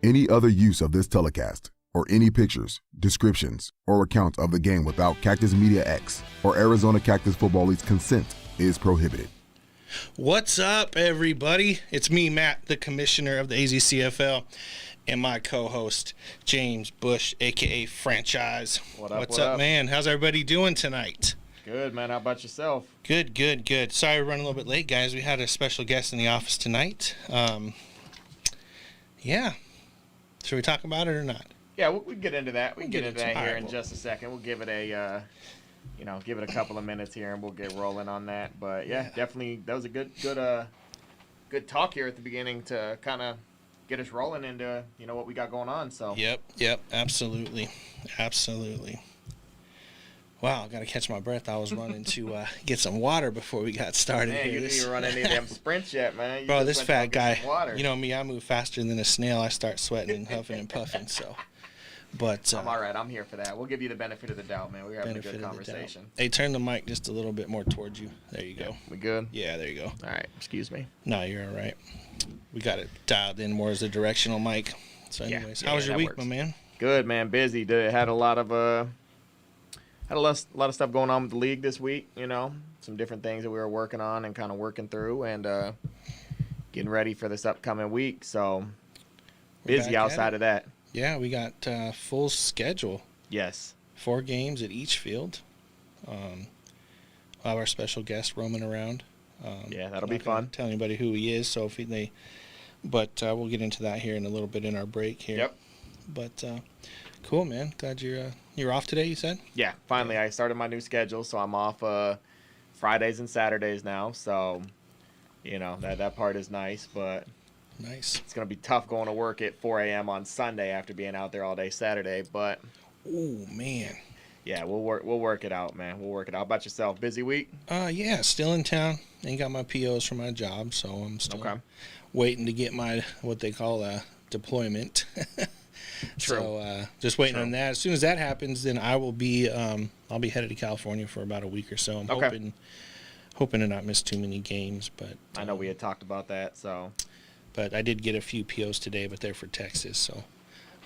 Any other use of this telecast, or any pictures, descriptions, or accounts of the game without Cactus Media X or Arizona Cactus Football League's consent is prohibited. What's up, everybody? It's me, Matt, the commissioner of the AzCFL, and my co-host, James Bush, a.k.a. Franchise. What's up, man? How's everybody doing tonight? Good, man. How about yourself? Good. Sorry we're running a little bit late, guys. We had a special guest in the office tonight. Yeah. Should we talk about it or not? Yeah, we can get into that. We can get into that here in just a second. We'll give it a, give it a couple of minutes here, and we'll get rolling on that. But yeah, definitely, that was a good talk here at the beginning to kind of get us rolling into what we got going on. So. Yep. Absolutely. Wow, I got to catch my breath. I was running to get some water before we got started. Man, you didn't even run any of them sprints yet, man. Bro, this fat guy, you know me, I move faster than a snail. I start sweating and huffing and puffing, so. But I'm all right. I'm here for that. We'll give you the benefit of the doubt, man. We're having a good conversation. Hey, turn the mic just a little bit more towards you. There you go. Yeah, we good? Yeah, there you go. All right. Excuse me. No, you're all right. We got it dialed in more as a directional mic. So anyways, how was your week, my man? Good, man. Busy. Had a lot of stuff going on with the league this week, some different things that we were working on and kind of working through and getting ready for this upcoming week. So busy outside of that. Yeah, we got full schedule. Yes. 4 games at each field. We'll have our special guest roaming around. Yeah, that'll be fun. Tell anybody who he is, but we'll get into that here in a little bit in our break here. Yep. But cool, man. Glad you're off today, you said? Yeah, finally. I started my new schedule, so I'm off Fridays and Saturdays now. So, that part is nice, but nice. It's going to be tough going to work at 4 a.m. on Sunday after being out there all day Saturday, but oh, man. Yeah, we'll work it out, man. We'll work it out. How about yourself? Busy week? Yeah, still in town. Ain't got my POs for my job, so I'm still waiting to get my what they call a deployment. True. So just waiting on that. As soon as that happens, then I will be I'll be headed to California for about a week or so. I'm hoping to not miss too many games, but I know we had talked about that, so. But I did get a few POs today, but they're for Texas, so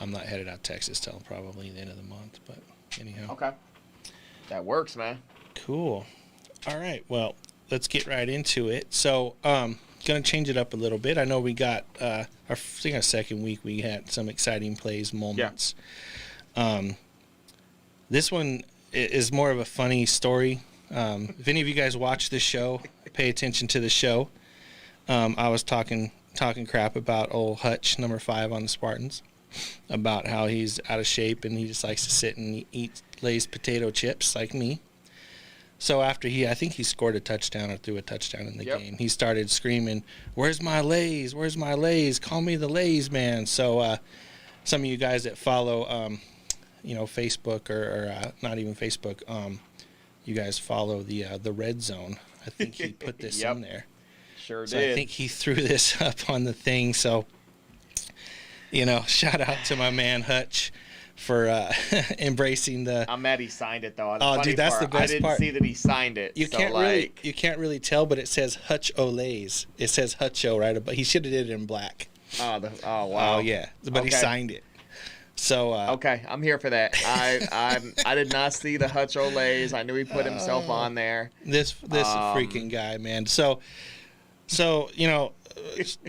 I'm not headed out to Texas till probably the end of the month. But anyhow. Okay. That works, man. Cool. All right. Well, let's get right into it. So, going to change it up a little bit. I know we got our second week. We had some exciting plays moments. Yeah. This one is more of a funny story. If any of you guys watch the show, pay attention to the show. I was talking crap about old Hutch, number 5 on the Spartans, about how he's out of shape and he just likes to sit and eat Lay's potato chips like me. So after I think he scored a touchdown or threw a touchdown in the game, he started screaming, "Where's my Lays? Where's my Lays? Call me the Lays man." So some of you guys that follow, Facebook or not even Facebook, you guys follow the Red Zone. I think he put this in there. Sure so did. I think he threw this up on the thing. So, shout out to my man Hutch for embracing the. I'm mad he signed it though. Oh, dude, that's the best part. I didn't see that he signed it. You can't really tell, but it says Hutch Olays. It says Hutcho right above. He should have did it in black. Oh wow. Oh yeah, but he signed it. So okay, I'm here for that. I did not see the Hutch Olays. I knew he put himself on there. This freaking guy, man. So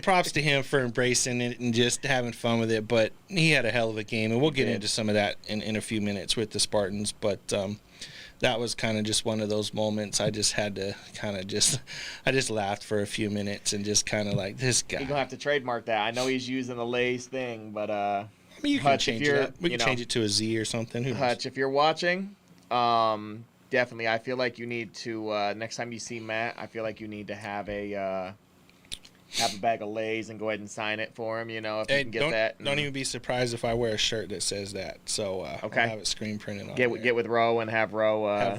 props to him for embracing it and just having fun with it. But he had a hell of a game, and we'll get into some of that in a few minutes with the Spartans. But that was kind of just one of those moments. I just had to I just laughed for a few minutes and just kind of like, this guy. You're going to have to trademark that. I know he's using the Lays thing, but I mean, you can Hutch, change it up. We can change it to a Z or something. Who knows? Hutch, if you're watching, definitely, I feel like you need to, next time you see Matt, I feel like you need to have a bag of Lays and go ahead and sign it for him, if you can get that. Don't even be surprised if I wear a shirt that says that. So I'll have it screen printed on Get with Roe and have Roe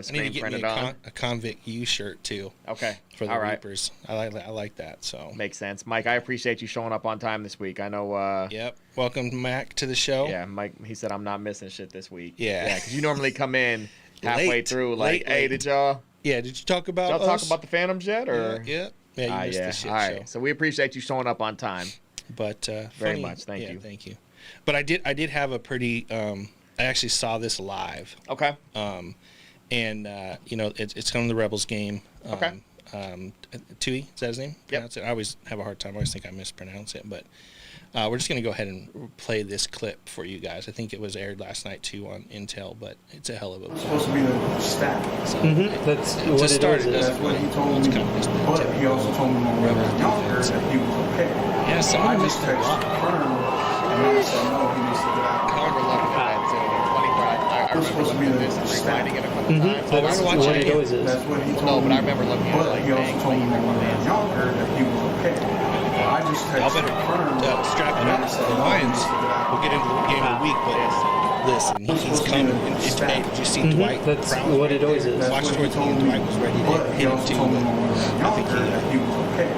screen printed on. A Convict U shirt too. Okay. For the Reapers. I like that. So makes sense. Mike, I appreciate you showing up on time this week. I know Yep. Welcome Mac to the show. Yeah, Mike, he said I'm not missing shit this week. Yeah. Because you normally come in halfway through like, hey, did y'all did you talk about talk about the Phantoms yet? Or Yeah, you missed the shit all right. show. So we appreciate you showing up on time. But very much. Thank you. Thank you. But I did have a pretty. I actually saw this live. Okay. And it's from the Rebels game. Okay. Tui, is that his name? Yep. I always have a hard time. I always think I mispronounce it, but we're just going to go ahead and play this clip for you guys. I think it was aired last night too on Intel, but it's a hell of a. It's supposed to be a stat. So That's what it is. That's what he told me. But he also told me when we were younger that he was okay. Yeah, I just texted Colonel, and I said no, he needs to get out. I remember looking at that too. It's funny, but I remember looking at this and rewinding it a couple times. That's what it always is. That's what he told me. No, but I remember looking at it But he also told me when we were younger that he was okay. I just Y'all texted better Colonel, strap it and up. I said The no, he Lions. needs to get out. We'll get into the game of the week, but listen, he's coming. Hey, did you see Dwight? That's Prowse what right it always there? is. Watch That's towards what the he end. told me. Dwight was ready to But he hit him also too. told me when we were I think younger that he was okay.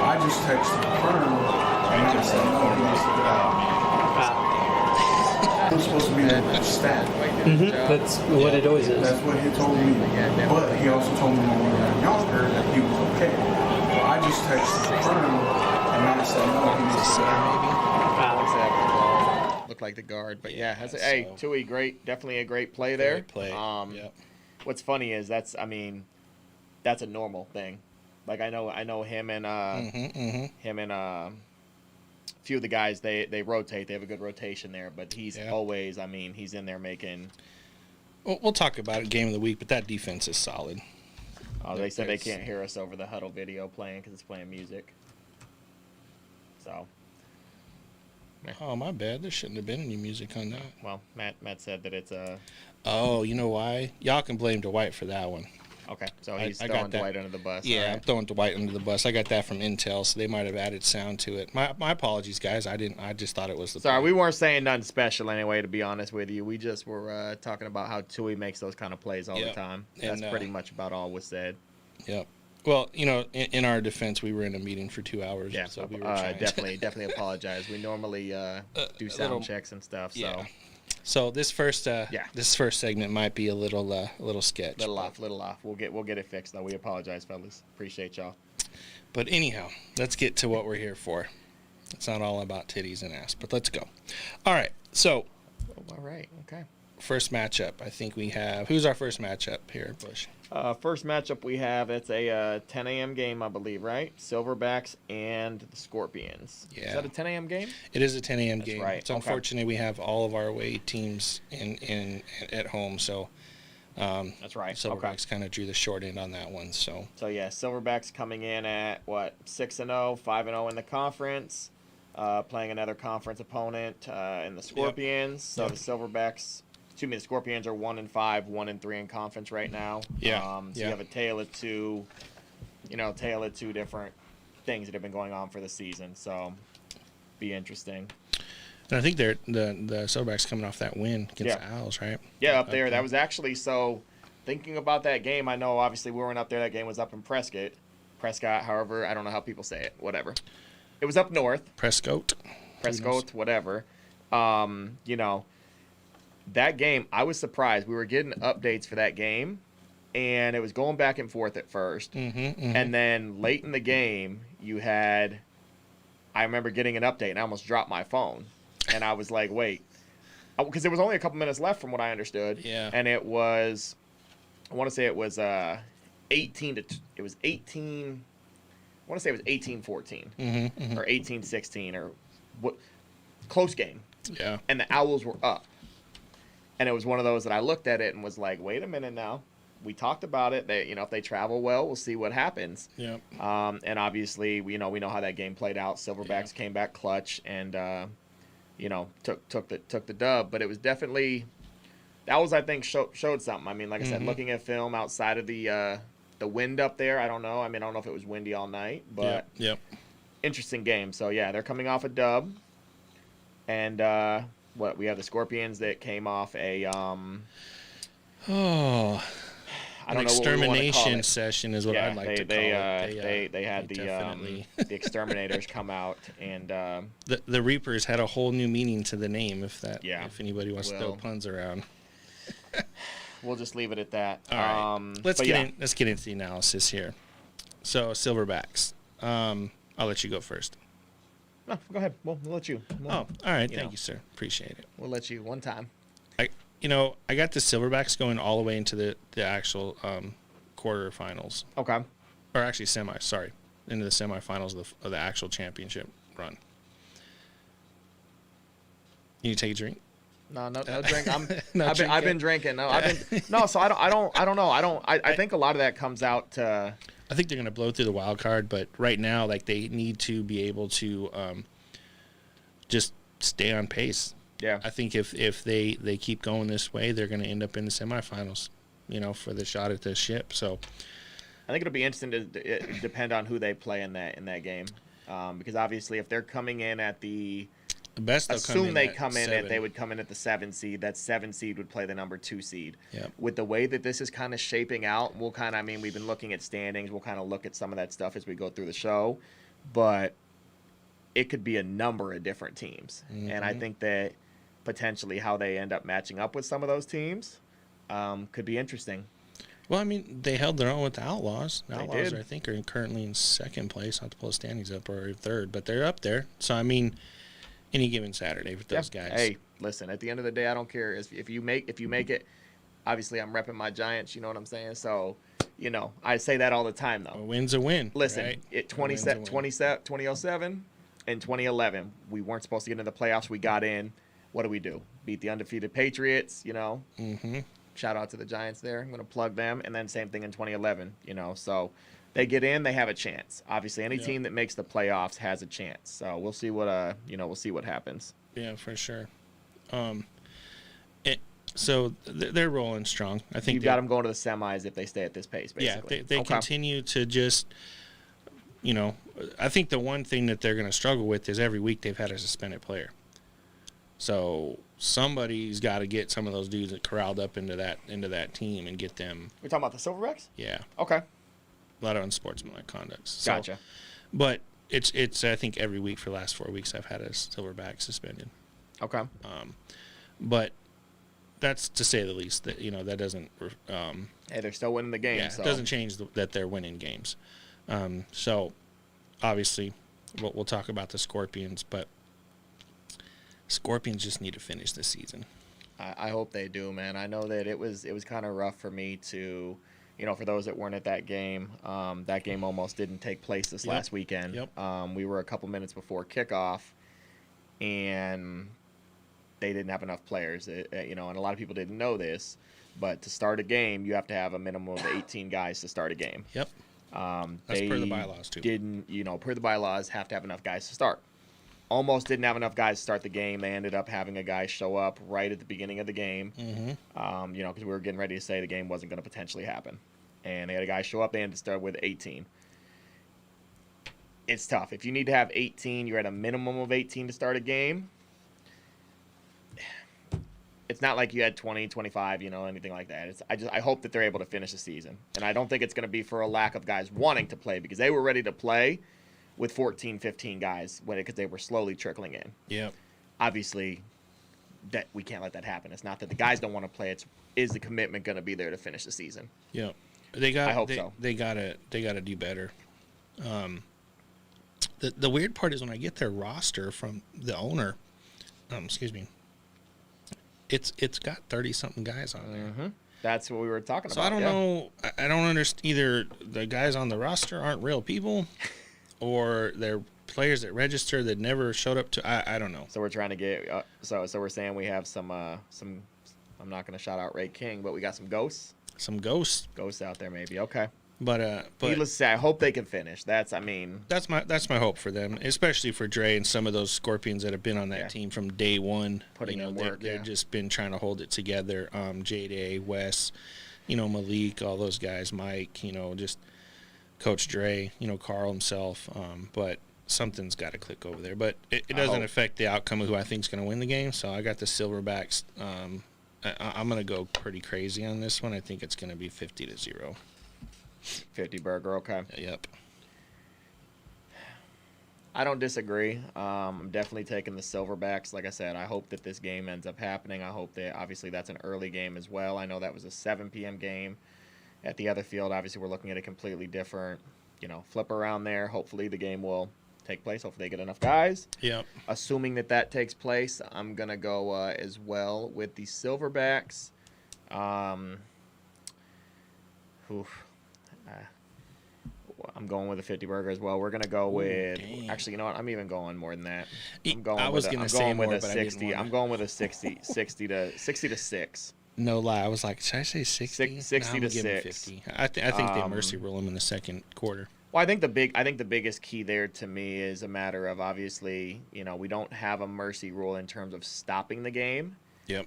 I just texted Colonel, and I said no, he needs to get out. It was supposed to be a stat. That's what it always is. That's what he told me. But he also told me when we were younger that he was okay. I just texted Colonel, and I said no, he needs to get out. Looked like the guard, but yeah. Hey, Tui, definitely a great play there. Great play. Yep. What's funny is that's a normal thing. Like I know him and a few of the guys they rotate. They have a good rotation there, but he's always. He's in there making. Well, we'll talk about it game of the week, but that defense is solid. Oh, they said they can't hear us over the huddle video playing because it's playing music. So. Oh, my bad. There shouldn't have been any music on that. Well, Matt said that it's a. Oh, you know why? Y'all can blame Dwight for that one. Okay, so he's I throwing got that. Dwight under the bus. Yeah, All I'm right. throwing Dwight under the bus. I got that from Intel, so they might have added sound to it. My apologies, guys. I just thought it was the. Sorry, we weren't saying nothing special anyway. To be honest with you, we just were talking about how Tui makes those kind of plays all the time. That's And, pretty much about all was said. Yep. Well, in our defense, we were in a meeting for 2 hours. Yeah, so we were trying definitely apologize. We normally do sound checks and stuff. So Yeah. So this first segment might be a little sketch. Little off. We'll get it fixed though. We apologize, fellas. Appreciate y'all. But anyhow, let's get to what we're here for. It's not all about titties and ass, but let's go. All right. So. All right. Okay. First matchup, I think we have. Who's our first matchup here, Bush? First matchup we have, it's a 10 a.m. game, I believe, right? Silverbacks and the Scorpions. Yeah. Is that a 10 a.m. game? It is a 10 a.m. game. Right. It's unfortunate we have all of our away teams in at home, so that's right. Silverbacks kind of drew the short end on that one. So yeah, Silverbacks coming in at 6-0, 5-0 in the conference, playing another conference opponent in the Scorpions. So the Silverbacks. The Scorpions are 1-5, 1-3 in conference right now. Yeah. So you have a tale of two different things that have been going on for the season. So, be interesting. And I think the Silverbacks coming off that win against the Owls, right? Yeah, up there. That was actually thinking about that game. I know obviously we weren't up there. That game was up in Prescott. However, I don't know how people say it. Whatever. It was up north. Prescott, whatever. That game, I was surprised. We were getting updates for that game, and it was going back and forth at first. And then late in the game, I remember getting an update, and I almost dropped my phone. And I was like, wait. Because there was only a couple minutes left from what I understood. Yeah. And it was, I want to say it was 18. I want to say it was 18-14 or 18-16 or what. Close game. Yeah. And the Owls were up. And it was one of those that I looked at it and was like, wait a minute now. We talked about it. They, if they travel well, we'll see what happens. Yeah. And obviously, we know how that game played out. Silverbacks came back clutch and, took the dub. But it was definitely, that was, I think, showed something. I mean, like I said, looking at film outside of the wind up there, I don't know. I mean, I don't know if it was windy all night, but interesting game. So, yeah, they're coming off a dub. And, we have the Scorpions that came off a an extermination session is what I'd like to call it. They had the exterminators come out and the Reapers had a whole new meaning to the name if anybody wants to throw puns around. We'll just leave it at that. All right. Let's get into the analysis here. So Silverbacks. I'll let you go first. No, go ahead. We'll let you. All right. Thank you, sir. Appreciate it. We'll let you one time. I got the Silverbacks going all the way into the actual quarterfinals. Okay. Or actually into the semifinals of the actual championship run. You take a drink? No drink. I've been drinking. So I don't know. I think a lot of that comes out to. I think they're going to blow through the wild card, but right now, like, they need to be able to just stay on pace. Yeah. I think if they keep going this way, they're going to end up in the semifinals, for the shot at the ship. So I think it'll be interesting to depend on who they play in that game, because obviously if they're coming in at the best, they would come in at the 7 seed. That 7 seed would play the number 2 seed. Yep. With the way that this is kind of shaping out, we've been looking at standings. We'll kind of look at some of that stuff as we go through the show, but it could be a number of different teams, and I think that potentially how they end up matching up with some of those teams could be interesting. Well, I mean, they held their own with the Outlaws. The Outlaws, did. I think, are currently in second place. I'll have to pull the standings up, or third, but they're up there. So, I mean, any given Saturday with those guys. Hey, listen, at the end of the day, I don't care if you make it. Obviously, I'm repping my Giants, you know what I'm saying? So, I say that all the time, though. A win's a win. Listen, right? 2007 and 2011, we weren't supposed to get into the playoffs. We got in. What do? Beat the undefeated Patriots, Mm-hmm. Shout out to the Giants there. I'm going to plug them. And then same thing in 2011, So they get in, they have a chance. Obviously, any team that makes the playoffs has a chance. So we'll see what happens. Yeah, for sure. So they're rolling strong. I think you've got them going to the semis if they stay at this pace, basically. Yeah, they continue to just, I think the one thing that they're going to struggle with is every week they've had a suspended player. So somebody's got to get some of those dudes that corralled up into that team and get them. We're talking about the Silverbacks? Yeah. Okay. A lot of unsportsmanlike conducts. So, gotcha. But it's I think every week for the last 4 weeks I've had a Silverback suspended. Okay. But that's to say the least. That that doesn't. Hey, they're still winning the game. Yeah, so. It doesn't change that they're winning games. So obviously we'll talk about the Scorpions, but Scorpions just need to finish this season. I hope they do, man. I know that it was kind of rough for me to, for those that weren't at that game. That game almost didn't take place this last weekend. Yep. We were a couple minutes before kickoff, and they didn't have enough players. And a lot of people didn't know this, but to start a game, you have to have a minimum of 18 guys to start a game. Yep. That's per the bylaws too. Per the bylaws, have to have enough guys to start. Almost didn't have enough guys to start the game. They ended up having a guy show up right at the beginning of the game. Mm-hmm. Because we were getting ready to say the game wasn't going to potentially happen, and they had a guy show up. They had to start with 18. It's tough. If you need to have 18, you're at a minimum of 18 to start a game. It's not like you had 20, 25, anything like that. I hope that they're able to finish the season, and I don't think it's going to be for a lack of guys wanting to play, because they were ready to play with 14, 15 guys because they were slowly trickling in. Yep. Obviously, that we can't let that happen. It's not that the guys don't want to play. Is the commitment going to be there to finish the season? Yep. I hope so. They gotta do better. The weird part is when I get their roster from the owner. Excuse me. It's got 30-something guys on there. Mm-hmm. That's what we were talking about. So I don't know. I don't understand. Either the guys on the roster aren't real people, or they're players that register that never showed up to. I don't know. So we're trying to get. So we're saying we have some. I'm not going to shout out Ray King, but we got some ghosts. Some ghosts. Ghosts out there, maybe. Okay. But needless to say, I hope they can finish. That's my hope for them, especially for Dre and some of those Scorpions that have been on that team from day one. Putting in work. They've just been trying to hold it together. J-Day, Wes, Malik, all those guys, Mike, just Coach Dre, Carl himself. But something's got to click over there. But it doesn't affect the outcome of who I think is going to win the game. So I got the Silverbacks. I'm going to go pretty crazy on this one. I think it's going to be 50-0. 50 burger, okay. Yep. I don't disagree. I'm definitely taking the Silverbacks. Like I said, I hope that this game ends up happening. I hope that, obviously, that's an early game as well. I know that was a 7 p.m. game at the other field. Obviously, we're looking at a completely different, flip around there. Hopefully, the game will take place. Hopefully they get enough guys. Yep. Assuming that takes place, I'm going to go as well with the Silverbacks. I'm going with a 50 burger as well. We're going to go with – actually, you know what? I'm even going more than that. I'm going with a 60. I'm going with a 60 to 6. No lie. I was like, should I say 60? 60 to 6. 50. I think they mercy rule him in the second quarter. Well, I think the biggest key there to me is a matter of, obviously, we don't have a mercy rule in terms of stopping the game. Yep.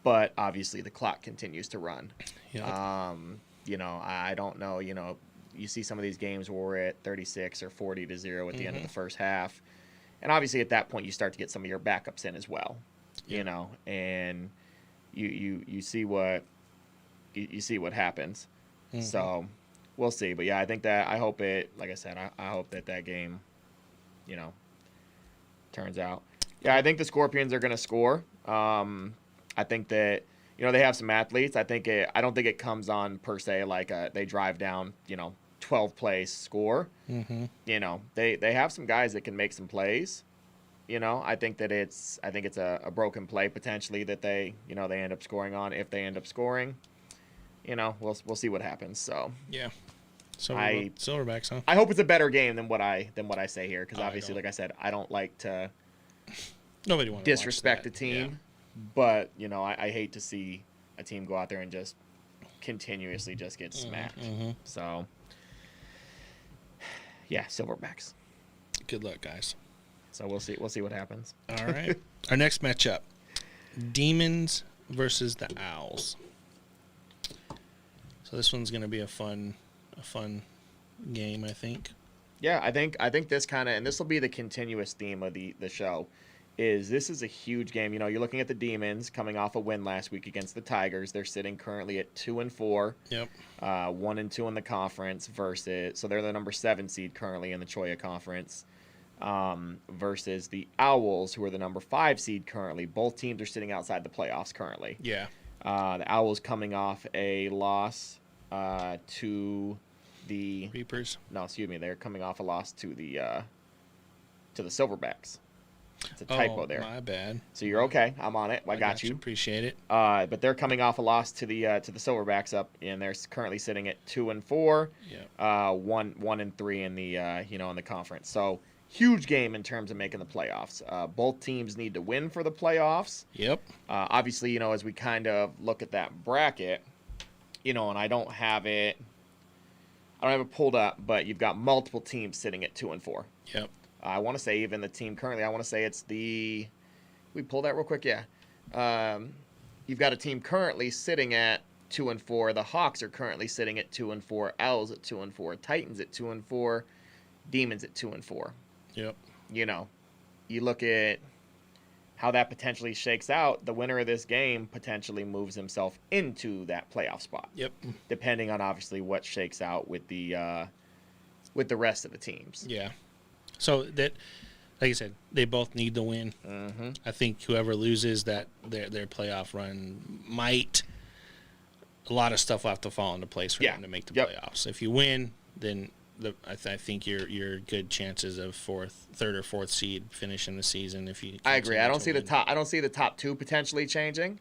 But obviously the clock continues to run. Yep. I don't know, you see some of these games where we're at 36 or 40 to 0 at the end of the first half. And obviously at that point you start to get some of your backups in as well. Yep. And you see what happens. Mm-hmm. So we'll see. But yeah, I think that I hope I hope that game, turns out. Yeah, I think the Scorpions are going to score. I think that they have some athletes. I don't think it comes on per se like they drive down 12 plays score. Mm-hmm. They have some guys that can make some plays. I think it's a broken play potentially that they end up scoring on. If they end up scoring, we'll see what happens. So yeah. So Silverbacks, huh? I hope it's a better game than what I say here, because obviously, like I said, I don't like to disrespect a team. Yeah. But, I hate to see a team go out there and just continuously just get smacked. Mm-hmm. So, yeah, Silverbacks. Good luck, guys. So we'll see what happens. All right. Our next matchup, Demons versus the Owls. So this one's going to be a fun game, I think. Yeah, I think this and this will be the continuous theme of the show. This is a huge game. You're looking at the Demons coming off a win last week against the Tigers. They're sitting currently at 2-4. Yep. 1-2 in the conference so they're the number 7 seed currently in the Choya Conference. Versus the Owls, who are the number 5 seed currently. Both teams are sitting outside the playoffs currently. Yeah. The Owls coming off a loss to the Reapers. No, excuse me. They're coming off a loss to the Silverbacks. It's a typo there. My bad. So you're okay. I'm on it. I got you. Appreciate it. But they're coming off a loss to the Silverbacks and they're currently sitting at 2-4. Yeah. 1-3 in the in the conference. So huge game in terms of making the playoffs. Both teams need to win for the playoffs. Yep. Obviously, as we kind of look at that bracket, and I don't have it pulled up, but you've got multiple teams sitting at 2-4. Yep. I want to say even the team currently, I want to say it's we pull that real quick, yeah. You've got a team currently sitting at 2-4. The Hawks are currently sitting at 2-4. Owls at 2-4. Titans at 2-4. Demons at 2-4. Yep. You look at how that potentially shakes out. The winner of this game potentially moves himself into that playoff spot. Yep. Depending on obviously what shakes out with the rest of the teams. Yeah. So that, like I said, they both need to win. Mm-hmm. I think whoever loses that their playoff run might. A lot of stuff will have to fall into place for them to make the playoffs. If you win, then I think you're good chances of third or fourth seed finishing the season. If you, I agree. I don't see the top 2 potentially changing.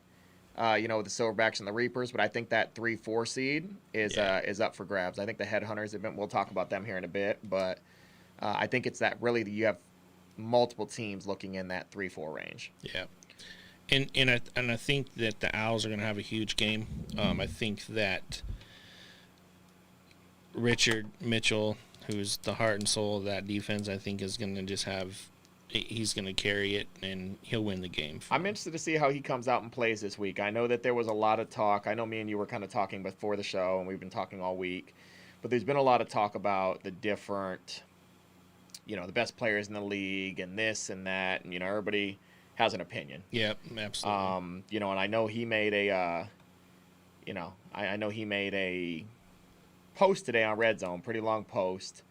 With the Silverbacks and the Reapers, but I think that 3-4 seed is up for grabs. I think the Headhunters we'll talk about them here in a bit, but. I think it's that really you have multiple teams looking in that 3-4 range. Yeah, and I think that the Owls are going to have a huge game. I think that Richard Mitchell, who's the heart and soul of that defense, I think is going to he's going to carry it and he'll win the game. I'm interested to see how he comes out and plays this week. I know that there was a lot of talk. I know me and you were kind of talking before the show, and we've been talking all week. But there's been a lot of talk about the different. The best players in the league and this and that, and everybody has an opinion. Yep, absolutely. And I know he made a I know he made a post today on Red Zone, pretty long post.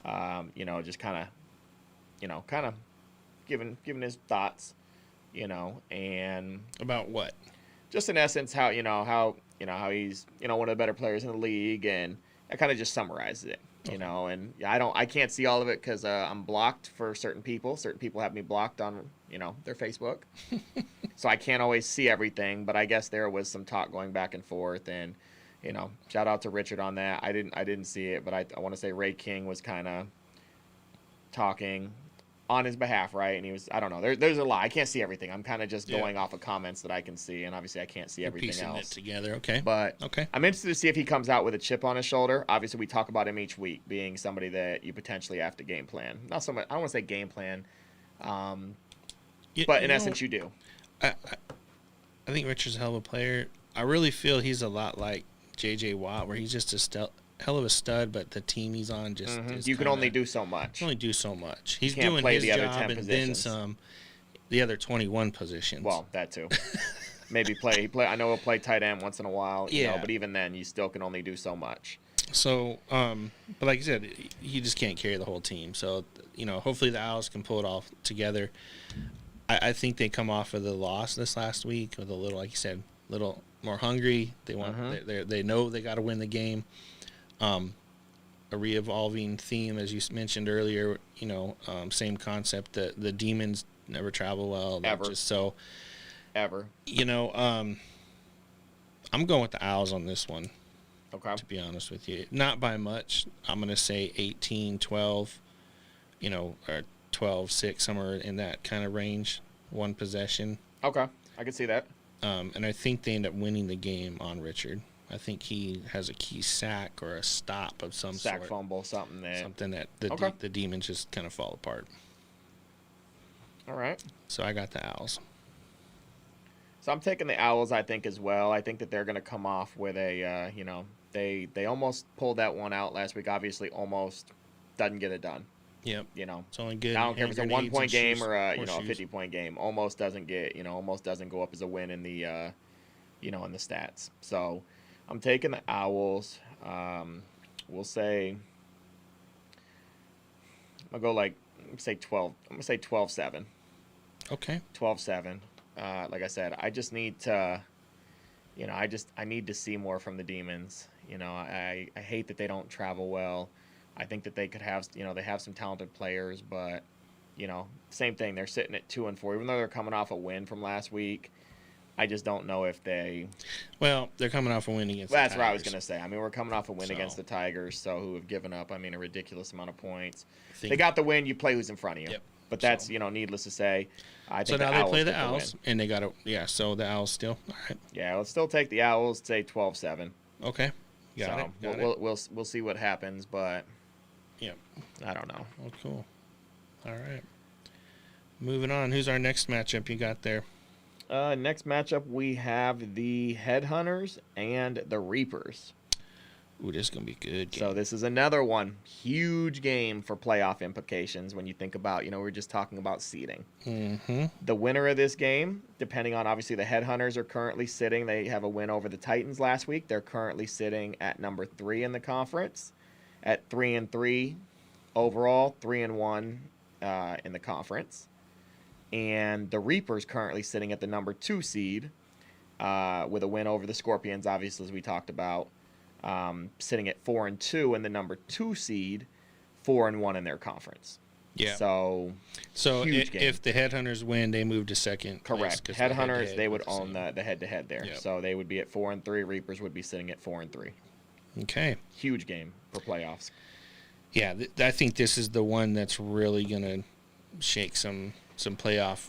Just kind of giving his thoughts, and about what? Just in essence how he's one of the better players in the league, and that kind of just summarizes it. You know, and I can't see all of it because I'm blocked for certain people. Certain people have me blocked on, their Facebook. So I can't always see everything, but I guess there was some talk going back and forth, and, shout out to Richard on that. I didn't see it, but I want to say Ray King was kind of talking on his behalf, right? And he was, I don't know. There's a lot. I can't see everything. I'm kind of just going off of comments that I can see, and obviously I can't see everything else. Piecing it together, okay. But I'm interested to see if he comes out with a chip on his shoulder. Obviously, we talk about him each week being somebody that you potentially have to game plan. Not so much. I don't want to say game plan, but in essence, you do. I think Richard's a hell of a player. I really feel he's a lot like J.J. Watt, where he's just a hell of a stud, but the team he's on just you can only do so much. Only do so much. He's doing his job and then some. The other 21 positions. Well, that too. Maybe play. I know he'll play tight end once in a while. But even then, you still can only do so much. So, but like I said, he just can't carry the whole team. So, hopefully the Owls can pull it all together. I think they come off of the loss this last week with a little, like you said, little more hungry. They want. They know they got to win the game. A re-evolving theme, as you mentioned earlier. Same concept that the Demons never travel well. Ever. Ever. I'm going with the Owls on this one. Okay. To be honest with you. Not by much. I'm going to say 18-12, or 12-6, somewhere in that kind of range. One possession. Okay. I can see that. And I think they end up winning the game on Richard. I think he has a key sack or a stop of some sort. Sack fumble, something that the Demons just kind of fall apart. All right. So I got the Owls. So I'm taking the Owls, I think, as well. I think that they're going to come off with a, they almost pulled that one out last week. Obviously, almost doesn't get it done. Yep. It's only good. I don't care if it's a 1-point game or a 50-point game. Almost doesn't go up as a win in the, in the stats. So I'm taking the Owls. We'll say, I'll go like, say 12. I'm going to say 12-7. Okay. 12-7. Like I said, I just need to, I need to see more from the Demons. I hate that they don't travel well. I think that they could have, they have some talented players, but, same thing. They're sitting at 2-4, even though they're coming off a win from last week. I just don't know if they. Well, they're coming off a win against. That's the what I was going to say. I mean, we're coming off a win against the Tigers, who have given up, a ridiculous amount of points. They got the win. You play who's in front of you. Yep. But that's, needless to say. I think so now they play the Owls, and they got to. Yeah. So the Owls still. All right. Yeah, let's still take the Owls. Say 12-7. Okay. Got it. We'll see what happens, but. Yep. I don't know. Oh, cool. All right. Moving on. Who's our next matchup you got there? Next matchup, we have the Headhunters and the Reapers. Ooh, this is going to be good. So this is another one. Huge game for playoff implications when you think about, we're just talking about seeding. Mm-hmm. The winner of this game, depending on, obviously, the Headhunters are currently sitting. They have a win over the Titans last week. They're currently sitting at number 3 in the conference, at 3-3 overall, 3-1 in the conference. And the Reapers currently sitting at the number 2 seed with a win over the Scorpions, obviously, as we talked about, sitting at 4-2 and the number 2 seed, 4-1 in their conference. Yeah. So huge game. If the Headhunters win, they move to second. Correct. Headhunters, they would own the head-to-head there. Yep. So they would be at 4-3. Reapers would be sitting at 4-3. Okay. Huge game for playoffs. Yeah, I think this is the one that's really going to shake some playoff,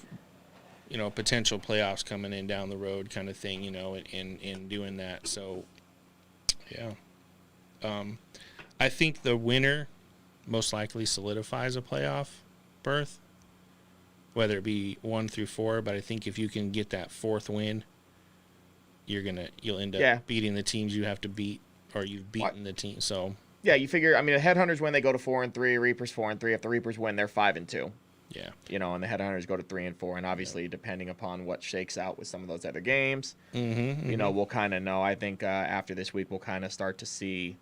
potential playoffs coming in down the road kind of thing, in doing that. So, yeah. I think the winner most likely solidifies a playoff berth, whether it be 1 through 4. But I think if you can get that 4th win, you'll end up beating the teams you have to beat, or you've beaten the team. So yeah, you figure. The Headhunters win, they go to 4-3. Reapers 4-3. If the Reapers win, they're 5-2. Yeah. And the Headhunters go to 3-4, and obviously, depending upon what shakes out with some of those other games, we'll kind of know. I think after this week, we'll kind of start to see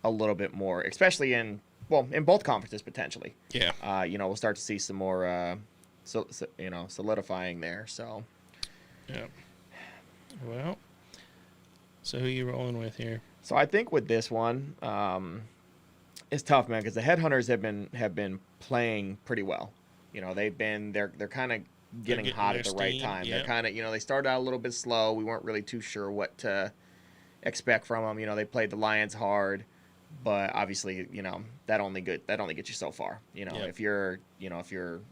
a little bit more, especially in both conferences potentially. Yeah. We'll start to see some more, solidifying there. So. Yeah. Well. So who are you rolling with here? So I think with this one, It's tough, man, because the Headhunters have been playing pretty well. They're kind of getting hot at the right time. Yep. They're kind of, they started out a little bit slow. We weren't really too sure what to expect from them. They played the Lions hard, but obviously, that only gets you so far. Yep. If your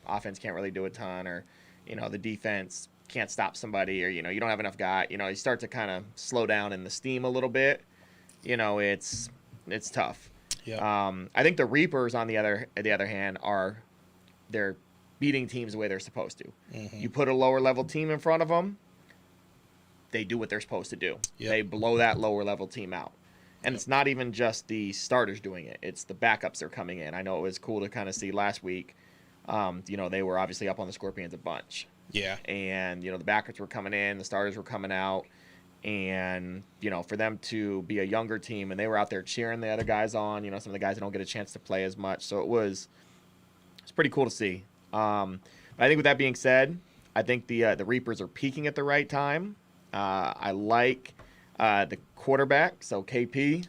offense can't really do a ton, or the defense can't stop somebody, or you don't have enough guys, you start to kind of slow down in the steam a little bit. It's tough. Yep. I think the Reapers, on the other hand, they're beating teams the way they're supposed to. Mm-hmm. You put a lower level team in front of them, they do what they're supposed to do. Yep. They blow that lower level team out. And It's not even just the starters doing it. It's the backups that are coming in. I know it was cool to kind of see last week. They were obviously up on the Scorpions a bunch. Yeah. And, the backups were coming in, the starters were coming out. And, for them to be a younger team, and they were out there cheering the other guys on, some of the guys that don't get a chance to play as much. So it's pretty cool to see. But I think with that being said, I think the Reapers are peaking at the right time. I like the quarterback, so KP.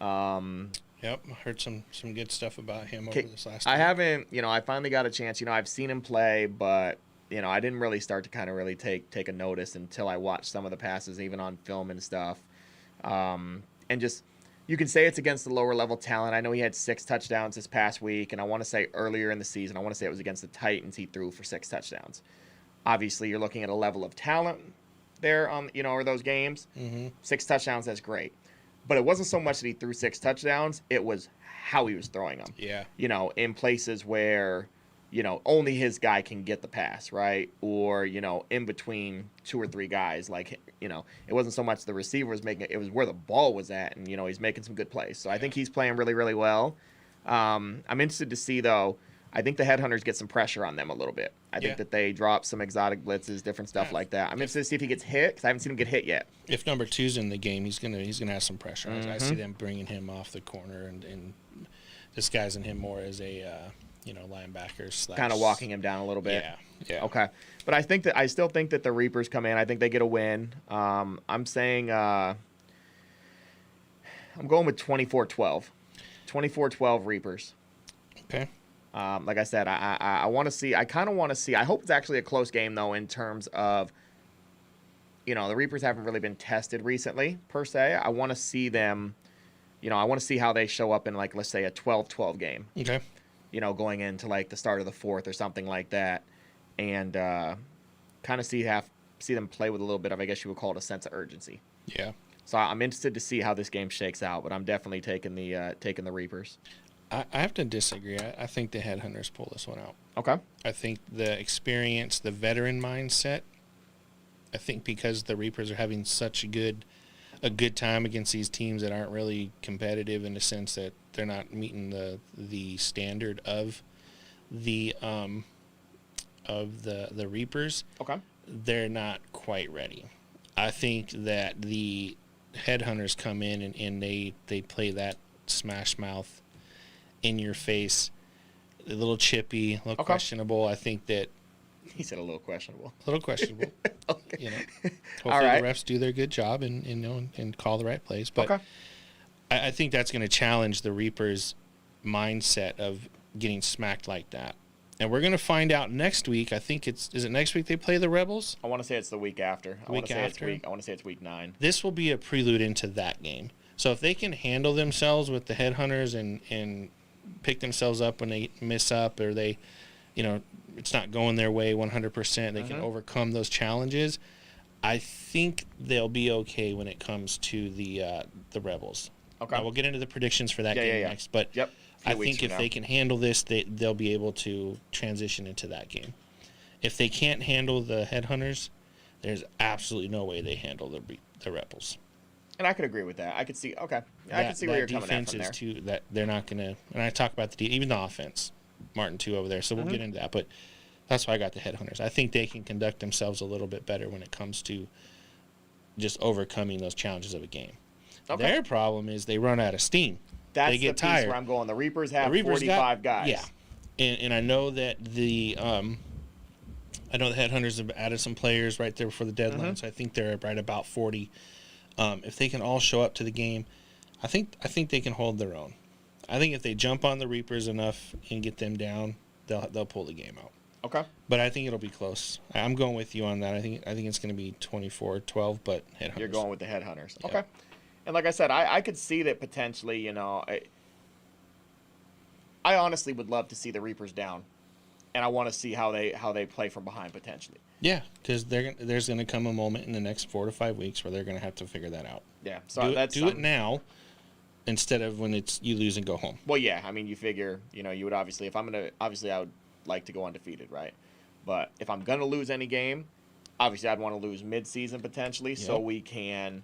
Yep, I heard some good stuff about him over this last week. I haven't, I finally got a chance. I've seen him play, but I didn't really start to kind of really take a notice until I watched some of the passes, even on film and stuff. And just, you can say it's against the lower level talent. I know he had 6 touchdowns this past week, and I want to say earlier in the season, I want to say it was against the Titans, he threw for 6 touchdowns. Obviously, you're looking at a level of talent there on, or those games. Mm-hmm. 6 touchdowns, that's great. But it wasn't so much that he threw 6 touchdowns, it was how he was throwing them. Yeah. In places where, only his guy can get the pass, right? Or, in between 2 or 3 guys. Like, it wasn't so much the receiver was making it, it was where the ball was at, and, he's making some good plays. So I think he's playing really, really well. I'm interested to see, though, I think the Headhunters get some pressure on them a little bit. I think that they drop some exotic blitzes, different stuff like that. I'm interested to see if he gets hit, because I haven't seen him get hit yet. If number 2's in the game, he's gonna have some pressure. Mm-hmm. I see them bringing him off the corner and disguising him more as a linebacker / kind of walking him down a little bit. Yeah. Okay, but I still think that the Reapers come in. I think they get a win. I'm saying I'm going with 24-12. 24-12 Reapers. Okay. Like I said, I want to see. I kind of want to see. I hope it's actually a close game, though, in terms of, the Reapers haven't really been tested recently, per se. I want to see them, I want to see how they show up in, like, let's say a 12-12 game. Okay. Going into, like, the start of the 4th or something like that. And kind of see them play with a little bit of, I guess you would call it, a sense of urgency. Yeah. So I'm interested to see how this game shakes out, but I'm definitely taking the Reapers. I have to disagree. I think the Headhunters pull this one out. Okay. I think the experience, the veteran mindset, I think because the Reapers are having such a good time against these teams that aren't really competitive, in the sense that they're not meeting the standard of the Reapers. Okay. They're not quite ready. I think that the Headhunters come in and they play that smash mouth, in your face, a little chippy, a little questionable. I think that he said a little questionable. A little questionable. Okay. Hopefully all right. The refs do their good job and call the right plays. But okay. I think that's going to challenge the Reapers' mindset of getting smacked like that. And we're going to find out next week. I think is it next week they play the Rebels? I want to say it's the week after. I want to say it's week 9. This will be a prelude into that game. So if they can handle themselves with the Headhunters and pick themselves up when they miss up, or they, it's not going their way 100%, they can overcome those challenges. I think they'll be okay when it comes to the Rebels. Okay. Now, we'll get into the predictions for that game next, but I think if they can handle this, they'll be able to transition into that game. If they can't handle the Headhunters, there's absolutely no way they handle the Rebels. And I could agree with that. I could see. Okay, I can see where you're coming at from there. Too, that they're not gonna. And I talk about even the offense, Martin too over there. So we'll get into that. But that's why I got the Headhunters. I think they can conduct themselves a little bit better when it comes to just overcoming those challenges of a game. Okay. Their problem is they run out of steam. That's they get the tired. Piece where I'm going. The Reapers have 45 guys. Yeah, and I know that the Headhunters have added some players right there before the deadline. So I think they're right about 40. If they can all show up to the game, I think they can hold their own. I think if they jump on the Reapers enough and get them down, they'll pull the game out. Okay. But I think it'll be close. I'm going with you on that. I think it's going to be 24-12, but Headhunters. You're going with the Headhunters. Yeah. Okay. And like I said, I could see that potentially, I honestly would love to see the Reapers down, and I want to see how they play from behind potentially. Yeah, because there's going to come a moment in the next 4 to 5 weeks where they're going to have to figure that out. Yeah, so do it now instead of when it's you lose and go home. Well, yeah, I mean, you figure, you would obviously, I would like to go undefeated, right? But if I'm going to lose any game, obviously I'd want to lose mid-season potentially so we can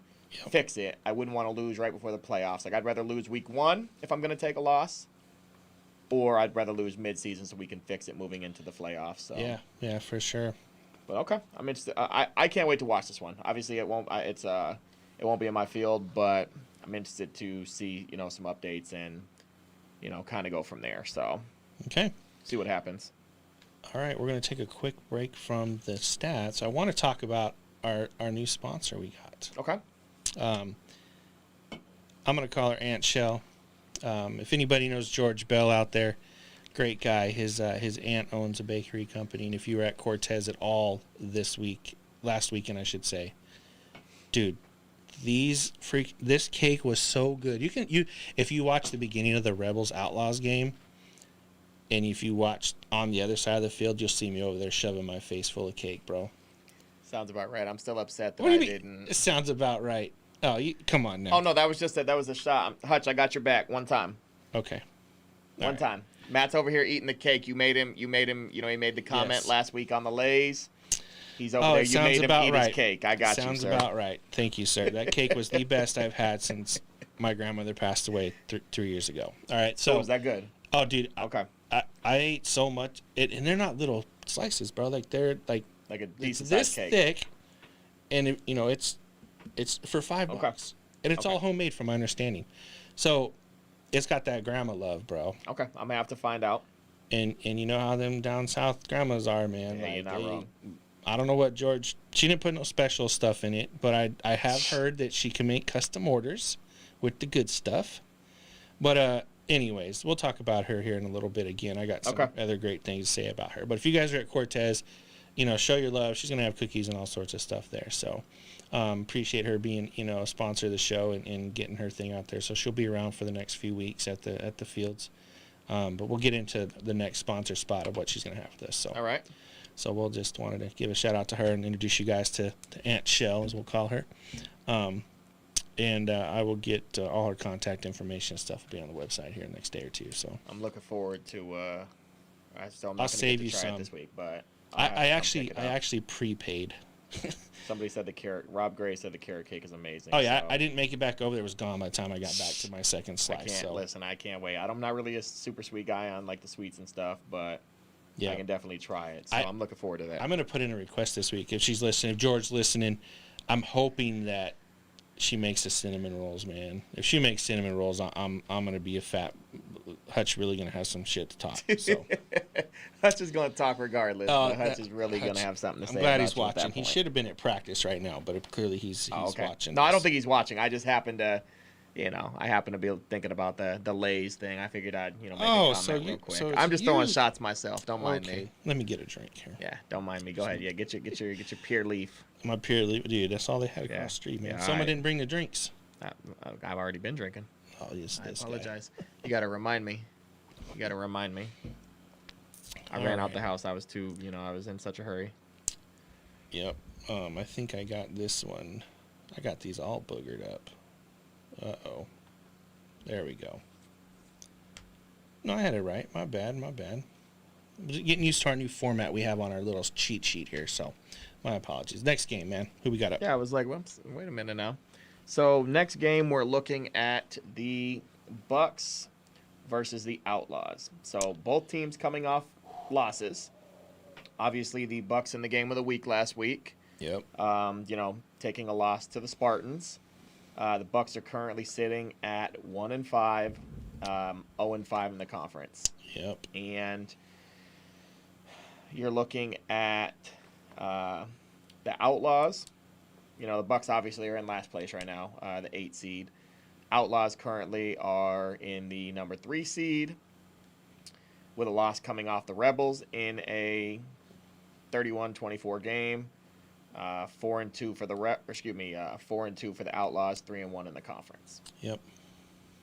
fix it. I wouldn't want to lose right before the playoffs. Like, I'd rather lose week 1 if I'm going to take a loss, or I'd rather lose mid-season so we can fix it moving into the playoffs. So. Yeah, for sure. But okay, I'm interested. I can't wait to watch this one. Obviously, it won't be in my field, but I'm interested to see some updates and kind of go from there. So okay, see what happens. All right, we're going to take a quick break from the stats. I want to talk about our new sponsor we got. Okay. I'm going to call her Aunt Shell. If anybody knows George Bell out there, great guy. His aunt owns a bakery company, and if you were at Cortez at all last weekend I should say, dude, this cake was so good. If you watch the beginning of the Rebels Outlaws game, and if you watch on the other side of the field, you'll see me over there shoving my face full of cake, bro. Sounds about right. I'm still upset that what do you I mean? didn't. It sounds about right. Oh, come on now. Oh no, that was a shot. Hutch, I got your back one time. Okay. One time. Matt's over here eating the cake. You made him. He made the comment last week on the Lays. He's over there. You made him eat his cake. I got you, sir. Sounds about right. Thank you, sir. That cake was the best I've had since my grandmother passed away 3 years ago. All right, so was that good? Oh, dude. Okay. I ate so much, and they're not little slices, bro. Like they're like a decent this sized cake. thick, and it's for $5, and it's all homemade, from my understanding. So it's got that grandma love, bro. Okay, I'm gonna have to find out. And you know how them down south grandmas are, man. Yeah, you're not wrong. I don't know what she didn't put no special stuff in it, but I have heard that she can make custom orders with the good stuff. But anyways, we'll talk about her here in a little bit again. I got some other great things to say about her. But if you guys are at Cortez, show your love. She's going to have cookies and all sorts of stuff there. So appreciate her being, a sponsor of the show and getting her thing out there. So she'll be around for the next few weeks at the fields. But we'll get into the next sponsor spot of what she's going to have with us. So. All right. So we'll just wanted to give a shout out to her and introduce you guys to Aunt Shell, as we'll call her. And I will get all her contact information and stuff will be on the website here next day or two. So I'm looking forward to. I'll save you some this week, but I actually prepaid. Somebody said Rob Gray said the carrot cake is amazing. Oh yeah, so. I didn't make it back over. It was gone by the time I got back to my second slice. I can't wait. I'm not really a super sweet guy on like the sweets and stuff, but yeah, I can definitely try it. So I'm looking forward to that. I'm gonna put in a request this week if she's listening. If George's listening, I'm hoping that she makes the cinnamon rolls, man. If she makes cinnamon rolls, I'm gonna be a fat Hutch. Really gonna have some shit to talk. So Hutch is gonna talk regardless. But Hutch is really gonna have something to say. I'm glad he's watching. He should have been at practice right now, but clearly he's watching. No, I don't think he's watching. I just happened to, I happen to be thinking about the Lay's thing. I figured I'd make a comment real quick. I'm just throwing shots myself. Don't mind me. Let me get a drink here. Yeah, don't mind me. Go ahead. Yeah, get your Pure Leaf. My Pure Leaf, dude. That's all they had across the street, man. Someone didn't bring the drinks. I've already been drinking. Oh, yes, I apologize. You got to remind me. I ran out the house. I was I was in such a hurry. Yep. I think I got this one. I got these all boogered up. Uh-oh. There we go. No, I had it right. My bad. Getting used to our new format we have on our little cheat sheet here, so my apologies. Next game, man. Who we got up? Yeah, I was like, whoops, wait a minute now. So next game, we're looking at the Bucks versus the Outlaws. So both teams coming off losses. Obviously, the Bucks in the game of the week last week. Yep. Taking a loss to the Spartans. The Bucks are currently sitting at 1-5, 0-5 in the conference. Yep. And you're looking at the Outlaws. The Bucks obviously are in last place right now, the 8 seed. Outlaws currently are in the number 3 seed with a loss coming off the Rebels in a 31-24 game. 4-2 for the 4-2 for the Outlaws, 3-1 in the conference. Yep.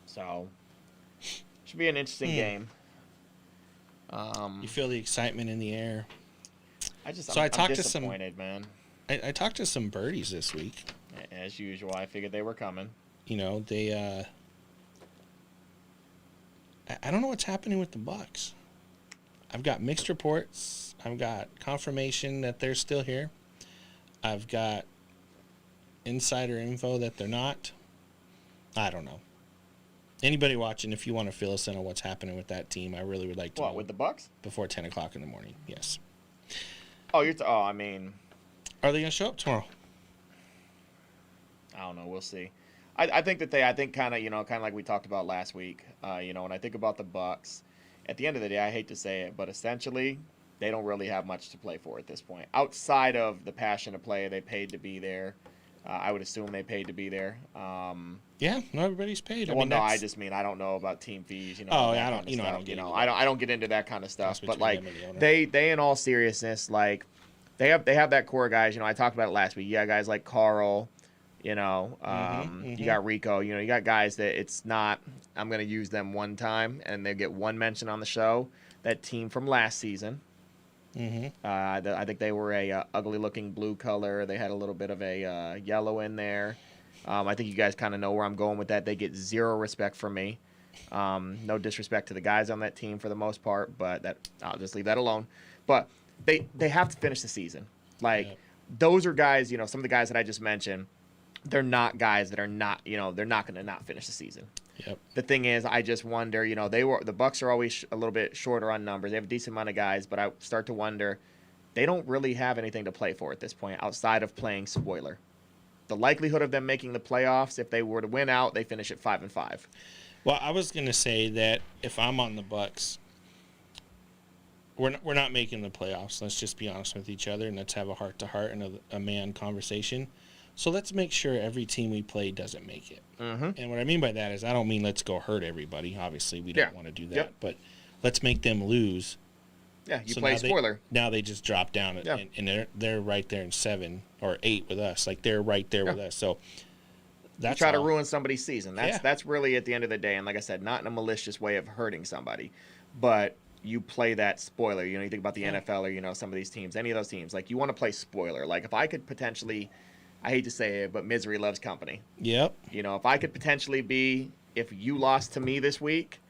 So should be an interesting game. You feel the excitement in the air. I'm talked to some man. I talked to some birdies this week. As usual, I figured they were coming. You know, they I don't know what's happening with the Bucks. I've got mixed reports. I've got confirmation that they're still here. I've got insider info that they're not. I don't know. Anybody watching, if you want to fill us in on what's happening with that team, I really would like to know. What, with the Bucks? Before 10 o'clock in the morning, yes. Oh, I mean... Are they going to show up tomorrow? I don't know. We'll see. I think kind of like we talked about last week, when I think about the Bucks, at the end of the day, I hate to say it, but essentially, they don't really have much to play for at this point. Outside of the passion to play, they paid to be there. I would assume they paid to be there. Yeah, not everybody's paid. I just mean I don't know about team fees. I don't get into that kind of stuff. But like they in all seriousness, like they have that core guys. I talked about it last week. You got guys like Carl. You got Rico. You got guys that it's not. I'm going to use them one time and they get one mention on the show. That team from last season. I think they were a ugly-looking blue color. They had a little bit of a yellow in there. I think you guys kind of know where I'm going with that. They get zero respect from me. No disrespect to the guys on that team for the most part, but I'll just leave that alone. But they have to finish the season. Those are guys. Some of the guys that I just mentioned. They're not guys that are not. They're not going to not finish the season. Yep. The thing is, I just wonder, the Bucks are always a little bit shorter on numbers. They have a decent amount of guys, but I start to wonder, they don't really have anything to play for at this point outside of playing spoiler. The likelihood of them making the playoffs, if they were to win out, they finish at 5-5. Well, I was going to say that if I'm on the Bucks, we're not making the playoffs. Let's just be honest with each other, and let's have a heart-to-heart and a man conversation. So let's make sure every team we play doesn't make it. And what I mean by that is I don't mean let's go hurt everybody. Obviously, we don't want to do that. Yep. But let's make them lose. Yeah, you play spoiler. Now they just drop down, and they're right there in 7 or 8 with us. Like, they're right there with us. So that's you try to ruin somebody's season. That's really at the end of the day. And like I said, not in a malicious way of hurting somebody. But you play that spoiler. You think about the NFL or, some of these teams, any of those teams. Like, you want to play spoiler. Like, if I could potentially... I hate to say it, but misery loves company. Yep. If I could potentially be, if you lost to me this week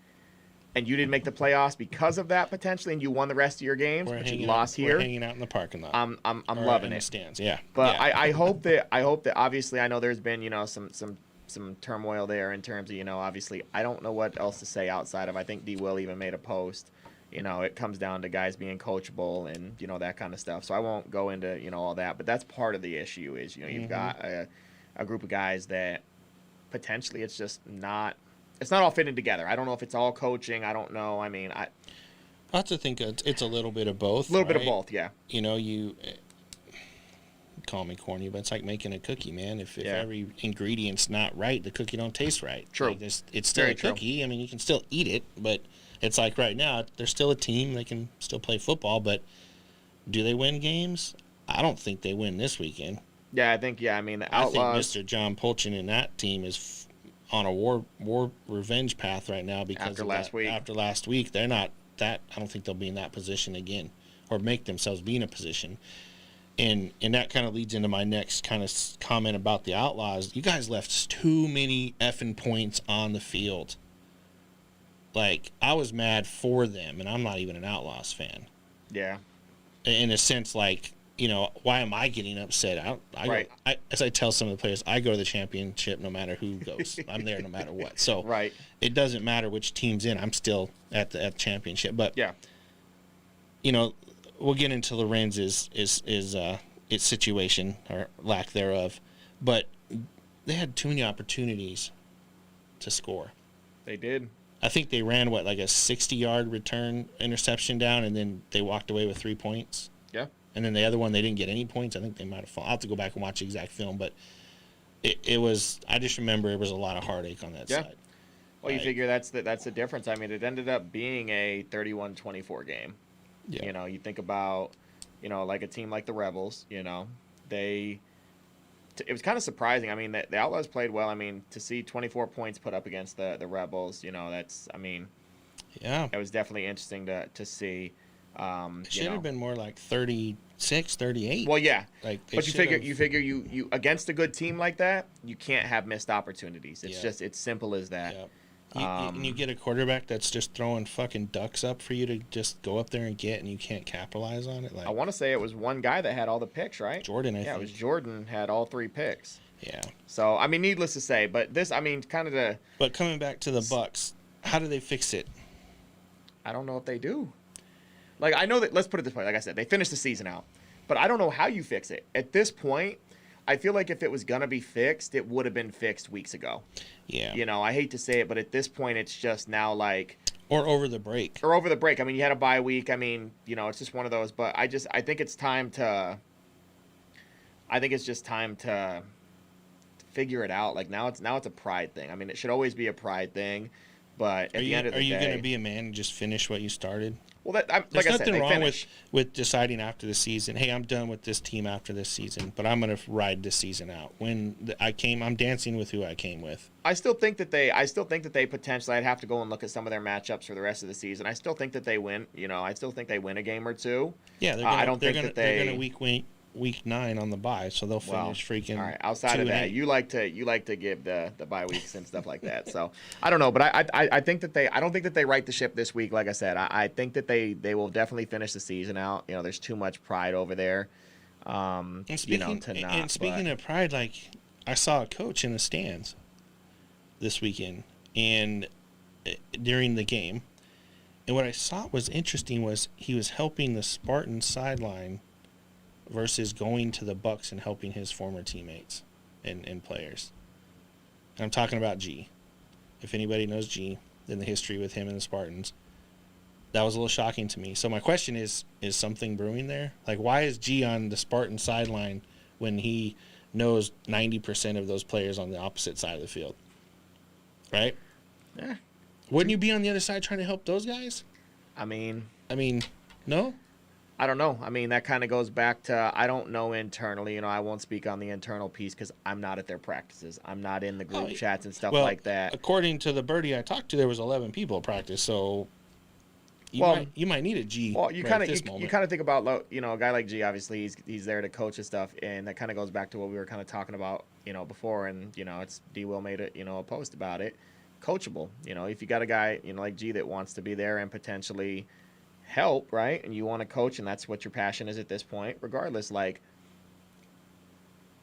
and you didn't make the playoffs because of that potentially, and you won the rest of your games, but you lost here. We're hanging out in the parking lot. I'm loving it. In the stands, yeah. But yeah. I hope that obviously I know there's been some turmoil there in terms of obviously I don't know what else to say outside of I think D. Will even made a post. It comes down to guys being coachable and, that kind of stuff. So I won't go into, all that. But that's part of the issue is, you've got a group of guys that potentially it's just not – it's not all fitting together. I don't know if it's all coaching. I don't know. I mean, I have to think it's a little bit of both. A little bit of both, yeah. You call me corny, but it's like making a cookie, man. If every ingredient's not right, the cookie don't taste right. True. Like it's still a cookie. True. I mean, you can still eat it, but – it's like right now, they're still a team. They can still play football, but do they win games? I don't think they win this weekend. Yeah, I think, I mean, the Outlaws. I think Mr. John Polchin and that team is on a war revenge path right now because after last week. After last week, they're not that. I don't think they'll be in that position again or make themselves be in a position. And that kind of leads into my next kind of comment about the Outlaws. You guys left too many effing points on the field. Like, I was mad for them, and I'm not even an Outlaws fan. Yeah. In a sense, like, why am I getting upset? As I tell some of the players, I go to the championship no matter who goes. I'm there no matter what. So it doesn't matter which team's in. I'm still at the championship. But, we'll get into Lorenz's its situation or lack thereof. But they had too many opportunities to score. They did. I think they ran, like a 60-yard return interception down, and then they walked away with 3 points. Yeah. And then the other one, they didn't get any points. I think they might have fallen. I'll have to go back and watch the exact film. But it was. I just remember it was a lot of heartache on that side. Well, you figure that's the difference. I mean, it ended up being a 31-24 game. Yeah. You know, you think about, you know, like a team like the Rebels. You know, it was kind of surprising. I mean, the Outlaws played well. I mean, to see 24 points put up against the Rebels, you know, that's. I mean, yeah, it was definitely interesting to see. It should have been more like 36, 38. Well, yeah. But you figure you against a good team like that, you can't have missed opportunities. It's just it's simple as that. Yep. And you get a quarterback that's just throwing fucking ducks up for you to just go up there and get, and you can't capitalize on it. Like, I want to say it was one guy that had all the picks, right? Jordan, I think. Yeah, it was Jordan had all 3 picks. Yeah. So, I mean, needless to say, but this, I mean, kind of the... But coming back to the Bucks, how do they fix it? I don't know if they do. Like, I know that, let's put it this way, like I said, they finished the season out. But I don't know how you fix it. At this point, I feel like if it was going to be fixed, it would have been fixed weeks ago. Yeah. You know, I hate to say it, but at this point, it's just now like... Or over the break. I mean, you had a bye week. I mean, you know, it's just one of those. But I think it's time to... I think it's just time to figure it out. Like, now it's a pride thing. I mean, it should always be a pride thing. But at the end of the day... Are you going to be a man and just finish what you started? Well, like I said, nothing wrong with deciding after the season, hey, I'm done with this team after this season, but I'm going to ride this season out. When I'm dancing with who I came with. I still think that they potentially, I'd have to go and look at some of their matchups for the rest of the season. I still think that they win. You know, I still think they win a game or two. Yeah, they're going to week 9 on the bye, so they'll finish freaking. All right. Outside of that, you like to give the bye weeks and stuff like that. So I don't know, but I think that I don't think that they right the ship this week. Like I said, I think that they will definitely finish the season out. You know, there's too much pride over there. Speaking of pride, like I saw a coach in the stands this weekend and during the game, and what I saw was interesting was he was helping the Spartans sideline versus going to the Bucks and helping his former teammates and players. And I'm talking about G. If anybody knows G, then the history with him and the Spartans, that was a little shocking to me. So my question is something brewing there? Like, why is G on the Spartan sideline when he knows 90% of those players on the opposite side of the field? Right? Yeah. Wouldn't you be on the other side trying to help those guys? I mean, no? I don't know. I mean, that kind of goes back to, I don't know internally. You know, I won't speak on the internal piece because I'm not at their practices. I'm not in the group chats and stuff like that. According to the birdie I talked to, there was 11 people at practice, so you might need a G. Well, you kind of think about, you know, a guy like G. Obviously, he's there to coach and stuff, and that kind of goes back to what we were kind of talking about, you know, before. And you know, it's D. Will made it, you know, a post about it. Coachable. You know, if you got a guy, you know, like G that wants to be there and potentially help, right, and you want to coach, and that's what your passion is at this point, regardless, like,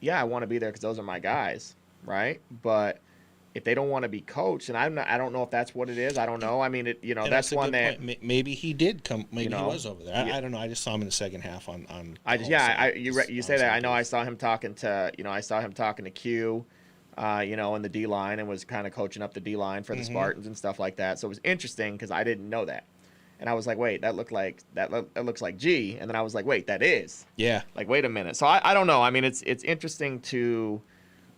yeah, I want to be there because those are my guys, right? But if they don't want to be coached, and I don't know if that's what it is. I don't know. I mean, you know, that's one that maybe he did come. Maybe he was over there. I don't know. I just saw him in the second half on. You say that. I know. I saw him talking to Q, you know, in the D line, and was kind of coaching up the D line for the Spartans and stuff like that. So it was interesting because I didn't know that. And I was like, wait, that looks like G. And then I was like, wait, that is. Yeah. Like, wait a minute. So I don't know. I mean, it's interesting to,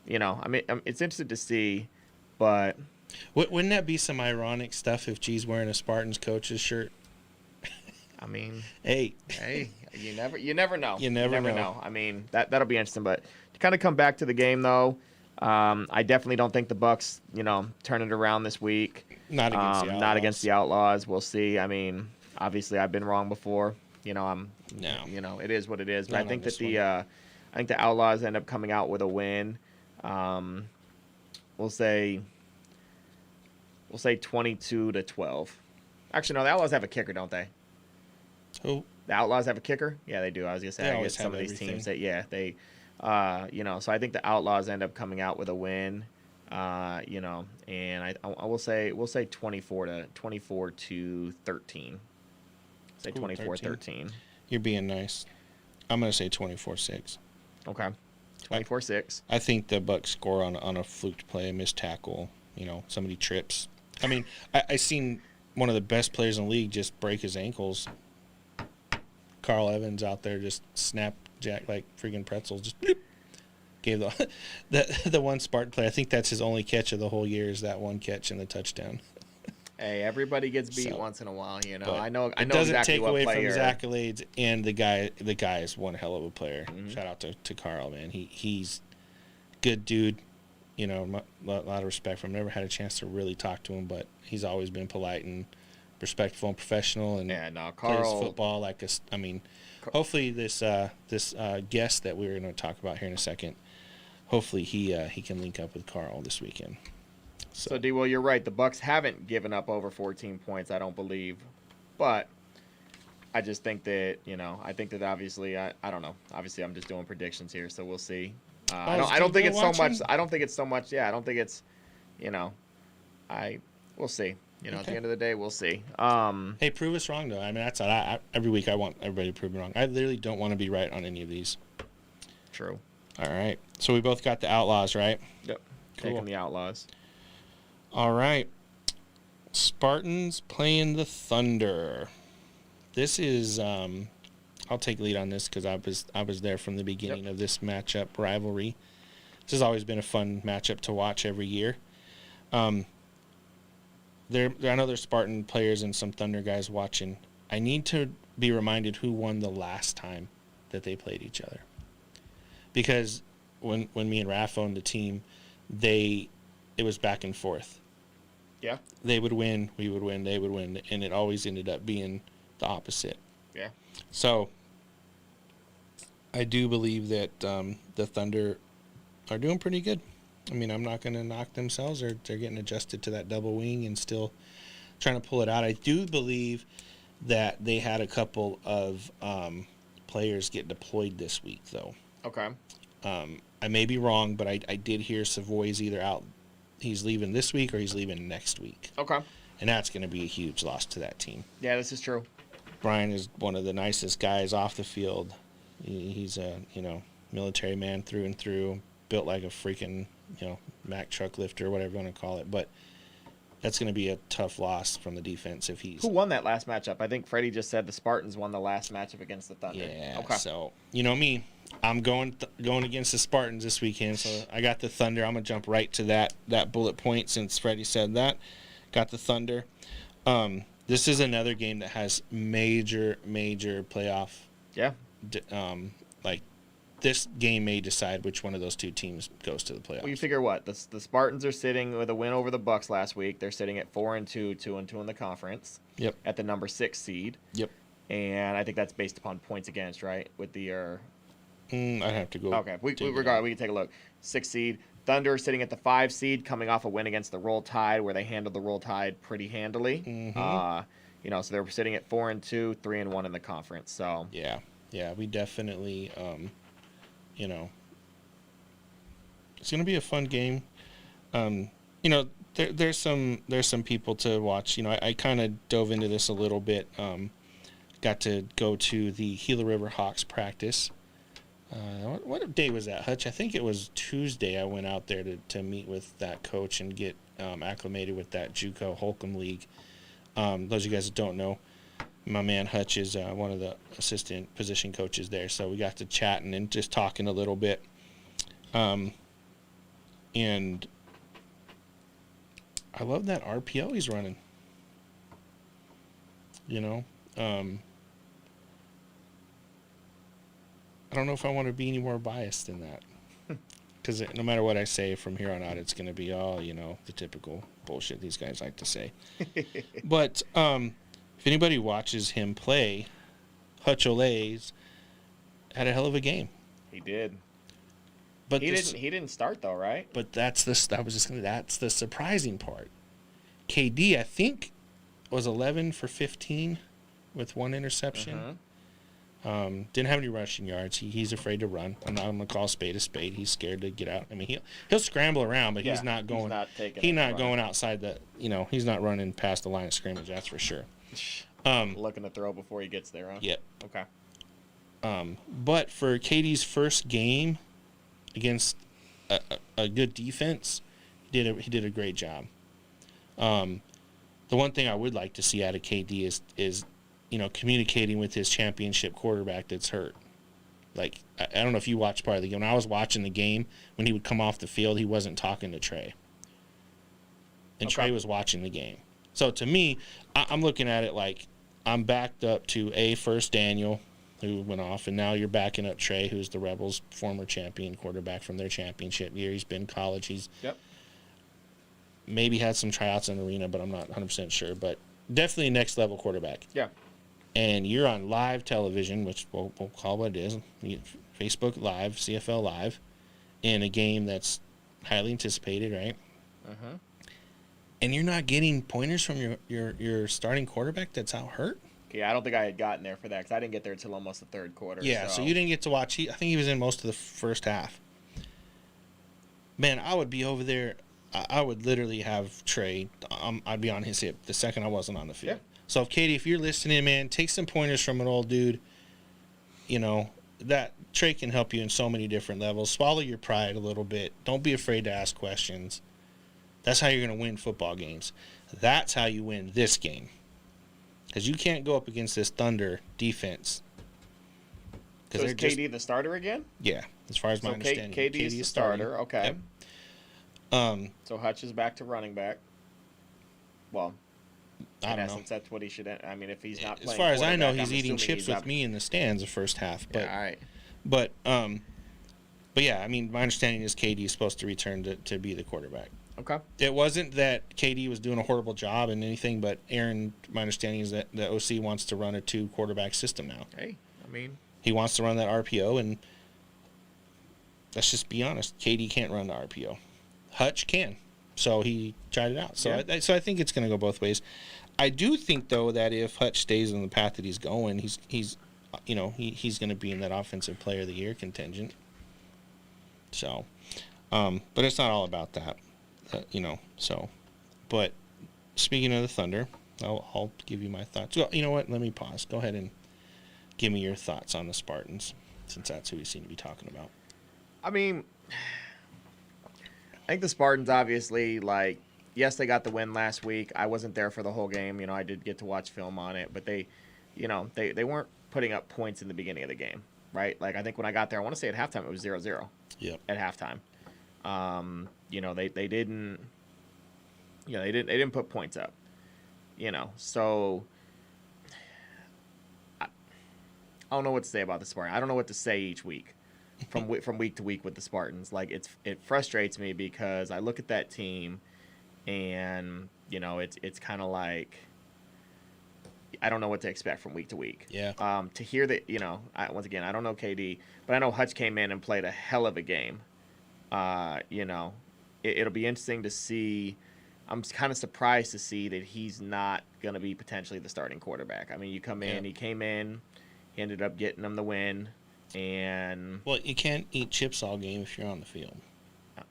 you know, I mean, it's interesting to see, but. Wouldn't that be some ironic stuff if G's wearing a Spartans coach's shirt? I mean. Hey, you never know. You never know. I mean, that'll be interesting. But to kind of come back to the game, though, I definitely don't think the Bucks, you know, turn it around this week. Not against the Outlaws. We'll see. I mean, obviously, I've been wrong before. You know, you know, it is what it is. But I think that the Outlaws end up coming out with a win. We'll say 22-12. Actually, no, the Outlaws have a kicker, don't they? Who? The Outlaws have a kicker? Yeah, they do. I was gonna say, I guess some of these teams that, they, you know, so I think the Outlaws end up coming out with a win. You know, and I will say we'll say 24-13. Say 24-13. You're being nice. I'm gonna say 24-6. Okay. 24-6. I think the Bucks score on a fluked play, a missed tackle. You know, somebody trips. I mean, I seen one of the best players in the league just break his ankles. Carl Evans out there just snap jack like freaking pretzels, just bloop. gave the one Spartan play. I think that's his only catch of the whole year is that one catch and the touchdown. Hey, everybody gets beat once in a while, you know. I know it doesn't exactly take what away player. from his accolades, and the guy is one hell of a player. Mm-hmm. Shout out to Carl, man. He's good dude. You know, a lot of respect for him. Never had a chance to really talk to him, but he's always been polite and respectful and professional, and Carl plays football like a. I mean, hopefully this guest that we're going to talk about here in a second, hopefully he can link up with Carl this weekend. So D, well, you're right. The Bucs haven't given up over 14 points, I don't believe, but I just think that I think that obviously I don't know. Obviously, I'm just doing predictions here, so we'll see. I don't think it's so much. I don't think it's so much. Yeah, I don't think it's. We'll see. At the end of the day, we'll see. Hey, prove us wrong, though. I mean, that's every week I want everybody to prove me wrong. I literally don't want to be right on any of these. True. All right. So we both got the Outlaws, right? Yep. Cool. Taking the Outlaws. All right. Spartans playing the Thunder. This is I'll take lead on this because I was there from the beginning of this matchup rivalry. This has always been a fun matchup to watch every year. I know there's Spartan players and some Thunder guys watching. I need to be reminded who won the last time that they played each other. Because when me and Raph owned the team, it was back and forth. Yeah. They would win, we would win, they would win, and it always ended up being the opposite. Yeah. So I do believe that the Thunder are doing pretty good. I mean, I'm not going to knock themselves. They're getting adjusted to that double wing and still trying to pull it out. I do believe that they had a couple of players get deployed this week, though. Okay. I may be wrong, but I did hear Savoy's either out. He's leaving this week or he's leaving next week. Okay. And that's going to be a huge loss to that team. Yeah, this is true. Brian is one of the nicest guys off the field. He's a military man through and through, built like a freaking Mack truck lifter, whatever you want to call it. But that's going to be a tough loss from the defense if he's. Who won that last matchup? I think Freddie just said the Spartans won the last matchup against the Thunder. Yeah. Okay. So me, I'm going against the Spartans this weekend. So I got the Thunder. I'm gonna jump right to that bullet point since Freddie said that. Got the Thunder. This is another game that has major playoff. Yeah. Like this game may decide which one of those two teams goes to the playoffs. Well, you figure what the Spartans are sitting with a win over the Bucs last week. They're sitting at 4-2, 2-2 in the conference. Yep. At the number 6 seed. Yep. And I think that's based upon points against, right? With the I'd have to go. Okay, we can take a look. 6 seed. Thunder sitting at the 5 seed, coming off a win against the Roll Tide, where they handled the Roll Tide pretty handily. Mm-hmm. So they're sitting at 4-2, 3-1 in the conference. So yeah, we definitely, it's gonna be a fun game. There's some people to watch. I kind of dove into this a little bit. Got to go to the Gila River Hawks practice. What day was that, Hutch? I think it was Tuesday. I went out there to meet with that coach and get acclimated with that JUCO Holcomb League. Those of you guys that don't know, my man Hutch is one of the assistant position coaches there. So we got to chatting and just talking a little bit. And I love that RPO he's running. I don't know if I want to be any more biased than that. Because no matter what I say from here on out, it's going to be all, the typical bullshit these guys like to say. But if anybody watches him play, Hutch Olays had a hell of a game. He did. But he didn't start though, right? But that's the surprising part. KD, I think, was 11 for 15 with 1 interception. Mm-hmm. Didn't have any rushing yards. He's afraid to run. I'm not going to call a spade a spade. He's scared to get out. I mean, he'll scramble around, but he's not going. He's not going outside the. He's not running past the line of scrimmage. That's for sure. Looking to throw before he gets there, huh? Yep. Okay. But for KD's first game against a good defense, he did a great job. The one thing I would like to see out of KD is communicating with his championship quarterback that's hurt. Like, I don't know if you watched part of the game. When I was watching the game, when he would come off the field, he wasn't talking to Trey. And Okay. Trey was watching the game. So to me, I'm looking at it like I'm backed up to first Daniel, who went off, and now you're backing up Trey, who's the Rebels' former champion quarterback from their championship year. He's been in college. He's maybe had some tryouts in the arena, but I'm not 100% sure. But definitely a next-level quarterback. Yeah. And you're on live television, which we'll call what it is, Facebook Live, CFL Live, in a game that's highly anticipated, right? Uh-huh. And you're not getting pointers from your starting quarterback that's out hurt? Yeah, I don't think I had gotten there for that because I didn't get there until almost the third quarter. Yeah, so you didn't get to watch. I think he was in most of the first half. Man, I would be over there. I would literally have Trey. I'd be on his hip the second I wasn't on the field. Yeah. So, Katie, if you're listening, man, take some pointers from an old dude. You know, that Trey can help you in so many different levels. Swallow your pride a little bit. Don't be afraid to ask questions. That's how you're going to win football games. That's how you win this game. Because you can't go up against this Thunder defense. So is KD the starter again? Yeah, as far as my understanding. KD is the starter, okay. Yep. So Hutch is back to running back. Well, in essence, that's what he should. I mean, if he's not playing. As far as I know, he's eating chips with me in the stands the first half. But, yeah, all right. But yeah, I mean, my understanding is KD is supposed to return to be the quarterback. Okay. It wasn't that KD was doing a horrible job in anything, but Aaron, my understanding is that the OC wants to run a 2-quarterback system now. Hey, I mean, he wants to run that RPO, and let's just be honest, KD can't run the RPO. Hutch can, so he tried it out. So yeah. I think it's going to go both ways. I do think though that if Hutch stays on the path that he's going, he's going to be in that Offensive Player of the Year contingent. So, but it's not all about that. But speaking of the Thunder, I'll give you my thoughts. Well, you know what? Let me pause. Go ahead and give me your thoughts on the Spartans, since that's who we seem to be talking about. I mean, I think the Spartans obviously, like, yes, they got the win last week. I wasn't there for the whole game. You know, I did get to watch film on it, but they weren't putting up points in the beginning of the game, right? Like, I think when I got there, I want to say at halftime it was 0-0. Yep. At halftime. They didn't put points up, so I don't know what to say about the Spartans. I don't know what to say each week from week to week with the Spartans. Like, it frustrates me because I look at that team and, it's kind of like, I don't know what to expect from week to week. Yeah. To hear that, once again, I don't know KD, but I know Hutch came in and played a hell of a game. It'll be interesting to see. I'm kind of surprised to see that he's not going to be potentially the starting quarterback. I mean, you come in, he came in, he ended up getting them the win, and... Well, you can't eat chips all game if you're on the field.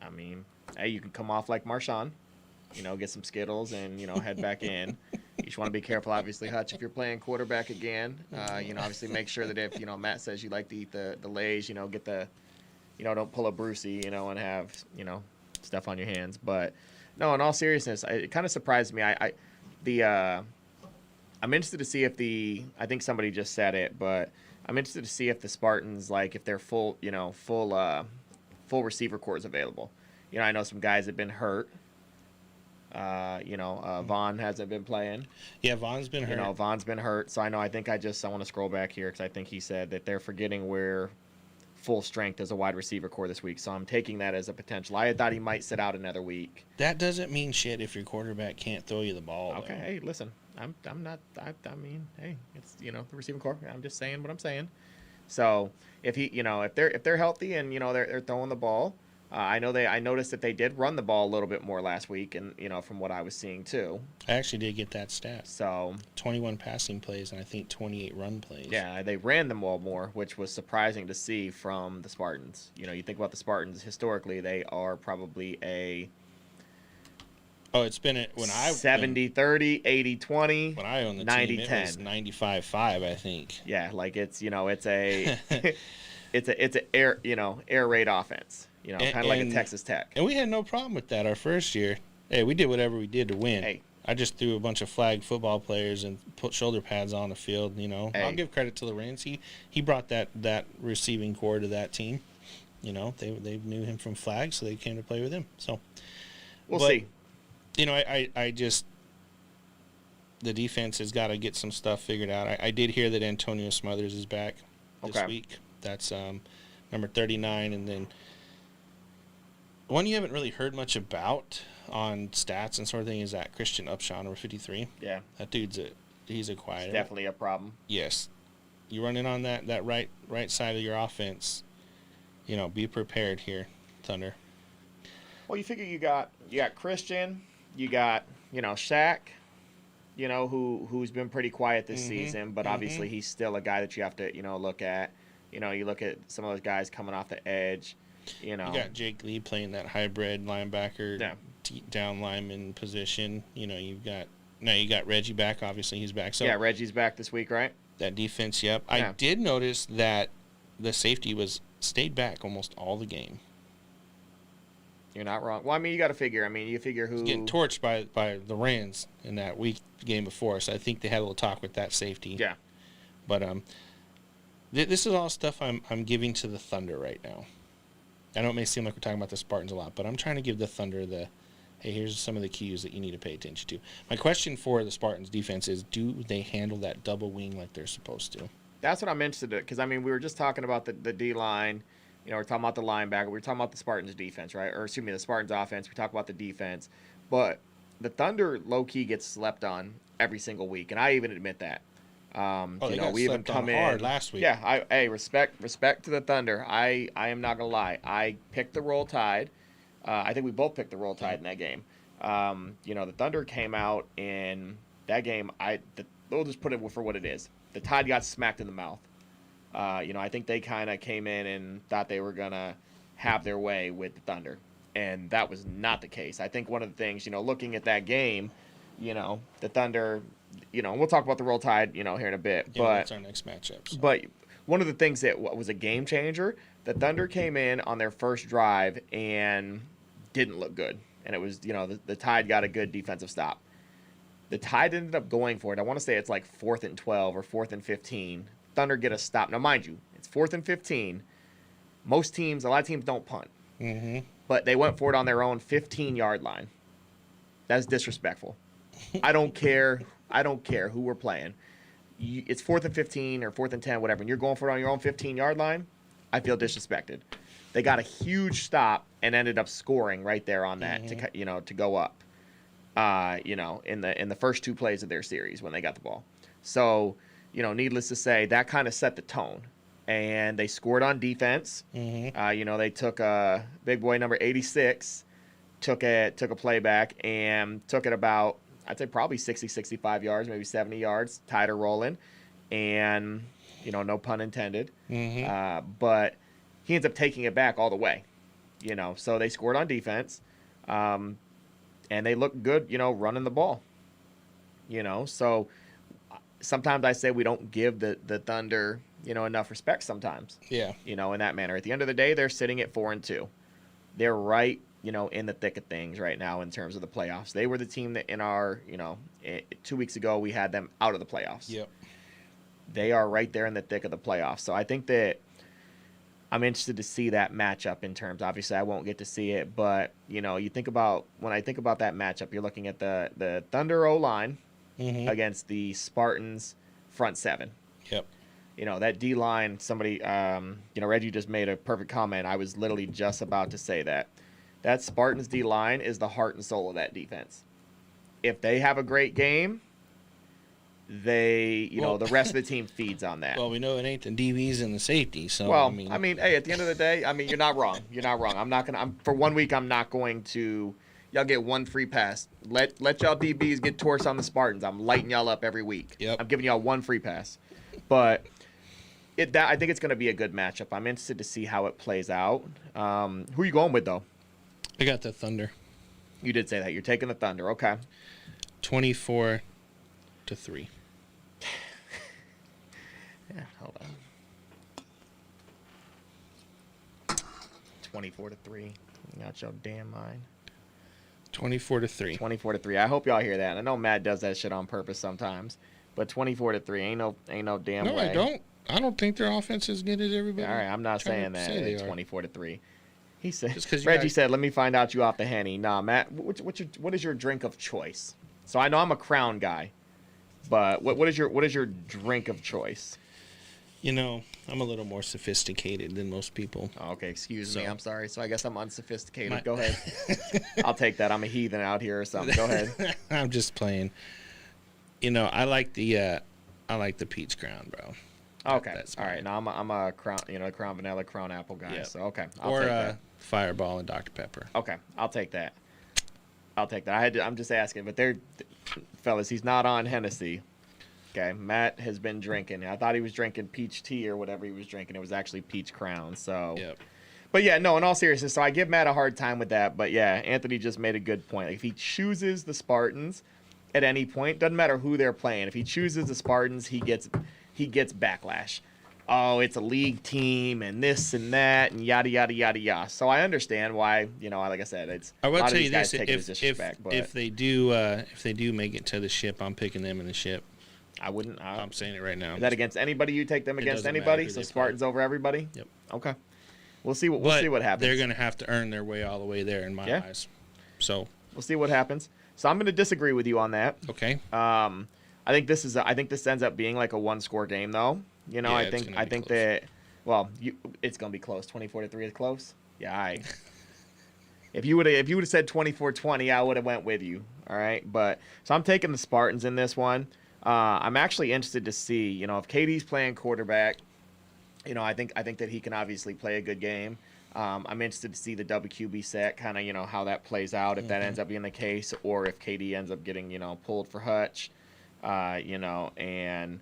I mean, hey, you can come off like Marshawn, get some Skittles and, head back in. You just want to be careful, obviously, Hutch, if you're playing quarterback again. Obviously make sure that if, Matt says you like to eat the Lays, get the... don't pull a Brucey, and have, stuff on your hands. But, no, in all seriousness, it kind of surprised me. I'm interested to see if I think somebody just said it, but I'm interested to see if the Spartans, like, if they're full receiver corps is available. I know some guys have been hurt. Vaughn hasn't been playing. Yeah, Vaughn's been hurt. Vaughn's been hurt. So I want to scroll back here because I think he said that they're forgetting where full strength as a wide receiver core this week. So I'm taking that as a potential. I thought he might sit out another week. That doesn't mean shit if your quarterback can't throw you the ball. Okay, though. hey, listen. I'm not. I mean, hey, it's the receiving core. I'm just saying what I'm saying. So if if they're healthy and they're throwing the ball, I noticed that they did run the ball a little bit more last week, and from what I was seeing too. I actually did get that stat. So 21 passing plays and I think 28 run plays. Yeah, they ran the ball more, which was surprising to see from the Spartans. You think about the Spartans historically, they are probably a it's been when I 70-30, 80-20. When I owned the 90-10. team, it was 95-5, I think. Yeah, like it's a it's a air raid offense. Kind of like a Texas Tech. And we had no problem with that our first year. Hey, we did whatever we did to win. Hey, I just threw a bunch of flag football players and put shoulder pads on the field. Hey. I'll give credit to Lorenz. He brought that receiving core to that team. They knew him from flag, so they came to play with him. So we'll see. I just the defense has got to get some stuff figured out. I did hear that Antonio Smothers is back this week. That's number 39, and then one you haven't really heard much about on stats and sort of thing is that Christian Upshaw, number 53. Yeah, that he's a quiet. It's definitely a problem. Yes, you run in on that right side of your offense. Be prepared here, Thunder. Well, you figure you got Christian, you got Shaq, who's been pretty quiet this season, but obviously he's still a guy that you have to look at. You look at some of those guys coming off the edge. You got Jake Lee playing that hybrid linebacker, down lineman position. You got Reggie back. Obviously, he's back. So yeah, Reggie's back this week, right? That defense, yep. Yeah. I did notice that the safety stayed back almost all the game. You're not wrong. Well, you got to figure. You figure who... He's getting torched by the Rams in that game before, so I think they had a little talk with that safety. Yeah. But this is all stuff I'm giving to the Thunder right now. I know it may seem like we're talking about the Spartans a lot, but I'm trying to give the Thunder hey, here's some of the cues that you need to pay attention to. My question for the Spartans defense is, do they handle that double wing like they're supposed to? That's what I'm interested in, because, we were just talking about the D-line. We're talking about the linebacker. We're talking about the Spartans defense, right? Or, excuse me, the Spartans offense. We talk about the defense. But the Thunder low-key gets slept on every single week, and I even admit that. We even come in hard last week. Yeah, respect to the Thunder. I am not going to lie. I picked the Roll Tide. I think we both picked the Roll Tide in that game. The Thunder came out in that game. We'll just put it for what it is. The Tide got smacked in the mouth. I think they kind of came in and thought they were going to have their way with the Thunder. And that was not the case. I think one of the things, looking at that game, the Thunder, we'll talk about the Roll Tide, here in a bit. Yeah, but that's our next matchup. So. But one of the things that was a game changer, the Thunder came in on their first drive and didn't look good. And it was, the Tide got a good defensive stop. The Tide ended up going for it. I want to say it's like 4th and 12 or 4th and 15. Thunder get a stop. Now, mind you, it's 4th and 15. A lot of teams don't punt. Mm-hmm. But they went for it on their own 15-yard line. That's disrespectful. I don't care who we're playing. It's 4th and 15 or 4th and 10, whatever, and you're going for it on your own 15-yard line, I feel disrespected. They got a huge stop and ended up scoring right there on that to go up. In the first two plays of their series when they got the ball. So, needless to say, that kind of set the tone. And they scored on defense. Mm-hmm. They took big boy number 86, took a playback and took it about, I'd say probably 60, 65 yards, maybe 70 yards, tied her rolling. And, no pun intended. Mm-hmm. But he ends up taking it back all the way. So they scored on defense. And they look good, running the ball. So sometimes I say we don't give the Thunder, enough respect sometimes. Yeah. In that manner. At the end of the day, they're sitting at 4-2. They're right, in the thick of things right now in terms of the playoffs. They were the team that in our, 2 weeks ago, we had them out of the playoffs. Yep. They are right there in the thick of the playoffs. So I think that I'm interested to see that matchup in terms. Obviously, I won't get to see it, but when I think about that matchup, you're looking at the Thunder O-line against the Spartans front seven. Yep. That D-line. Somebody, Reggie just made a perfect comment. I was literally just about to say that. That Spartans D-line is the heart and soul of that defense. If they have a great game, the rest of the team feeds on that. Well, we know it ain't the DBs and the safety. So hey, at the end of the day, you're not wrong. You're not wrong. For 1 week, I'm not going to. Y'all get one free pass. Let y'all DBs get torched on the Spartans. I'm lighting y'all up every week. Yep. I'm giving y'all one free pass. But I think it's going to be a good matchup. I'm interested to see how it plays out. Who are you going with, though? I got the Thunder. You did say that. You're taking the Thunder. Okay. 24-3. Yeah, hold on. 24-3. You got your damn mind. 24-3. 24-3. I hope y'all hear that. I know Matt does that shit on purpose sometimes, but 24-3 ain't no damn way. No, I don't. I don't think their offense is as good as everybody. All right, I'm not saying that. 24-3. He said. Reggie said, "Let me find out you off the Henny." Nah, Matt. What is your drink of choice? So I know I'm a Crown guy, but what is your drink of choice? You know, I'm a little more sophisticated than most people. Oh, okay, excuse me. I'm sorry. So I guess I'm unsophisticated. Go ahead. I'll take that. I'm a heathen out here or something. Go ahead. I'm just playing. You know, I like the peach crown, bro. Okay. All right. Now I'm a crown, crown vanilla, crown apple guy. Yep. So okay, I'll take that. Fireball and Dr. Pepper. Okay, I'll take that. I'm just asking, but fellas, he's not on Hennessy. Okay, Matt has been drinking. I thought he was drinking peach tea or whatever he was drinking. It was actually peach crown. So. Yep. But yeah, no. In all seriousness, so I give Matt a hard time with that. But yeah, Anthony just made a good point. Like, if he chooses the Spartans at any point, doesn't matter who they're playing. If he chooses the Spartans, he gets backlash. Oh, it's a league team and this and that and yada yada yada yada. So I understand why, like I said, it's. I will a lot tell of you these this: guys if they do make it to the ship, I'm picking them in the ship. I wouldn't. I'm saying it right now. Is that against anybody? You take them against anybody? So Spartans over everybody? Yep. Okay. We'll see what happens. They're going to have to earn their way all the way there in my eyes. So we'll see what happens. So I'm going to disagree with you on that. Okay. I think this ends up being like a one-score game, though. I think that. Well, it's going to be close. 24-3 is close. Yeah. If you would have said 24-20, I would have went with you. All right. So I'm taking the Spartans in this one. I'm actually interested to see, if KD's playing quarterback, I think that he can obviously play a good game. I'm interested to see the WQB set, kind of, how that plays out, if that ends up being the case, or if KD ends up getting, pulled for Hutch, and,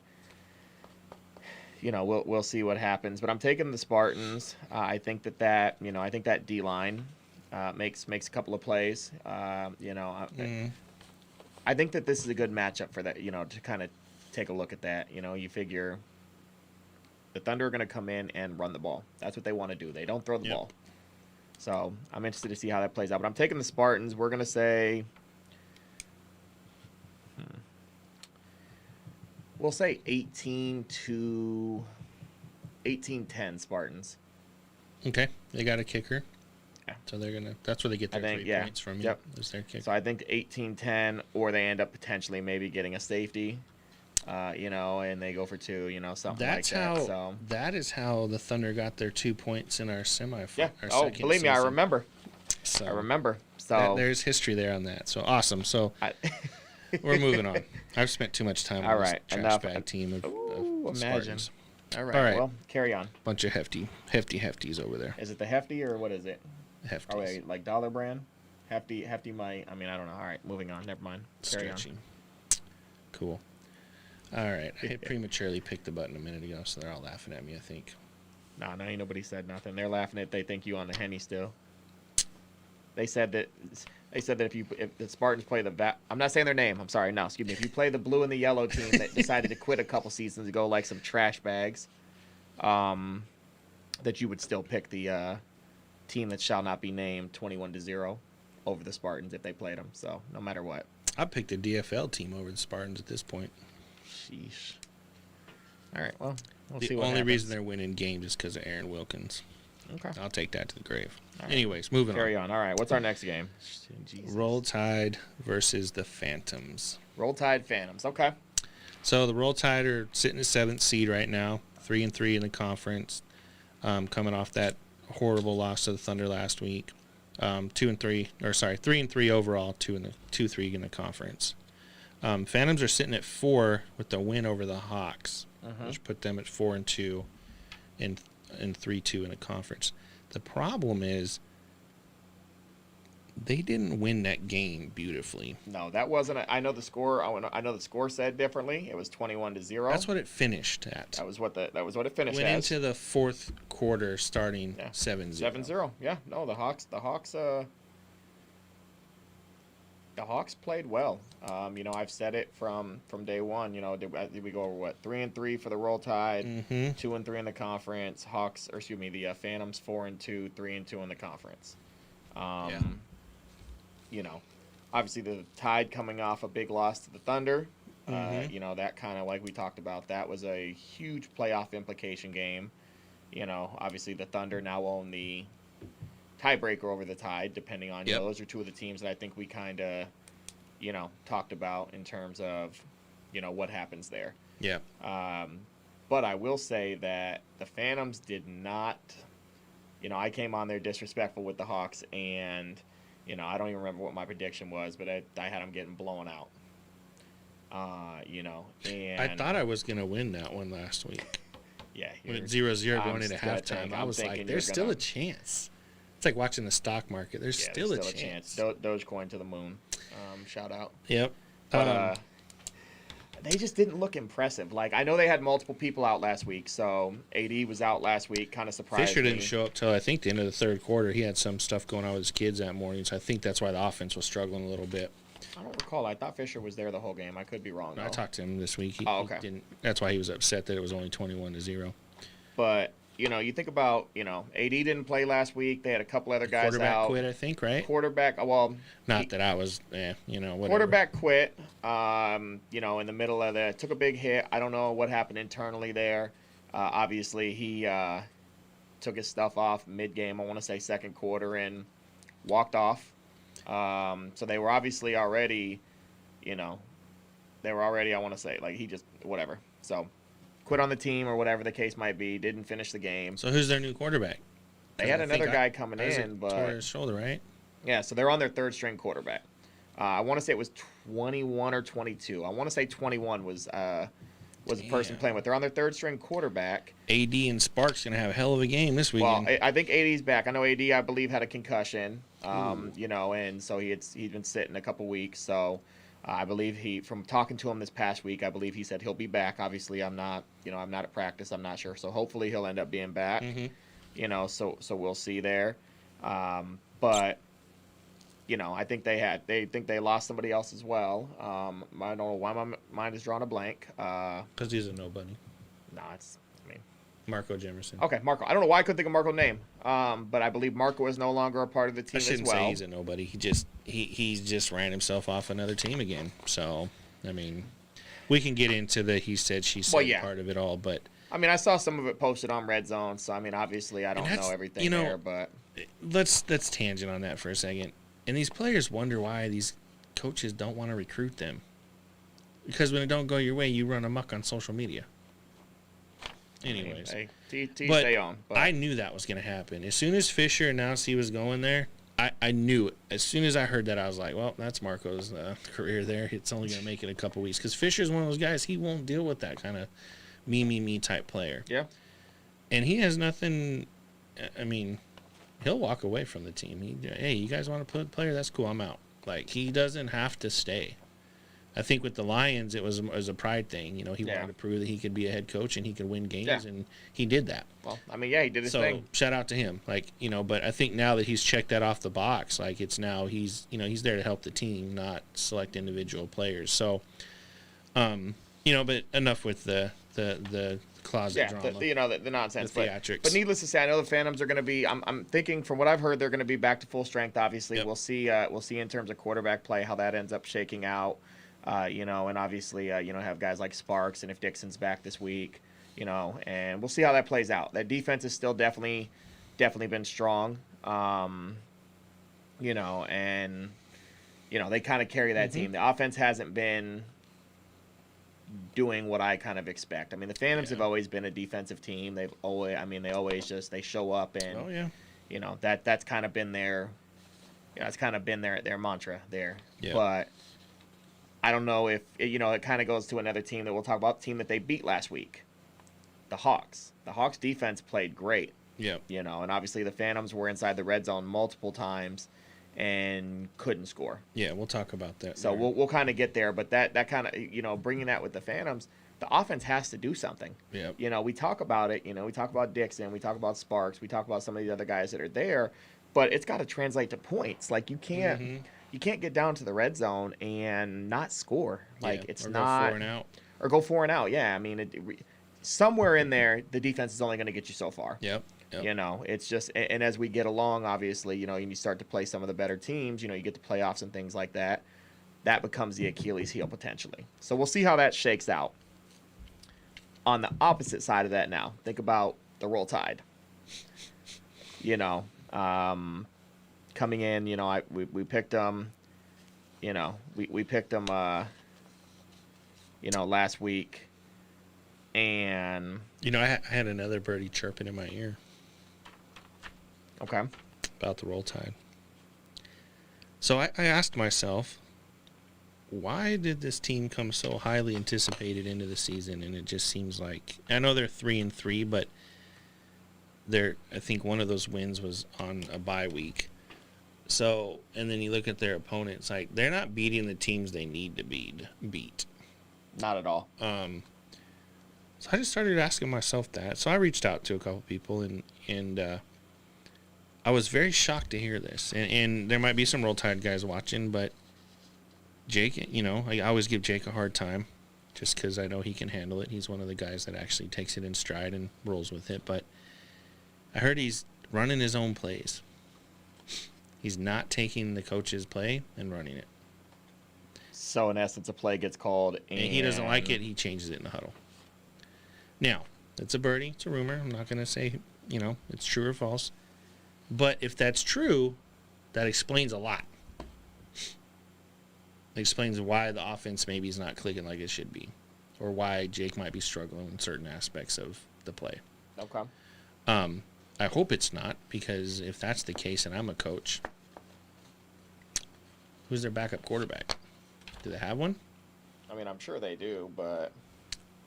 we'll see what happens. But I'm taking the Spartans. I think that D-line makes a couple of plays. I think that this is a good matchup for that, to kind of take a look at that. You figure the Thunder are going to come in and run the ball. That's what they want to do. They don't throw the ball. So I'm interested to see how that plays out. But I'm taking the Spartans. We're going to say, we'll say 18-10 Spartans. Okay. They got a kicker. So that's where they get their 3 points from. Yep. Is their kick. So I think 18-10, or they end up potentially maybe getting a safety, and they go for 2, something like that. So that is how the Thunder got their 2 points in our semifinal. Yeah. Believe me, I remember. So there's history there on that. So awesome. So we're moving on. I've spent too much time on this trash bag team of Spartans. All right. Well, carry on. Bunch of hefties over there. Is it the hefty or what is it? Hefties. Oh, wait, like dollar brand? Hefty might. I don't know. All right, moving on. Never mind. Carry on. Cool. All right. I prematurely picked the button a minute ago, so they're all laughing at me, I think. No, ain't nobody said nothing. They're laughing at. They think you on the Henny still. They said that if the Spartans play I'm not saying their name. I'm sorry. No, excuse me. If you play the blue and the yellow team that decided to quit a couple seasons ago, like some trash bags, that you would still pick the team that shall not be named 21-0 over the Spartans if they played them. So no matter what, I picked the DFL team over the Spartans at this point. Sheesh. All right. Well, we'll see what happens. The only reason they're winning games is because of Aaron Wilkins. Okay. I'll take that to the grave. Right. Anyways, moving Carry on. All right. What's our next game? Jesus. Roll Tide versus the Phantoms. Roll Tide Phantoms. Okay. So the Roll Tide are sitting at 7th seed right now, 3-3 in the conference, coming off that horrible loss to the Thunder last week. 3-3 overall, 2-3 in the conference. Phantoms are sitting at 4 with the win over the Hawks, which put them at 4-2 and 3-2 in the conference. The problem is they didn't win that game beautifully. No, that wasn't. I know the score. I know the score said differently. It was 21-0. That's what it finished at. That was what it finished. Went as. into the fourth quarter, starting 7-0. 7-0. Yeah. No, the Hawks. The Hawks played well. I've said it from day one. Did we go over what 3-3 for the Roll Tide, 2-3 in the conference. The Phantoms 4-2, 3-2 in the conference. obviously the Tide coming off a big loss to the Thunder. That kind of, like we talked about, that was a huge playoff implication game. Obviously the Thunder now own the tiebreaker over the Tide, depending on, those are two of the teams that I think we kind of, talked about in terms of, what happens there. Yeah. But I will say that the Phantoms did not, I came on there disrespectful with the Hawks, and, I don't even remember what my prediction was, but I had them getting blown out. And I thought I was going to win that one last week. Yeah. When it's 0-0 going into halftime, I was like, there's still a chance. It's like watching the stock market. There's still a chance. Dogecoin to the moon. Shout out. Yep. But they just didn't look impressive. Like, I know they had multiple people out last week, so AD was out last week, kind of surprised Fisher me. didn't show up till I think the end of the third quarter. He had some stuff going on with his kids that morning, so I think that's why the offense was struggling a little bit. I don't recall. I thought Fisher was there the whole game. I could be wrong, though. I talked to him this week. He didn't. That's why he was upset that it was only 21-0. But, you think about, AD didn't play last week. They had a couple other guys quarterback out. Quit, I think, right? Quarterback, that I was, whatever. Quarterback quit, in the middle of the, took a big hit. I don't know what happened internally there. Obviously, he took his stuff off mid-game, I want to say second quarter, and walked off. So they were obviously already, I want to say, like, he just, whatever. So quit on the team or whatever the case might be, didn't finish the game. So who's their new quarterback? They had another guy coming in, but tore his shoulder, right? Yeah, so they're on their third string quarterback. I want to say it was 21 or 22. I want to say 21 was the person playing with. They're on their third string quarterback. AD and Sparks going to have a hell of a game this weekend. Well, I think AD's back. I know AD, I believe, had a concussion, and so he'd been sitting a couple weeks. So I believe from talking to him this past week, I believe he said he'll be back. Obviously, I'm not at practice. I'm not sure. So hopefully he'll end up being back. So we'll see there. But I think they lost somebody else as well. I don't know why my mind is drawing a blank. Because he's a nobody. No, Marco Jemerson. Okay, Marco. I don't know why I couldn't think of Marco's name. But I believe Marco is no longer a part of the team as well. I shouldn't say he's a nobody. He just ran himself off another team again. So, we can get into the he said, she said part of it all, but I saw some of it posted on Red Zone, so obviously I don't know everything there, but let's tangent on that for a second. And these players wonder why these coaches don't want to recruit them. Because when it don't go your way, you run amok on social media. Anyways, stay on. But I knew that was going to happen. As soon as Fisher announced he was going there, I knew it. As soon as I heard that, I was like, well, that's Marco's career there. It's only going to make it a couple weeks. Because Fisher's one of those guys, he won't deal with that kind of me type player. Yeah. And he has nothing, he'll walk away from the team. Hey, you guys want to put a player? That's cool. I'm out. Like, he doesn't have to stay. I think with the Lions, it was a pride thing. He wanted to prove that he could be a head coach and he could win games, and he did that. Well, he did his thing. So, shout out to him. But I think now that he's checked that off the box, it's now he's there to help the team, not select individual players. So, but enough with the closet drama. The nonsense. The theatrics. But needless to say, I know the Phantoms are going to be. I'm thinking, from what I've heard, they're going to be back to full strength. Obviously, We'll see in terms of quarterback play how that ends up shaking out. And obviously, have guys like Sparks, and if Dixon's back this week, and we'll see how that plays out. That defense is still definitely been strong, and they kind of carry that team. The offense hasn't been doing what I kind of expect. The Phantoms have always been a defensive team. They've always, they show up and, that's kind of been their, their mantra there. Yeah. But I don't know if, it kind of goes to another team that we'll talk about, the team that they beat last week, the Hawks. The Hawks defense played great. Yeah. And obviously the Phantoms were inside the red zone multiple times and couldn't score. Yeah, we'll talk about that. So we'll kind of get there, but that kind of, bringing that with the Phantoms, the offense has to do something. Yeah. We talk about it, we talk about Dixon, we talk about Sparks, we talk about some of the other guys that are there, but it's got to translate to points. Like, you can't get down to the red zone and not score. Like, it's or not go 4 and out. Or go 4 and out. Yeah, somewhere in there, the defense is only going to get you so far. Yep. Yep. You know, it's just, and as we get along, obviously, you know, and you start to play some of the better teams, you know, you get to playoffs and things like that. That becomes the Achilles heel potentially. So we'll see how that shakes out. On the opposite side of that now, think about the Roll Tide. You know, coming in, you know, we picked them, you know, we picked them, you know, last week. And, you know, I had another birdie chirping in my ear. Okay. About the Roll Tide. So I asked myself, why did this team come so highly anticipated into the season? And it just seems like, I know they're 3-3, but I think one of those wins was on a bye week. So, and then you look at their opponents, like they're not beating the teams they need to beat. Not at all. So I just started asking myself that. So I reached out to a couple people, and I was very shocked to hear this. And there might be some Roll Tide guys watching, but Jake, you know, I always give Jake a hard time just because I know he can handle it. He's one of the guys that actually takes it in stride and rolls with it. But I heard he's running his own plays. He's not taking the coach's play and running it. So, in essence, a play gets called. And he doesn't like it. He changes it in the huddle. Now, it's a birdie. It's a rumor. I'm not going to say, you know, it's true or false. But if that's true, that explains a lot. It explains why the offense maybe is not clicking like it should be, or why Jake might be struggling in certain aspects of the play. Okay. I hope it's not, because if that's the case and I'm a coach, who's their backup quarterback? Do they have one? I mean, I'm sure they do, but...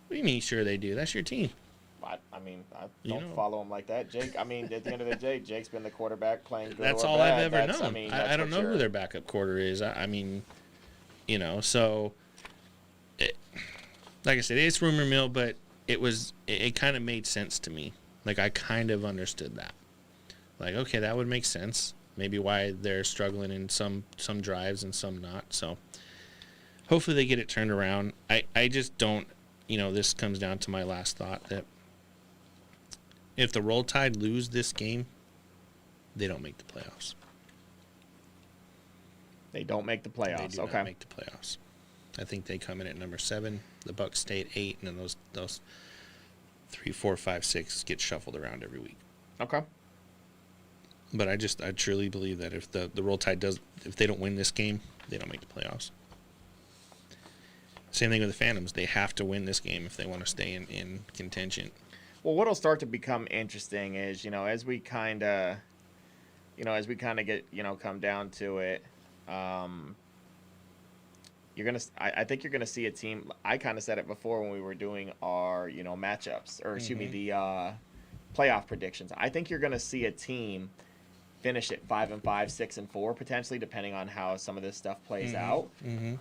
What do you mean sure they do? That's your team. I mean, I don't follow him like that. Jake, I mean, at the end of the day, Jake's been the quarterback playing good That's or all bad. I've ever known. I mean, I don't know who their backup quarter is. I mean, you know, so... like I said, it's rumor mill, but it kind of made sense to me. Like, I kind of understood that. Like, okay, that would make sense. Maybe why they're struggling in some drives and some not. So, hopefully they get it turned around. I just don't, you know, this comes down to my last thought that if the Roll Tide lose this game, they don't make the playoffs. They don't make the playoffs. They do not make the playoffs. I think they come in at number 7. The Bucs stay at 8, and then those 3, 4, 5, 6 get shuffled around every week. Okay. But I truly believe that if the Roll Tide if they don't win this game, they don't make the playoffs. Same thing with the Phantoms. They have to win this game if they want to stay in contention. Well, what'll start to become interesting is, you know, as we kind of get, you know, come down to it, I think you're gonna see a team. I kind of said it before when we were doing our, you know, matchups, or excuse me, the playoff predictions. I think you're gonna see a team finish at 5-5, 6-4, potentially, depending on how some of this stuff plays out.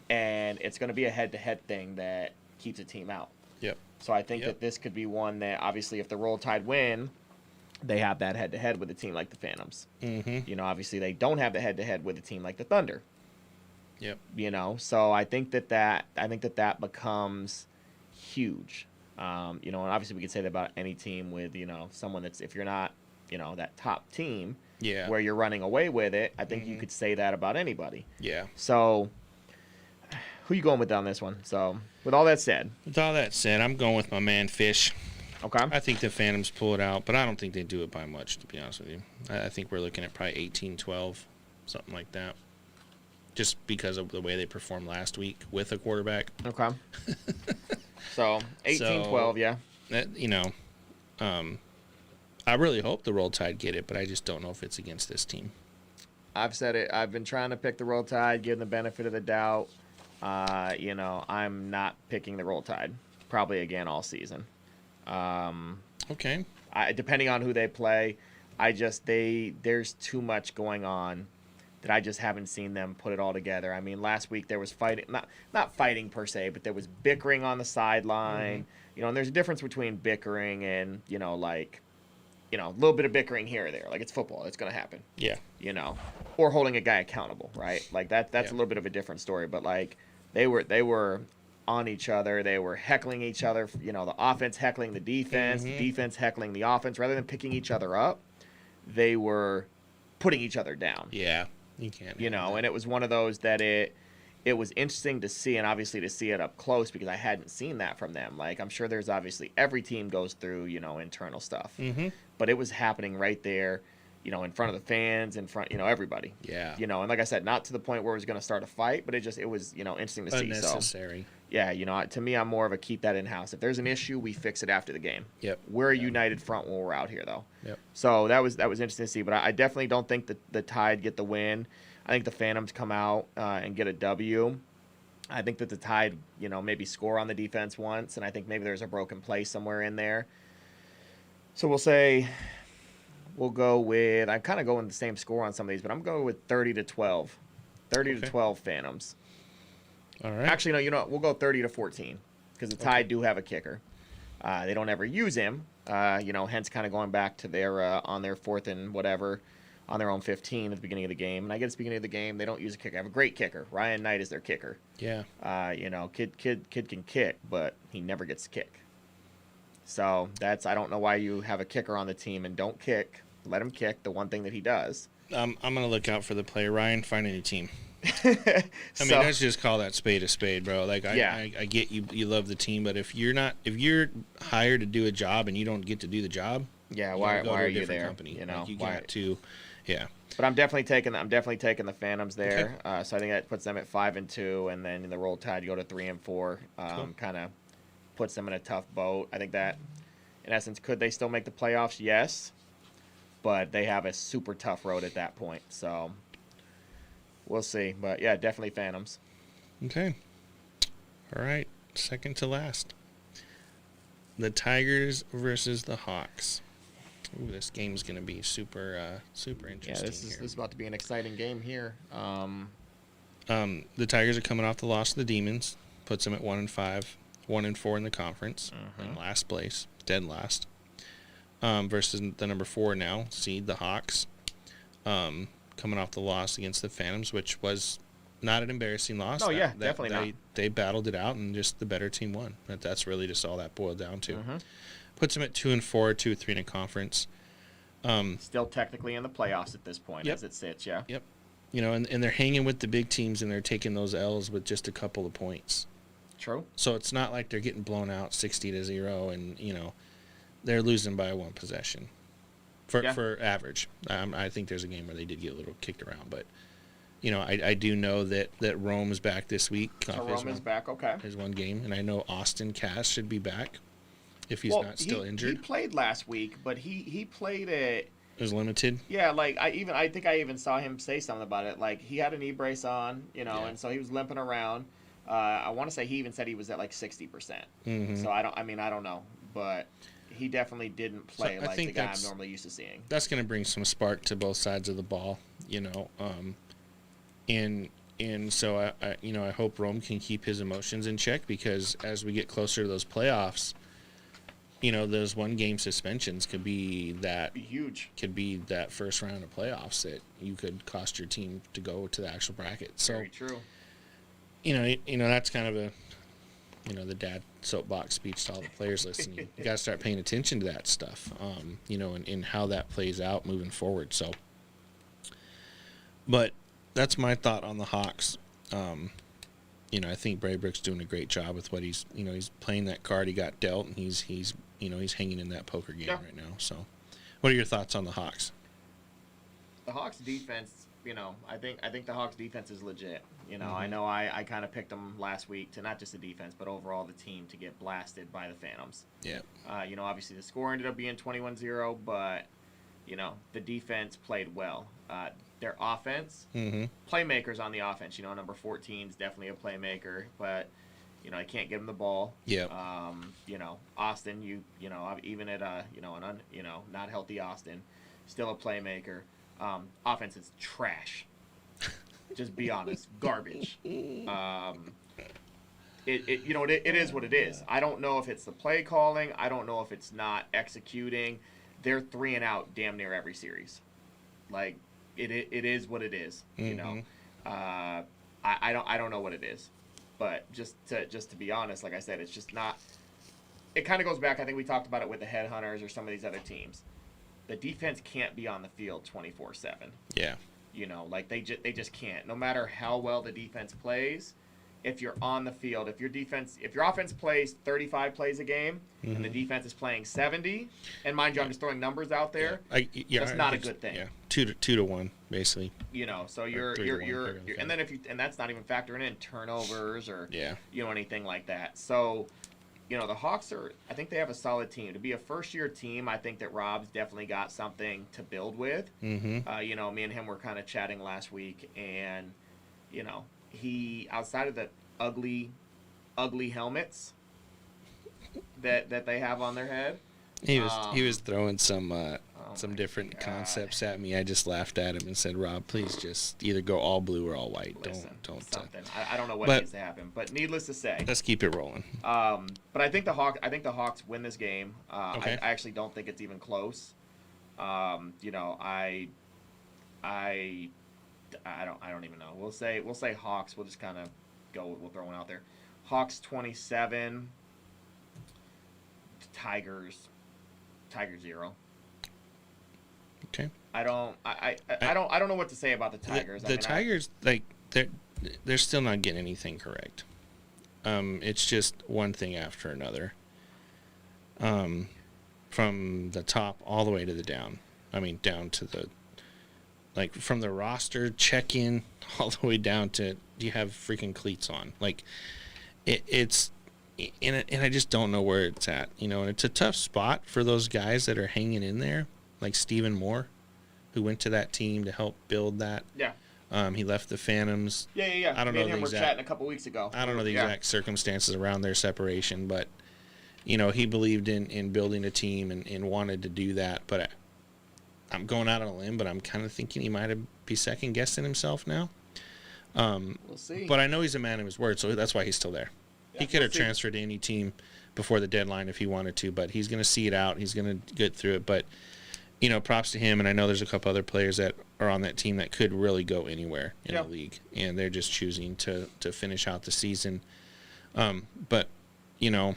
And it's gonna be a head-to-head thing that keeps a team out. Yep. So I think that this could be one that, obviously, if the Roll Tide win, they have that head-to-head with a team like the Phantoms. You know, obviously they don't have the head-to-head with a team like the Thunder. Yep. You know, so I think that becomes huge. You know, and obviously we could say that about any team with, you know, someone that's, if you're not, you know, that top team, where you're running away with it, I think you could say that about anybody. Yeah. So, who you going with on this one? So, with all that said, I'm going with my man Fish. Okay. I think the Phantoms pull it out, but I don't think they do it by much, to be honest with you. I think we're looking at probably 18-12, something like that. Just because of the way they performed last week with a quarterback. Okay. So, 18-12, yeah. That, you know, I really hope the Roll Tide get it, but I just don't know if it's against this team. I've said it. I've been trying to pick the Roll Tide, give them the benefit of the doubt. You know, I'm not picking the Roll Tide, probably again all season. Okay. Depending on who they play, there's too much going on that I just haven't seen them put it all together. I mean, last week there was fighting, not fighting per se, but there was bickering on the sideline. You know, and there's a difference between bickering and, you know, like, you know, a little bit of bickering here or there. Like, it's football. It's going to happen. Yeah. You know, or holding a guy accountable, right? Like, that's a little bit of a different story. But, like, they were on each other. They were heckling each other. You know, the offense heckling the defense, the defense heckling the offense. Rather than picking each other up, they were putting each other down. Yeah, you can't. You know, and it was one of those that it was interesting to see, and obviously to see it up close because I hadn't seen that from them. Like, I'm sure there's obviously every team goes through, you know, internal stuff. But it was happening right there, you know, in front of the fans, in front, you know, everybody. Yeah. You know, and like I said, not to the point where it was going to start a fight, but it was, you know, interesting to see. Unnecessary. So, yeah, you know, to me, I'm more of a keep that in-house. If there's an issue, we fix it after the game. Yep. We're a united front when we're out here, though. Yep. So that was interesting to see. But I definitely don't think that the Tide get the win. I think the Phantoms come out and get a W. I think that the Tide, you know, maybe score on the defense once, and I think maybe there's a broken play somewhere in there. So we'll go with, I'm kind of going the same score on some of these, but I'm going with 30-12. 30-12 Phantoms. All right. Actually, no, you know what? We'll go 30-14 because the Tide do have a kicker. They don't ever use him, you know, hence kind of going back to their on their 4th and whatever, on their own 15 at the beginning of the game. And I guess at the beginning of the game, they don't use a kicker. They have a great kicker. Ryan Knight is their kicker. Yeah. You know, kid can kick, but he never gets to kick. So I don't know why you have a kicker on the team and don't kick. Let him kick the one thing that he does. I'm going to look out for the play. Ryan, find a new team. I mean, let's just call that spade a spade, bro. Like, I get you love the team, but if you're hired to do a job and you don't get to do the job, why are you there? Company. You know, like, you got to, yeah. But I'm definitely taking the Phantoms there. Okay. So I think that puts them at 5-2, and then in the Roll Tide, you go to 3-4. Cool. Kind of puts them in a tough boat. I think that, in essence, could they still make the playoffs? Yes, but they have a super tough road at that point. So we'll see. But yeah, definitely Phantoms. Okay. All right. Second to last. The Tigers versus the Hawks. Ooh, this game's going to be super interesting. Yeah, this is about to be an exciting game here. The Tigers are coming off the loss to the Demons. Puts them at 1-5, 1-4 in the conference, in last place, dead last. Versus the number 4 now seed, the Hawks. Coming off the loss against the Phantoms, which was not an embarrassing loss. Oh, yeah, definitely not. They battled it out, and just the better team won. That's really just all that boiled down to. Puts them at 2-4, 2-3 in a conference. Still technically in the playoffs at this point, as it sits, yeah. Yep. You know, and they're hanging with the big teams, and they're taking those L's with just a couple of points. True. So it's not like they're getting blown out 60-0, and, you know, they're losing by 1 possession. For average. I think there's a game where they did get a little kicked around, but you know, I do know that Rome is back this week. So Rome is back, okay. His one game, and I know Austin Cass should be back if he's not still injured. He played last week, but he played it. It was limited. Yeah, like I think I even saw him say something about it. Like he had a knee brace on, you know, and so he was limping around. I want to say he even said he was at like 60%. So I don't know, but he definitely didn't play like the guy I'm normally used to seeing. That's going to bring some spark to both sides of the ball, you know. And so I hope Rome can keep his emotions in check, because as we get closer to those playoffs, you know, those 1-game suspensions could be huge. Could be that first round of playoffs that you could cost your team to go to the actual bracket. So, very true. You know that's kind of a, you know, the dad soapbox speech to all the players listening. You got to start paying attention to that stuff, you know, and how that plays out moving forward. So, but that's my thought on the Hawks. You know, I think Braybrook's doing a great job with what he's playing that card he got dealt, and he's hanging in that poker game right now. So, what are your thoughts on the Hawks? The Hawks defense, you know, I think the Hawks defense is legit. You know, I know I kind of picked them last week to not just the defense, but overall the team to get blasted by the Phantoms. Yeah. You know, obviously the score ended up being 21-0, but, you know, the defense played well. Their offense, playmakers on the offense. You know, number 14 is definitely a playmaker, but, you know, I can't give him the ball. Yeah. You know, Austin, you know, even at not healthy Austin, still a playmaker. Offense is trash. Just be honest, garbage. It is what it is. I don't know if it's the play calling. I don't know if it's not executing. They're 3-and-out damn near every series. Like it is what it is. You know, I don't know what it is. But just to be honest, like I said, it's just not. It kind of goes back. I think we talked about it with the Headhunters or some of these other teams. The defense can't be on the field 24/7. Yeah. You know, like they just can't. No matter how well the defense plays, if you're on the field, if your offense plays 35 plays a game and the defense is playing 70, and mind you, I'm just throwing numbers out there. That's not a good thing. Yeah, 2-1 basically. You know, so you're and then and that's not even factoring in turnovers or anything like that. So, you know, the Hawks I think they have a solid team. To be a first-year team, I think that Rob's definitely got something to build with. Mm-hmm. You know, me and him were kind of chatting last week, and, you know, he, outside of the ugly helmets that they have on their head. He was throwing some different concepts at me. I just laughed at him and said, "Rob, please just either go all blue or all white. Listen, don't something. I don't know what needs to happen, but needless to say, let's keep it rolling." But I think the Hawks win this game. Okay. I actually don't think it's even close. You know, I don't even know. We'll say Hawks. We'll just kind of we'll throw one out there. Hawks 27. Tigers 0. Okay. I don't know what to say about the Tigers. The Tigers, like they're still not getting anything correct. It's just one thing after another. From the top all the way to the down. I mean, down to the, like, from the roster check-in all the way down to, do you have freaking cleats on? Like, it's and I just don't know where it's at, you know. And it's a tough spot for those guys that are hanging in there, like Stephen Moore, who went to that team to help build that. Yeah. He left the Phantoms. Yeah. I don't know the exact. We were chatting a couple weeks ago. I don't know the exact circumstances around their separation, but, you know, he believed in building a team and wanted to do that. But I'm going out on a limb, but I'm kind of thinking he might be second guessing himself now. We'll see. But I know he's a man of his word, so that's why he's still there. He could have transferred to any team before the deadline if he wanted to, but he's going to see it out. He's going to get through it. But, you know, props to him, and I know there's a couple other players that are on that team that could really go anywhere in the league, and they're just choosing to finish out the season. But, you know,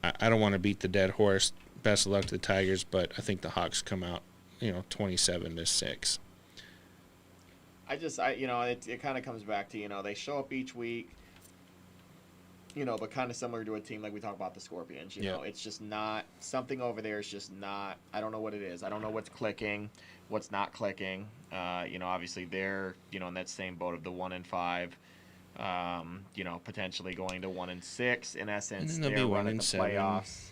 I don't want to beat the dead horse. Best of luck to the Tigers, but I think the Hawks come out, you know, 27-6. You know, it kind of comes back to, you know, they show up each week. You know, but kind of similar to a team like we talk about the Scorpions. You know, it's just not – something over there is just not – I don't know what it is. I don't know what's clicking, what's not clicking. You know, obviously they're, you know, in that same boat of the 1-5. You know, potentially going to 1-6 in essence. They're running the playoffs.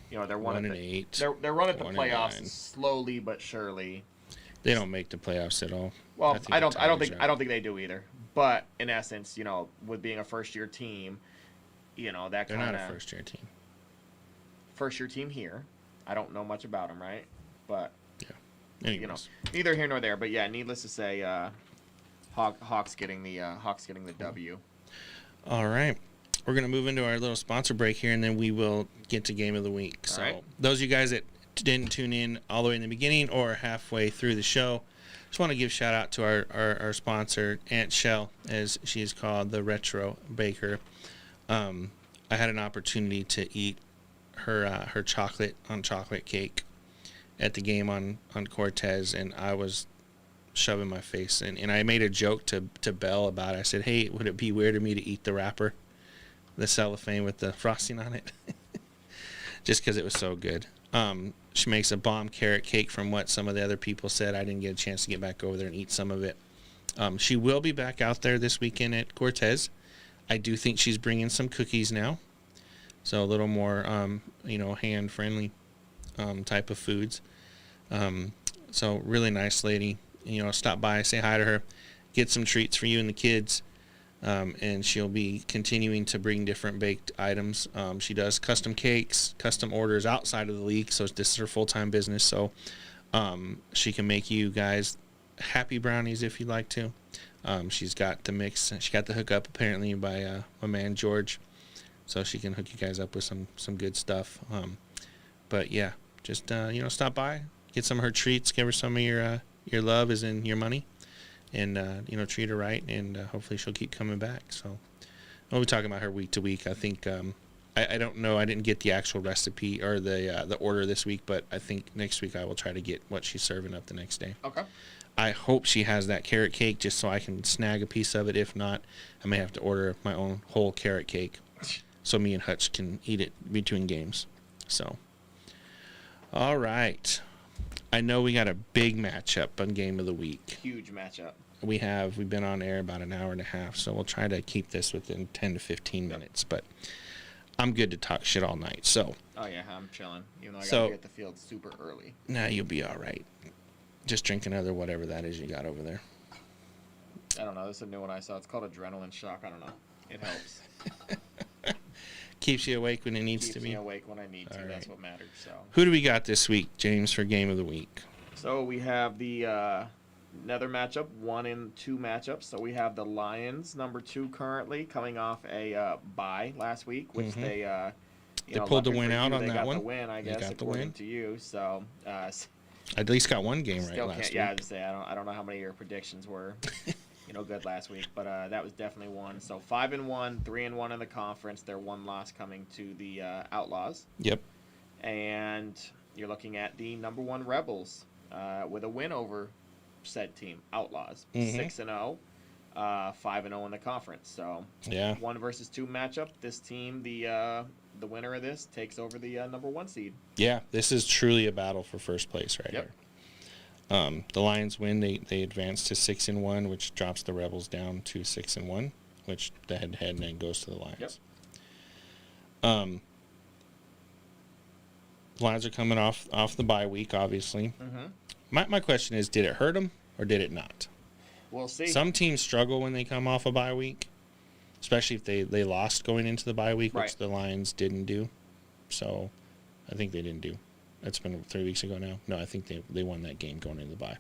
You know, they're 1-8. They're running the playoffs slowly but surely. They don't make the playoffs at all. Well, I don't think they do either. But in essence, you know, with being a first-year team – you know, that kind of... They're not a first-year team. First-year team here. I don't know much about them, right? But, anyways. You know, neither here nor there. But, yeah, needless to say, Hawks getting the W. All right. We're going to move into our little sponsor break here, and then we will get to Game of the Week. All so, right. Those of you guys that didn't tune in all the way in the beginning or halfway through the show, just want to give a shout-out to our sponsor, Aunt Shell, as she is called, the Retro Baker. I had an opportunity to eat her chocolate cake at the game on Cortez, and I was shoving my face in. And I made a joke to Belle about it. I said, "Hey, would it be weird of me to eat the wrapper, the cellophane with the frosting on it?" Just because it was so good. She makes a bomb carrot cake from what some of the other people said. I didn't get a chance to get back over there and eat some of it. She will be back out there this weekend at Cortez. I do think she's bringing some cookies now, so a little more, you know, hand-friendly type of foods. So really nice lady. You know, stop by, say hi to her, get some treats for you and the kids, and she'll be continuing to bring different baked items. She does custom cakes, custom orders outside of the league, so this is her full-time business. So she can make you guys happy brownies if you'd like to. She's got the mix. She got the hookup apparently by my man George, so she can hook you guys up with some good stuff. But yeah, just you know, stop by, get some of her treats, give her some of your love, as in your money, and you know, treat her right, and hopefully she'll keep coming back. So, We'll be talking about her week to week. I think I don't know. I didn't get the actual recipe or the order this week, but I think next week I will try to get what she's serving up the next day. Okay. I hope she has that carrot cake just so I can snag a piece of it. If not, I may have to order my own whole carrot cake so me and Hutch can eat it between games. So, all right. I know we got a big matchup on Game of the Week. Huge matchup. We've been on air about an hour and a half, so we'll try to keep this within 10 to 15 minutes. But I'm good to talk shit all night. So. Oh yeah, I'm chilling. Even though I gotta get the field super early. Nah, you'll be all right. Just drink another whatever that is you got over there. I don't know. This is a new one I saw. It's called Adrenaline Shock. I don't know. It helps. Keeps you awake when it needs to be. Keeps me awake when I need to. All That's what matters. So. Who do we got this week, James, for Game of the Week? So we have the another matchup, 1 and 2 matchups. So we have the Lions, number 2 currently, coming off a bye last week, which they pulled the win out on that one. They got the win, I guess, according to you. So. At least got one game right last week. Yeah, I was say I don't know how many of your predictions were, good last week, but that was definitely one. So 5-1, 3-1 in the conference. Their one loss coming to the Outlaws. Yep. And you're looking at the number 1 Rebels with a win over said team, Outlaws, 6-0, 5-0 in the conference. So 1 versus 2 matchup. This team, the winner of this takes over the number 1 seed. Yeah, this is truly a battle for first place right here. The Lions win. They advance to 6-1, which drops the Rebels down to 6-1, which the head-to-head then goes to the Lions. Yep. Lions are coming off the bye week, obviously. My question is, did it hurt them or did it not? We'll see. Some teams struggle when they come off a bye week, especially if they lost going into the bye week, which the Lions didn't do. So I think they didn't do. It's been 3 weeks ago now. No, I think they won that game going into the bye.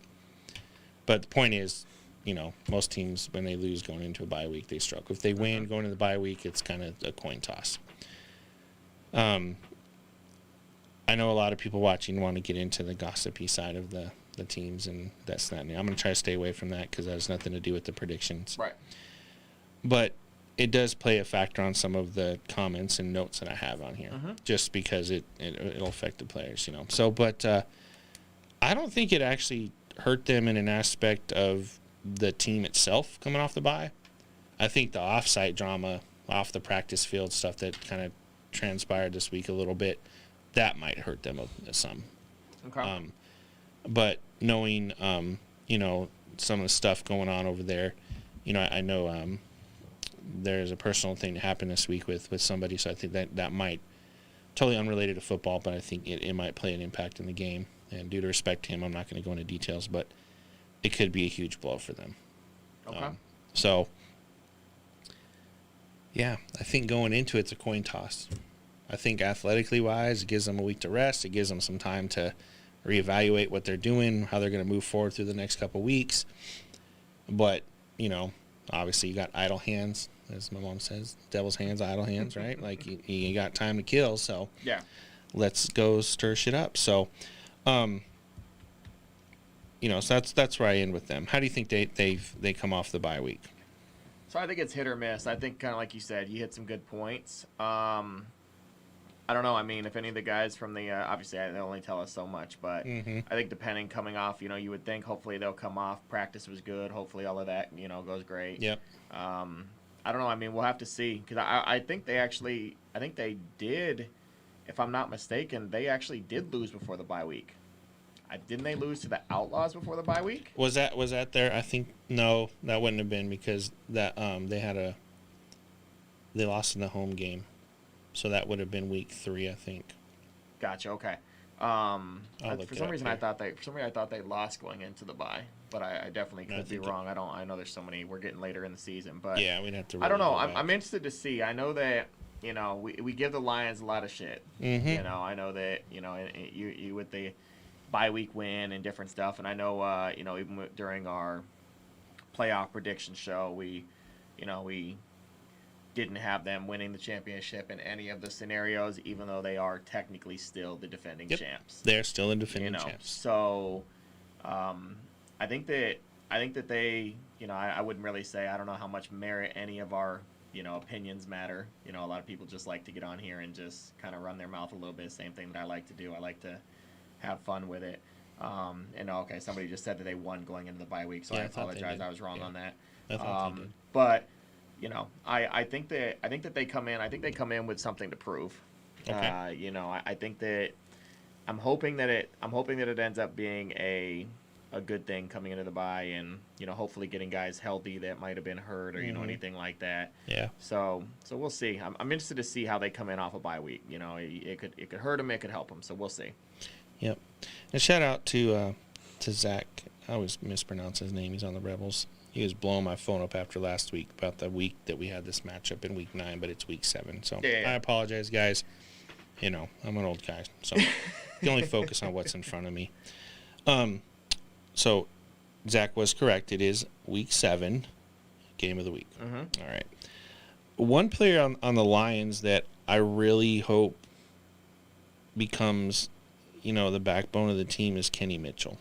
But the point is, most teams, when they lose going into a bye week, they struggle. If they win going into the bye week, it's kind of a coin toss. I know a lot of people watching want to get into the gossipy side of the teams, and that's not. I'm going to try to stay away from that because that has nothing to do with the predictions. Right. But it does play a factor on some of the comments and notes that I have on here, just because it'll affect the players, So, but I don't think it actually hurt them in an aspect of the team itself coming off the bye. I think the off-site drama, off the practice field stuff that kind of transpired this week a little bit, that might hurt them some. Okay. But knowing, some of the stuff going on over there, I know there's a personal thing that happened this week with somebody, so I think that might, totally unrelated to football, but I think it might play an impact in the game. And due to respect to him, I'm not going to go into details, but it could be a huge blow for them. Okay. So, yeah, I think going into it's a coin toss. I think athletically wise, it gives them a week to rest. It gives them some time to reevaluate what they're doing, how they're going to move forward through the next couple of weeks. But, obviously you got idle hands, as my mom says, devil's hands, idle hands, right? Like you got time to kill, so yeah, let's go stir shit up. So, so that's where I end with them. How do you think they come off the bye week? So I think it's hit or miss. I think kind of like you said, you hit some good points. I don't know. I mean, if any of the guys from the obviously they only tell us so much, but I think depending coming off, you would think hopefully they'll come off. Practice was good. Hopefully all of that goes great. Yep. I don't know. I mean, we'll have to see because I think they did, if I'm not mistaken, they actually did lose before the bye week. Didn't they lose to the Outlaws before the bye week? Was that there? I think no, that wouldn't have been because that they lost in the home game. So that would have been week 3, I think. Gotcha. Okay. For some reason I thought they lost going into the bye, but I definitely could be wrong. I know there's so many. We're getting later in the season, but yeah, we'd have to. Really I don't know. I'm interested to see. I know that we give the Lions a lot of shit. I know that you with the bye week win and different stuff, and I know even during our playoff prediction show, we didn't have them winning the championship in any of the scenarios, even though they are technically still the defending champs. They're still the defending champs. So, I think that they, I wouldn't really say, I don't know how much merit any of our opinions matter. A lot of people just like to get on here and just kind of run their mouth a little bit. Same thing that I like to do. I like to have fun with it. And okay, somebody just said that they won going into the bye week, so I apologize. I was wrong on that. But I think that they come in. I think they come in with something to prove. Okay. I think that I'm hoping that it ends up being a good thing coming into the bye, and hopefully getting guys healthy that might have been hurt or anything like that. Yeah. So we'll see. I'm interested to see how they come in off a bye week. It could hurt them, it could help them. So we'll see. Yep. And shout out to Zach. I always mispronounce his name. He's on the Rebels. He was blowing my phone up after last week about the week that we had this matchup in week 9, but it's week 7. So I apologize, guys. I'm an old guy, so I can only focus on what's in front of me. So Zach was correct. It is week 7, game of the week. Mm-hmm. All right. One player on the Lions that I really hope becomes, the backbone of the team is Kenny Mitchell.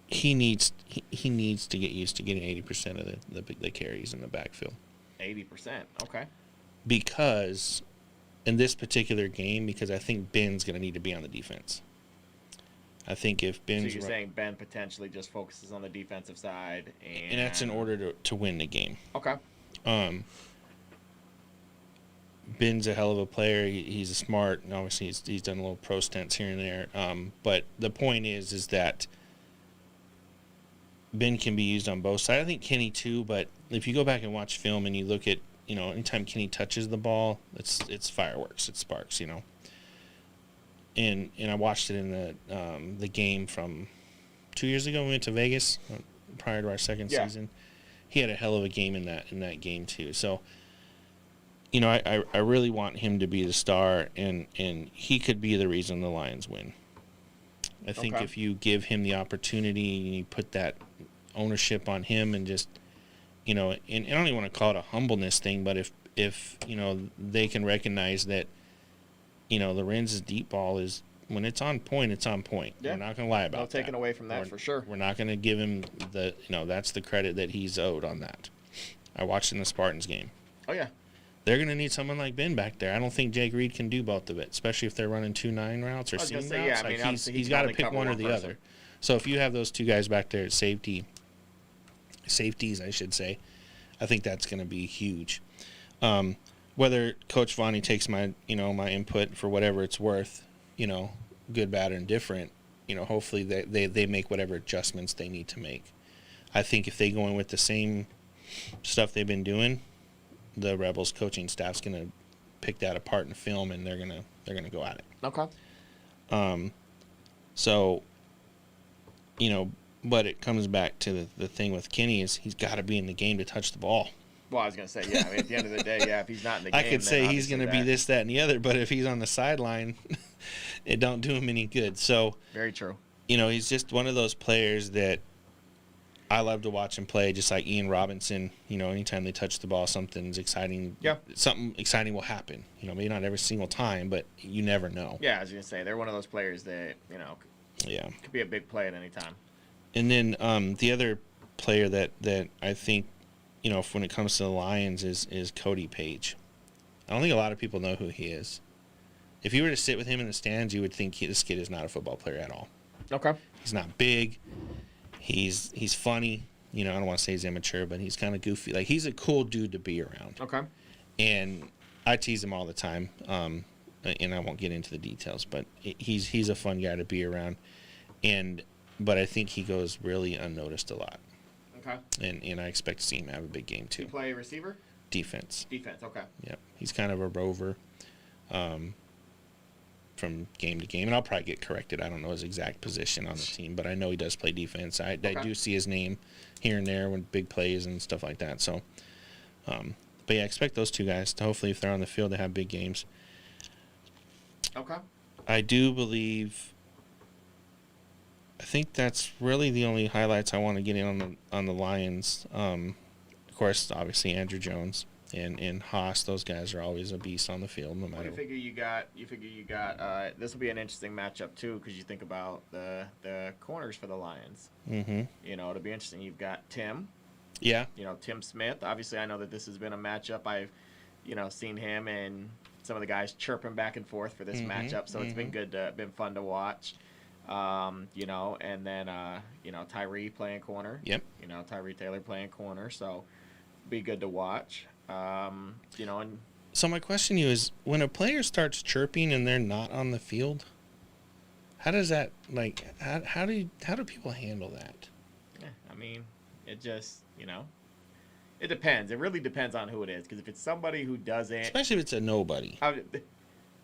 He needs to get used to getting 80% of the carries in the backfield. 80%, okay. Because in this particular game, because I think Ben's going to need to be on the defense. I think if Ben's... So you're saying Ben potentially just focuses on the defensive side, and that's in order to win the game. Okay. Ben's a hell of a player. He's a smart, and obviously he's done a little pro stints here and there. But the point is that Ben can be used on both sides. I think Kenny too, but if you go back and watch film and you look at, anytime Kenny touches the ball, it's fireworks, it's sparks, And I watched it in the game from 2 years ago. We went to Vegas prior to our second season. He had a hell of a game in that game too. So, I really want him to be the star, and he could be the reason the Lions win. I think if you give him the opportunity and you put that ownership on him and just, and I don't even want to call it a humbleness thing, but if they can recognize that, Lorenz's deep ball is, when it's on point, it's on point. Yeah. We're not going to lie about that. No taking away from that for sure. We're not going to give him that's the credit that he's owed on that. I watched in the Spartans game. Oh, yeah. They're going to need someone like Ben back there. I don't think Jake Reed can do both of it, especially if they're running 2-9 routes or seam routes. Yeah, he's got to pick one or the other. So if you have those two guys back there at safeties, I should say, I think that's going to be huge. Whether Coach Vonnie takes my input for whatever it's worth, good, bad, or indifferent, hopefully they make whatever adjustments they need to make. I think if they go in with the same stuff they've been doing, the Rebels coaching staff's going to pick that apart in film, and they're gonna go at it. Okay. So, but it comes back to the thing with Kenny is he's got to be in the game to touch the ball. Well, I was going to say, at the end of the day, if he's not in the game, I could say he's going to be this, that, and the other, but if he's on the sideline, it don't do him any good. So very true. He's just one of those players that I love to watch him play, just like Ian Robinson. Anytime they touch the ball, something exciting will happen. Maybe not every single time, but you never know. Yeah, I was going to say, they're one of those players that, could be a big play at any time. And then the other player that I think, when it comes to the Lions is Cody Page. I don't think a lot of people know who he is. If you were to sit with him in the stands, you would think this kid is not a football player at all. Okay. He's not big. He's funny. I don't want to say he's immature, but he's kind of goofy. Like, he's a cool dude to be around. Okay. And I tease him all the time, and I won't get into the details, but he's a fun guy to be around. But I think he goes really unnoticed a lot. Okay. And I expect to see him have a big game too. You play receiver? Defense. Okay. Yep. He's kind of a rover from game to game. And I'll probably get corrected. I don't know his exact position on the team, but I know he does play defense. I do see his name here and there when big plays and stuff like that. So, but yeah, I expect those two guys to hopefully, if they're on the field, to have big games. Okay. I do believe... I think that's really the only highlights I want to get in on the Lions. Of course, obviously Andrew Jones and Haas; those guys are always a beast on the field, no matter. You figure you got. This will be an interesting matchup too, because you think about the corners for the Lions. Mm-hmm. It'll be interesting. You've got Tim. Yeah. Tim Smith. Obviously, I know that this has been a matchup. I've, seen him and some of the guys chirping back and forth for this matchup. So it's been been fun to watch. And then, Tyree playing corner. Yep. Tyree Taylor playing corner. So be good to watch. And so my question to you is, when a player starts chirping and they're not on the field, how does that, how do people handle that? Yeah, I mean, it just, it depends. It really depends on who it is. Because if it's somebody who doesn't, especially if it's a nobody,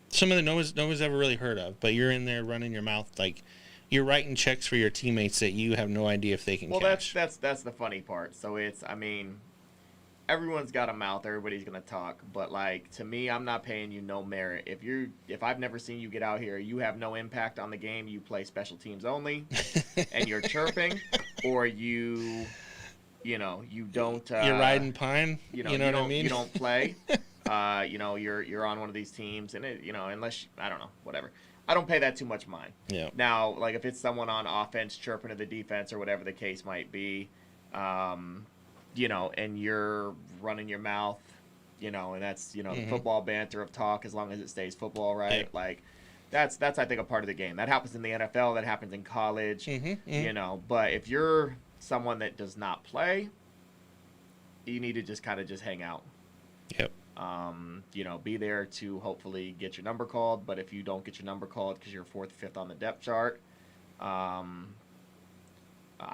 somebody that no one's ever really heard of, but you're in there running your mouth like you're writing checks for your teammates that you have no idea if they can cash. Well, that's the funny part. So everyone's got a mouth. Everybody's gonna talk. But to me, I'm not paying you no merit. If I've never seen you get out here, you have no impact on the game. You play special teams only, and you're chirping, or you don't. You're riding pine. You know what I mean? You don't play. You're on one of these teams, and unless I don't know, whatever. I don't pay that too much mind. Yeah. Now, if it's someone on offense chirping to the defense or whatever the case might be, and you're running your mouth, and that's the football banter of talk as long as it stays football, right? Yeah. That's I think a part of the game. That happens in the NFL. That happens in college. But if you're someone that does not play, you need to just kind of hang out. Yep. Be there to hopefully get your number called. But if you don't get your number called because you're 4th, 5th on the depth chart, I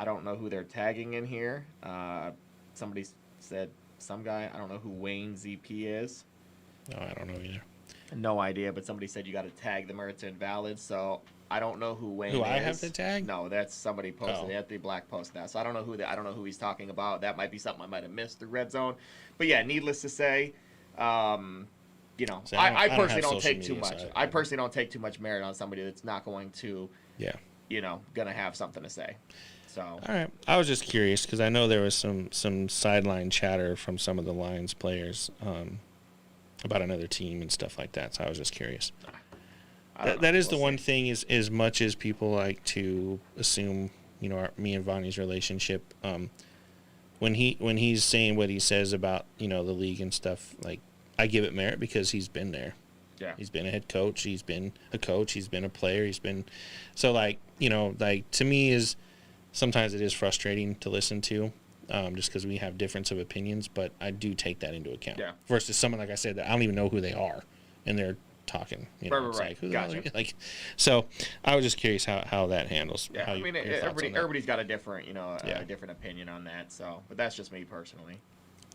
don't know who they're tagging in here. Somebody said some guy. I don't know who Wayne ZP is. No, I don't know either. No idea, but somebody said you got to tag them or it's invalid. So I don't know who Wayne is. Who I have to tag? No, that's somebody posted. Oh. They had the black post now, so I don't know who he's talking about. That might be something I might have missed through Red Zone. But yeah, needless to say, I personally don't take too much. I personally don't take too much merit on somebody that's not going to, gonna have something to say. So. All right, I was just curious because I know there was some sideline chatter from some of the Lions players about another team and stuff like that. So I was just curious. That is the one thing is as much as people like to assume, me and Vonnie's relationship. When he's saying what he says about the league and stuff, I give it merit because he's been there. Yeah. He's been a head coach. He's been a coach. He's been a player. He's been so to me is sometimes it is frustrating to listen to. Just because we have difference of opinions, but I do take that into account. Yeah. Versus someone, like I said, that I don't even know who they are, and they're talking. Right. Gotcha. So I was just curious how that handles. Yeah, everybody's got a different, a different opinion on that. So, but that's just me personally.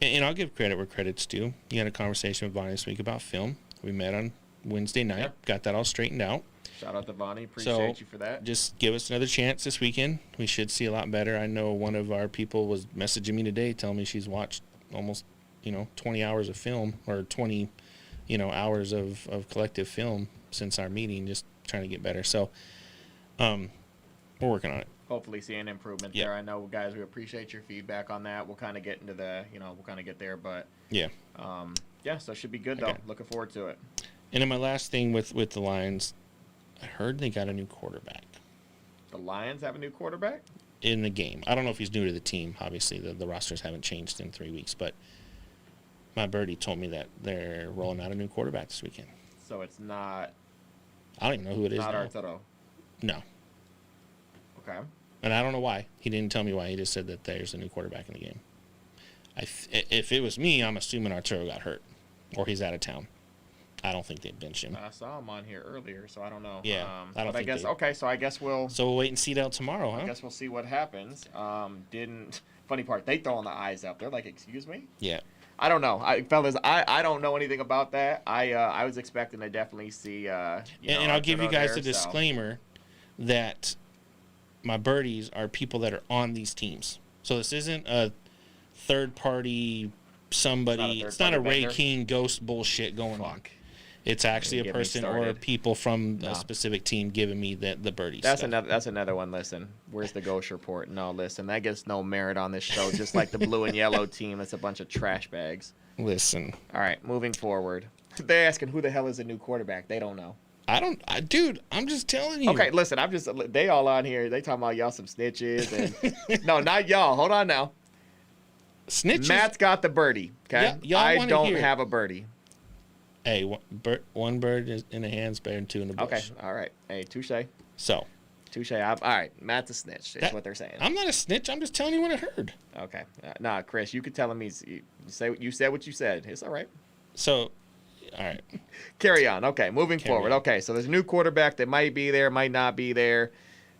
And I'll give credit where credit's due. You had a conversation with Bonnie this week about film. We met on Wednesday night, got that all straightened out. Shout out to Vonnie. Appreciate you for that. Just give us another chance this weekend. We should see a lot better. I know one of our people was messaging me today telling me she's watched almost, 20 hours of film or 20, hours of collective film since our meeting, just trying to get better. So we're working on it. Hopefully see an improvement there. I know, guys, we appreciate your feedback on that. We'll kind of get into we'll kind of get there. But, so it should be good, though. Okay. Looking forward to it. And then my last thing with the Lions, I heard they got a new quarterback. The Lions have a new quarterback? In the game. I don't know if he's new to the team. Obviously, the rosters haven't changed in 3 weeks. But my birdie told me that they're rolling out a new quarterback this weekend. So it's not... I don't even know who it is. Not now. Arturo? No. Okay. And I don't know why. He didn't tell me why. He just said that there's a new quarterback in the game. If it was me, I'm assuming Arturo got hurt. Or he's out of town. I don't think they'd bench him. I saw him on here earlier, so I don't know. Yeah, I don't think okay, so I guess we'll... So we'll wait and see it out tomorrow, huh? I guess we'll see what happens. Funny part, they throwing the eyes up. They're like, excuse me? Yeah. I don't know. Fellas, I don't know anything about that. I was expecting to definitely see... and I'll give you guys a disclaimer that my birdies are people that are on these teams. So this isn't a third-party somebody... It's not a Ray King ghost bullshit going on. It's actually a person or people from a specific team giving me the birdies. That's another one. Listen, where's the ghost report? No, listen, that gets no merit on this show. Just like the blue and yellow team, that's a bunch of trash bags. Listen. All right, moving forward. They're asking who the hell is the new quarterback. They don't know. Dude, I'm just telling you. Okay, listen, they all on here. They talking about y'all some snitches and no, not y'all. Hold on now. Snitches. Matt's got the birdie. Okay, I don't hear. have a birdie. Hey, one bird is in the hand's better than two in the bush. Okay, all right. Hey, touche. So. Touche. All right, Matt's a snitch. Is what they're saying. I'm not a snitch. I'm just telling you what I heard. Okay. Nah, Chris, you could tell him you said what you said. It's all right. So, all right. Carry on. Okay, moving forward. Okay, so there's a new quarterback that might be there, might not be there.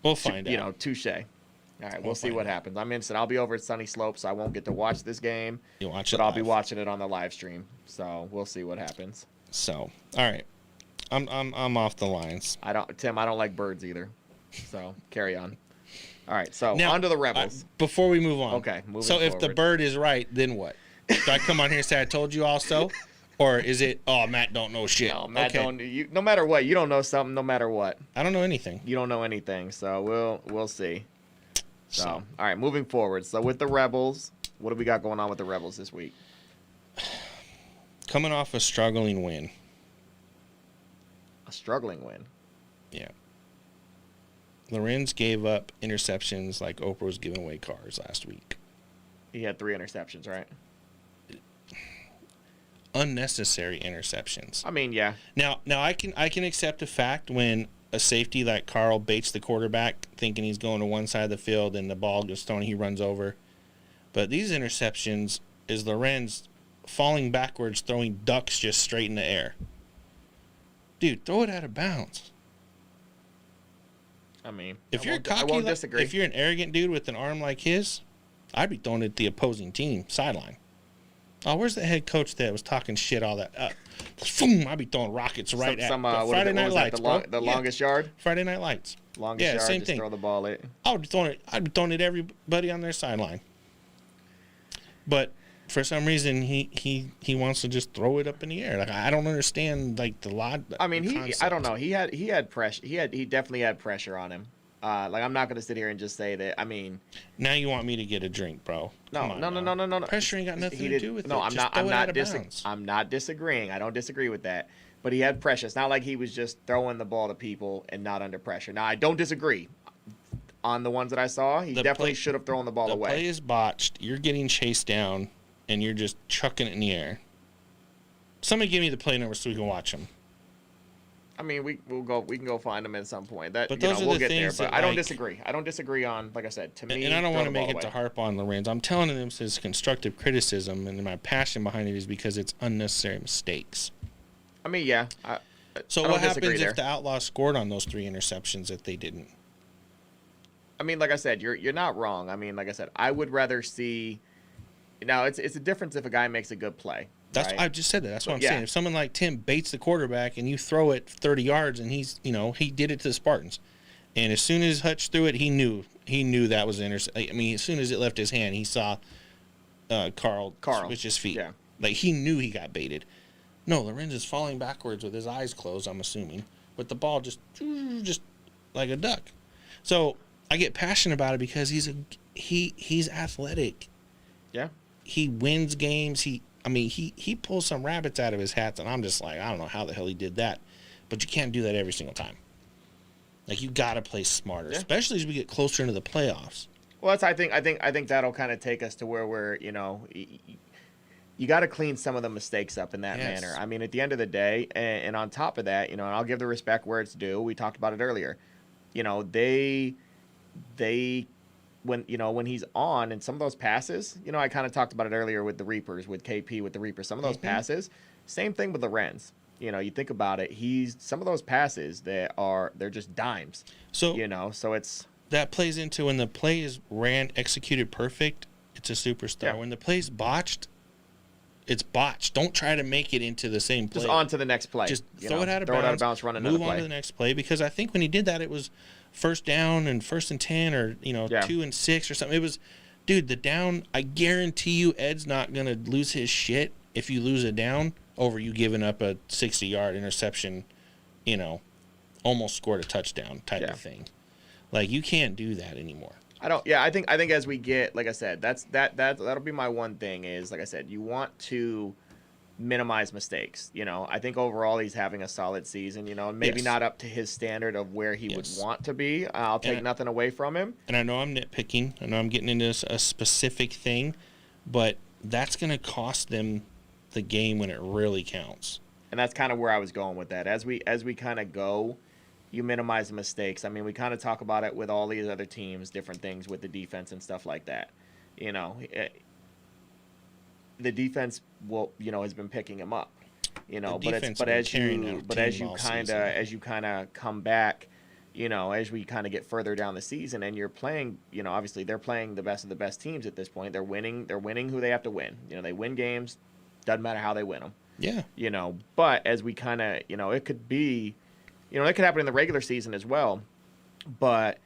We'll find out. You know, touche. All right, we'll see what happens. I'm instant. I'll be over at Sunny Slope, so I won't get to watch this game. You'll watch it but I'll live. be watching it on the live stream. So we'll see what happens. So, all right, I'm off the lines. Tim. I don't like birds either. So carry on. All right, so now, on to the Rebels. Before we move on. Okay, moving So forward. if the bird is right, then what? Do I come on here and say I told you also? Or is it, oh, Matt don't know shit? No, Matt don't. No matter what, you don't know something no matter what. I don't know anything. You don't know anything, so we'll see. So, all right, moving forward. So with the Rebels, what do we got going on with the Rebels this week? Coming off a struggling win. A struggling win? Yeah. Lorenz gave up interceptions like Oprah was giving away cars last week. He had 3 interceptions, right? Unnecessary interceptions. I mean, yeah. Now I can accept the fact when a safety like Carl baits the quarterback thinking he's going to one side of the field and the ball gets thrown, he runs over. But these interceptions is Lorenz falling backwards, throwing ducks just straight in the air. Dude, throw it out of bounds. I mean, if you're cocky, if you're an arrogant dude with an arm like his, I'd be throwing it at the opposing team sideline. Oh, where's the head coach that was talking shit all that? I'd be throwing rockets right at Friday Night Lights, the longest yard? Friday Night Lights. Longest yard, same just thing. Throw the ball at. I'd be throwing it at everybody on their sideline. But for some reason, he wants to just throw it up in the air. Like I don't understand like the lot. I mean, I don't know. He had pressure. He definitely had pressure on him. Like I'm not gonna sit here and just say that. I mean, now you want me to get a drink, bro? No. Pressure ain't got nothing to do with it. No, I'm not disagreeing. I don't disagree with that. But he had pressure. It's not like he was just throwing the ball to people and not under pressure. Now I don't disagree. On the ones that I saw, he definitely should have thrown the ball away. The play is botched. You're getting chased down, and you're just chucking it in the air. Somebody give me the play number so we can watch them. I mean, we can go find them at some point. That, but those are we'll the get things there. But that, I don't disagree. I don't disagree on, like I said, to me. And I don't want to make it to harp on Lorenz. I'm telling them this is constructive criticism, and my passion behind it is because it's unnecessary mistakes. I mean, yeah. So what happens if the Outlaws scored on those 3 interceptions that they didn't? I mean, like I said, you're not wrong. I mean, like I said, I would rather see. Now it's a difference if a guy makes a good play. That's right? I just said that. That's what I'm saying. If someone like Tim baits the quarterback and you throw it 30 yards and he did it to the Spartans, and as soon as Hutch threw it, he knew that was an interception. I mean, as soon as it left his hand, he saw Carl switch his feet. Yeah. Like he knew he got baited. No, Lorenz is falling backwards with his eyes closed, I'm assuming, with the ball just like a duck. So I get passionate about it because he's athletic. Yeah. He wins games. He pulls some rabbits out of his hats, and I'm just like, I don't know how the hell he did that, but you can't do that every single time. Like you got to play smarter, especially as we get closer into the playoffs. Well, I think that'll kind of take us to where we're, you got to clean some of the mistakes up in that manner. I mean, at the end of the day, and on top of that, and I'll give the respect where it's due. We talked about it earlier. When he's on and some of those passes, I kind of talked about it earlier with the Reapers, with KP, with the Reapers. Some of those passes, same thing with Lorenz. You think about it. Some of those passes they're just dimes. So so it's that plays into when the play is executed perfect. It's a superstar. Yeah. When the play's botched, it's botched. Don't try to make it into the same play. Just on to the next play. Just throw it out of bounds. Run another play. Move on to the next play because I think when he did that, it was first down and 1st and 10 or 2 and 6 or something. It was, dude, the down. I guarantee you, Ed's not gonna lose his shit if you lose a down over you giving up a 60-yard interception. Almost scored a touchdown type of thing. Like you can't do that anymore. I think as we get, like I said, that'll be my one thing is, like I said, you want to minimize mistakes. I think overall he's having a solid season, maybe not up to his standard of where he would want to be. I'll take nothing away from him. And I know I'm nitpicking. I know I'm getting into a specific thing, but that's going to cost them the game when it really counts. And that's kind of where I was going with that. As we kind of go, you minimize the mistakes. I mean, we kind of talk about it with all these other teams, different things with the defense and stuff like that. You know, the defense has been picking him up. You know, but as you kind of come back, you know, as we kind of get further down the season, and you're playing, you know, obviously they're playing the best of the best teams at this point. They're winning who they have to win. You know, they win games, doesn't matter how they win them. Yeah. You know, but as we kind of, you know, it could be, you know, it could happen in the regular season as well. But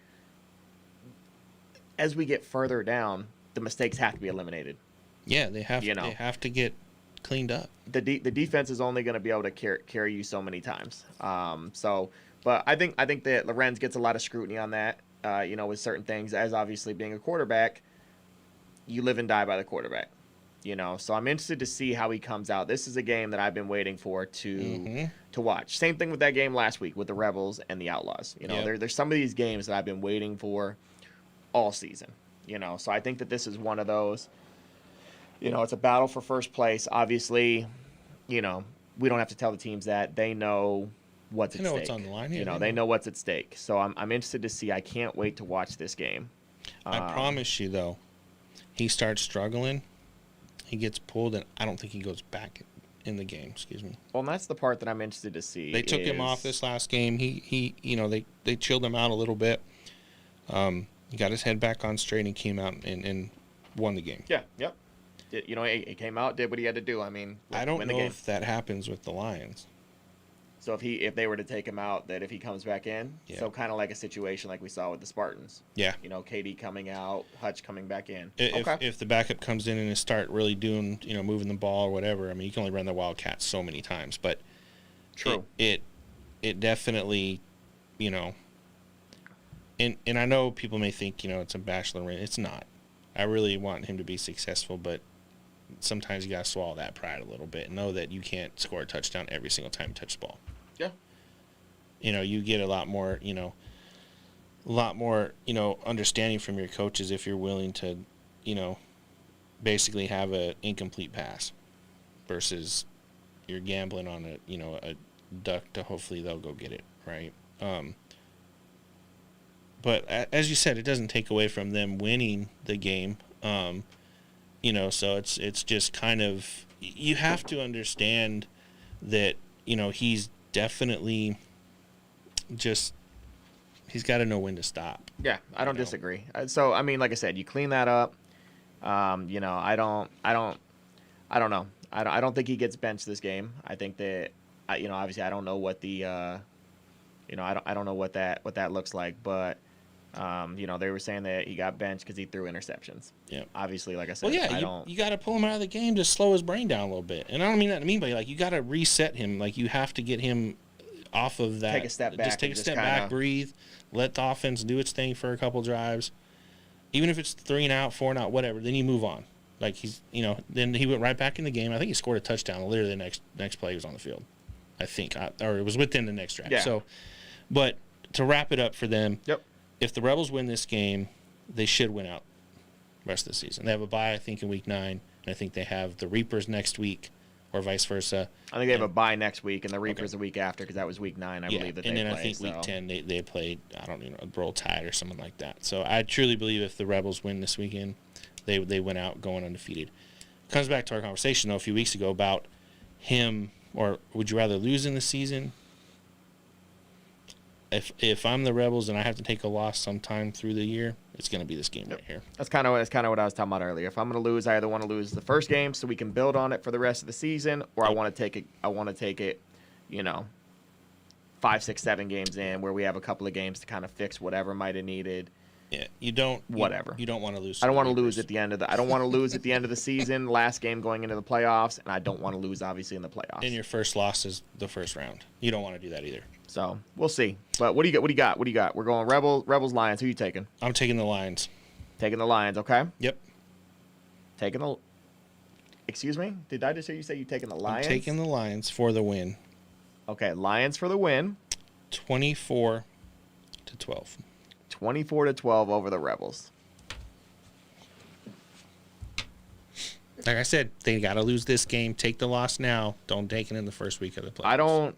as we get further down, the mistakes have to be eliminated. Yeah, they have. They have to get cleaned up. The defense is only going to be able to carry you so many times. But I think that Lorenz gets a lot of scrutiny on that. You know, with certain things, as obviously being a quarterback, you live and die by the quarterback. You know, so I'm interested to see how he comes out. This is a game that I've been waiting for to watch. Same thing with that game last week with the Rebels and the Outlaws. You know, there's some of these games that I've been waiting for all season. You know, so I think that this is one of those. You know, it's a battle for first place. Obviously, you know, we don't have to tell the teams that. They know what's at stake. They know what's on the line. Yeah, they know what's at stake. So I'm interested to see. I can't wait to watch this game. I promise you, though, he starts struggling. He gets pulled, and I don't think he goes back in the game. Excuse me. Well, and that's the part that I'm interested to see. They took him off this last game. He you know, they chilled him out a little bit. He got his head back on straight and came out and won the game. Yeah. Yep. You know, he came out, did what he had to do. I mean, I don't know if that happens with the Lions. So if they were to take him out, that if he comes back in, so kind of like a situation like we saw with the Spartans. Yeah. You know, KD coming out, Hutch coming back in. If the backup comes in and start really doing, you know, moving the ball or whatever, I mean, you can only run the Wildcats so many times, but true. It definitely, you know, and I know people may think, you know, it's a bachelor win. It's not. I really want him to be successful, but sometimes you got to swallow that pride a little bit and know that you can't score a touchdown every single time you touch the ball. Yeah. You know, you get a lot more, you know, understanding from your coaches if you're willing to, you know, basically have an incomplete pass versus you're gambling on a duck to hopefully they'll go get it, right? But as you said, it doesn't take away from them winning the game. You know, so it's just kind of, you have to understand that, you know, he's definitely just, he's got to know when to stop. Yeah, I don't disagree. So I mean, like I said, you clean that up. You know, I don't know. I don't think he gets benched this game. I think that, you know, obviously I don't know what the, you know, I don't know what that looks like, but. You know, they were saying that he got benched because he threw interceptions. Yeah. Obviously, like I said, well, yeah, you got to pull him out of the game to slow his brain down a little bit. And I don't mean that to mean, but like you got to reset him. Like you have to get him off of that. Take a step back. Just take a step back, breathe, let the offense do its thing for a couple drives. Even if it's 3 and out, 4 and out, whatever, then you move on. Like he's, you know, then he went right back in the game. I think he scored a touchdown. Literally the next play he was on the field. I think, or it was within the next drive. Yeah. So, but to wrap it up for them. Yep. If the Rebels win this game, they should win out the rest of the season. They have a bye, I think, in Week 9. And I think they have the Reapers next week or vice versa. I think they have a bye next week and the Reapers the week after because that was Week 9, I believe, that they played. And then I think Week 10 they played, I don't know, Roll Tide or something like that. So I truly believe if the Rebels win this weekend, they went out going undefeated. It comes back to our conversation, though, a few weeks ago about him, or would you rather lose in the season? If I'm the Rebels and I have to take a loss sometime through the year, it's going to be this game right here. That's kind of what I was talking about earlier. If I'm going to lose, I either want to lose the first game so we can build on it for the rest of the season, or I want to take it, you know, 5, 6, 7 games in where we have a couple of games to kind of fix whatever might have needed. Yeah, you don't. Whatever. You don't want to lose. I don't want to lose at the end of the. I don't want to lose at the end of the season, last game going into the playoffs, and I don't want to lose obviously in the playoffs. And your first loss is the first round. You don't want to do that either. So we'll see. But what do you got? We're going Rebels, Lions. Who you taking? I'm taking the Lions. Taking the Lions. Okay. Yep. Taking the. Excuse me. Did I just hear you say you taking the Lions? I'm taking the Lions for the win. Okay, Lions for the win. 24-12. 24-12 over the Rebels. Like I said, they got to lose this game. Take the loss now. Don't take it in the first week of the playoffs.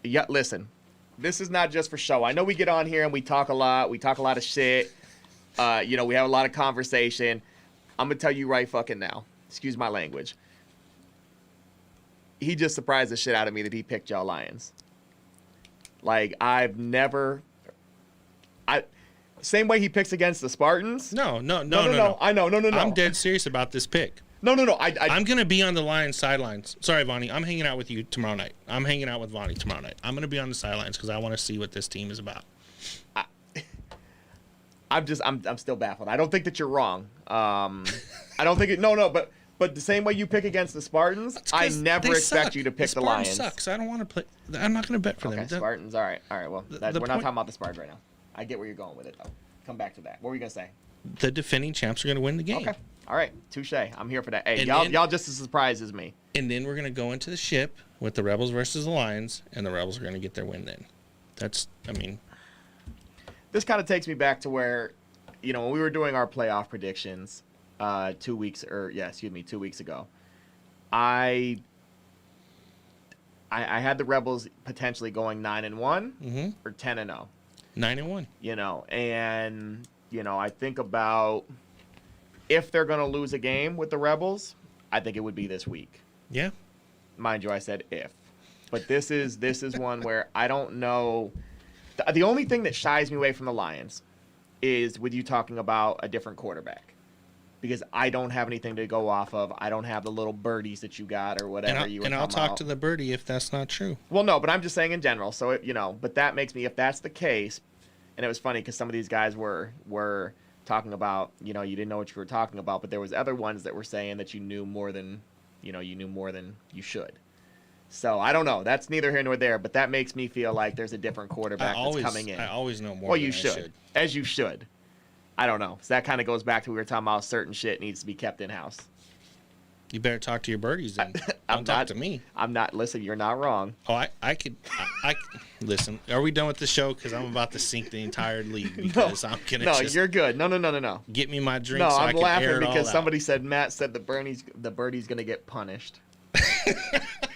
Yeah, listen. This is not just for show. I know we get on here and we talk a lot. We talk a lot of shit. We have a lot of conversation. I'm going to tell you right fucking now. Excuse my language. He just surprised the shit out of me that he picked y'all Lions. Like, same way he picks against the Spartans. No. I know. No. I'm dead serious about this pick. No. I'm going to be on the Lions sidelines. Sorry, Vonnie. I'm hanging out with you tomorrow night. I'm hanging out with Vonnie tomorrow night. I'm going to be on the sidelines because I want to see what this team is about. I'm still baffled. I don't think that you're wrong. I don't think it. No. But the same way you pick against the Spartans, I never expect you to pick the Lions. Sucks. I don't want to play. I'm not going to bet for them. Okay, Spartans. All right. Well, we're not talking about the Spartans right now. I get where you're going with it, though. Come back to that. What were you going to say? The defending champs are going to win the game. Okay. All right. Touche. I'm here for that. Hey, y'all just as surprised as me. And then we're going to go into the ship with the Rebels versus the Lions, and the Rebels are going to get their win then. This kind of takes me back to where, when we were doing our playoff predictions 2 weeks ago, I had the Rebels potentially going 9-1 or 10-0. 9-1. I think about if they're going to lose a game with the Rebels, I think it would be this week. Yeah. Mind you, I said if. But this is one where I don't know. The only thing that shies me away from the Lions is with you talking about a different quarterback. Because I don't have anything to go off of. I don't have the little birdies that you got or whatever you were talking about. And I'll talk to the birdie if that's not true. Well, no, but I'm just saying in general. So, but that makes me, if that's the case, and it was funny because some of these guys were talking about, you didn't know what you were talking about, but there was other ones that were saying that you knew more than you should. So, I don't know. That's neither here nor there, but that makes me feel like there's a different quarterback that's coming in. I always know more Well, than you should. As you should. I don't know. So that kind of goes back to we were talking about certain shit needs to be kept in-house. You better talk to your birdies then. Don't talk to me. I'm not. Listen, you're not wrong. Oh, I could. Listen, are we done with the show? Because I'm about to sink the entire league because I'm going to No, you're good. No. Get me my drink so I can laughing air it because all somebody out. said, Matt said the birdie's going to get punished.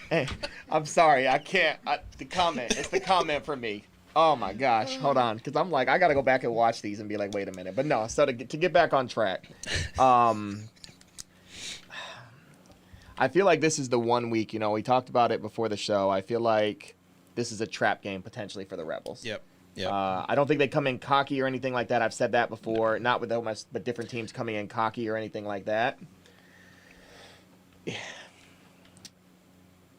Hey, I'm sorry. I can't. It's the comment for me. Oh, my gosh. Hold on. Because I'm like, I got to go back and watch these and be like, wait a minute. But no, so to get back on track, I feel like this is the 1 week, we talked about it before the show. I feel like this is a trap game potentially for the Rebels. Yep. I don't think they come in cocky or anything like that. I've said that before. Not with but different teams coming in cocky or anything like that.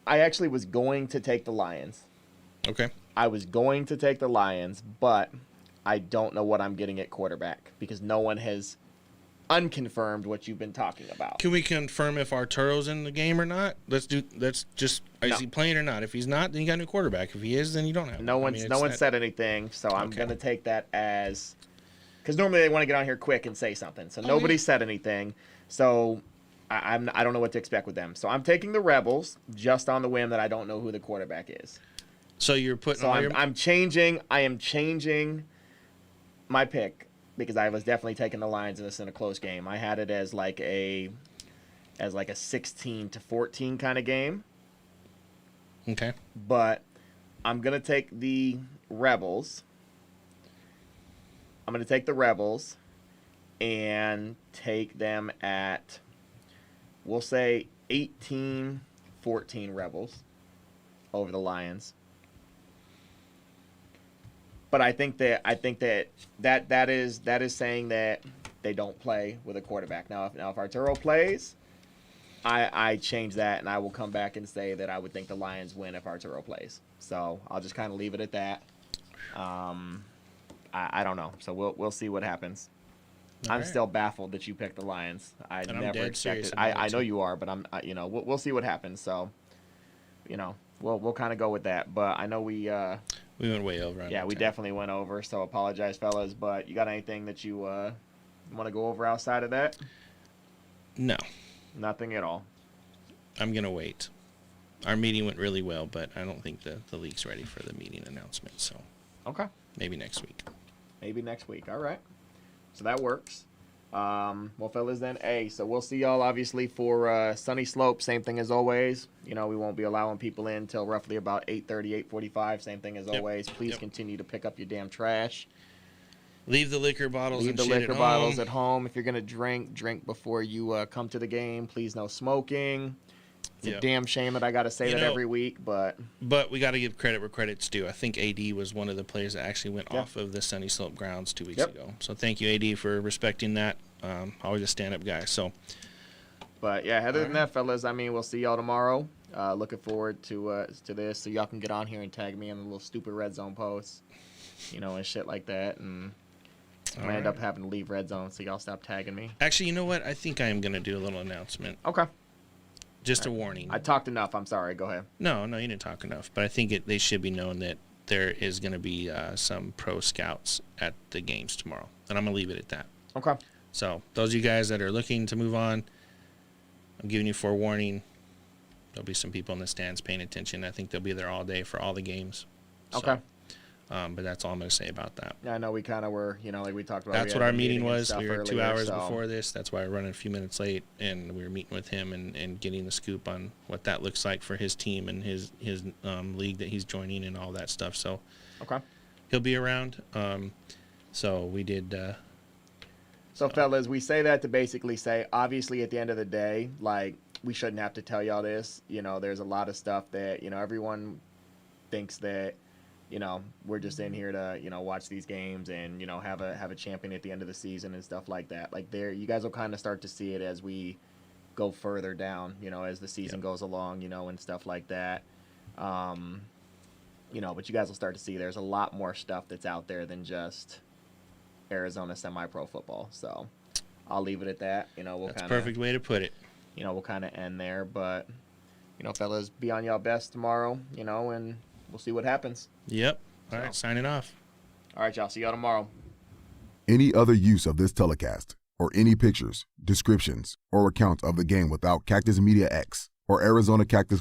I actually was going to take the Lions. Okay. I was going to take the Lions, but I don't know what I'm getting at quarterback because no one has unconfirmed what you've been talking about. Can we confirm if Arturo's in the game or not? Is he playing or not? If he's not, then you got a new quarterback. If he is, then you don't have. No one said anything, so I'm gonna take that as because normally they want to get on here quick and say something. So nobody said anything. So I don't know what to expect with them. So I'm taking the Rebels just on the whim that I don't know who the quarterback is. So you're putting. So I'm changing. I am changing my pick because I was definitely taking the Lions in a close game. I had it as like a 16-14 kind of game. Okay. But I'm gonna take the Rebels. I'm gonna take the Rebels and take them at, we'll say 18-14 Rebels over the Lions. But I think that is saying that they don't play with a quarterback. Now if Arturo plays, I change that and I will come back and say that I would think the Lions win if Arturo plays. So I'll just kind of leave it at that. I don't know. So we'll see what happens. I'm still baffled that you picked the Lions. I never expected. I know you are, but we'll see what happens. So, we'll kind of go with that. But I know we went way over. Yeah, we definitely went over. So apologize, fellas. But you got anything that you want to go over outside of that? No, nothing at all. I'm gonna wait. Our meeting went really well, but I don't think the league's ready for the meeting announcement. So okay, maybe next week. All right. So that works. Well, fellas, then, so we'll see y'all, obviously, for Sunny Slope. Same thing as always. We won't be allowing people in until roughly about 8:30, 8:45. Same thing as always. Please continue to pick up your damn trash. Leave the liquor bottles at home. If you're going to drink before you come to the game. Please, no smoking. It's a damn shame that I got to say that every week, but we got to give credit where credit's due. I think AD was one of the players that actually went off of the Sunny Slope grounds 2 weeks ago. So thank you, AD, for respecting that. Always a stand-up guy. So, but yeah, other than that, fellas, we'll see y'all tomorrow. Looking forward to this, so y'all can get on here and tag me in the little stupid red zone posts, and shit like that, and I end up having to leave red zone, so y'all stop tagging me. Actually, you know what? I think I am gonna do a little announcement. Okay. Just a warning. I talked enough. I'm sorry. Go ahead. No, you didn't talk enough. But I think they should be known that there is going to be some pro scouts at the games tomorrow. And I'm going to leave it at that. Okay. So those of you guys that are looking to move on, I'm giving you forewarning. There'll be some people in the stands paying attention. I think they'll be there all day for all the games. Okay. But that's all I'm going to say about that. Yeah, I know we kind of were, like we talked about. That's what our meeting was. We were 2 hours before this. That's why we're running a few minutes late, and we were meeting with him and getting the scoop on what that looks like for his team and his league that he's joining and all that stuff. So, okay, he'll be around. So we did. So, fellas, we say that to basically say, obviously, at the end of the day, we shouldn't have to tell y'all this. There's a lot of stuff that everyone thinks that. We're just in here to, watch these games and, have a champion at the end of the season and stuff like that. You guys will kind of start to see it as we go further down, as the season goes along, and stuff like that. But you guys will start to see there's a lot more stuff that's out there than just Arizona semi-pro football. So I'll leave it at that. That's a perfect way to put it. We'll kind of end there. But, fellas, be on y'all best tomorrow, and we'll see what happens. Yep. All right, signing off. All right, y'all. See y'all tomorrow. Any other use of this telecast, or any pictures, descriptions, or accounts of the game without Cactus Media X or Arizona Cactus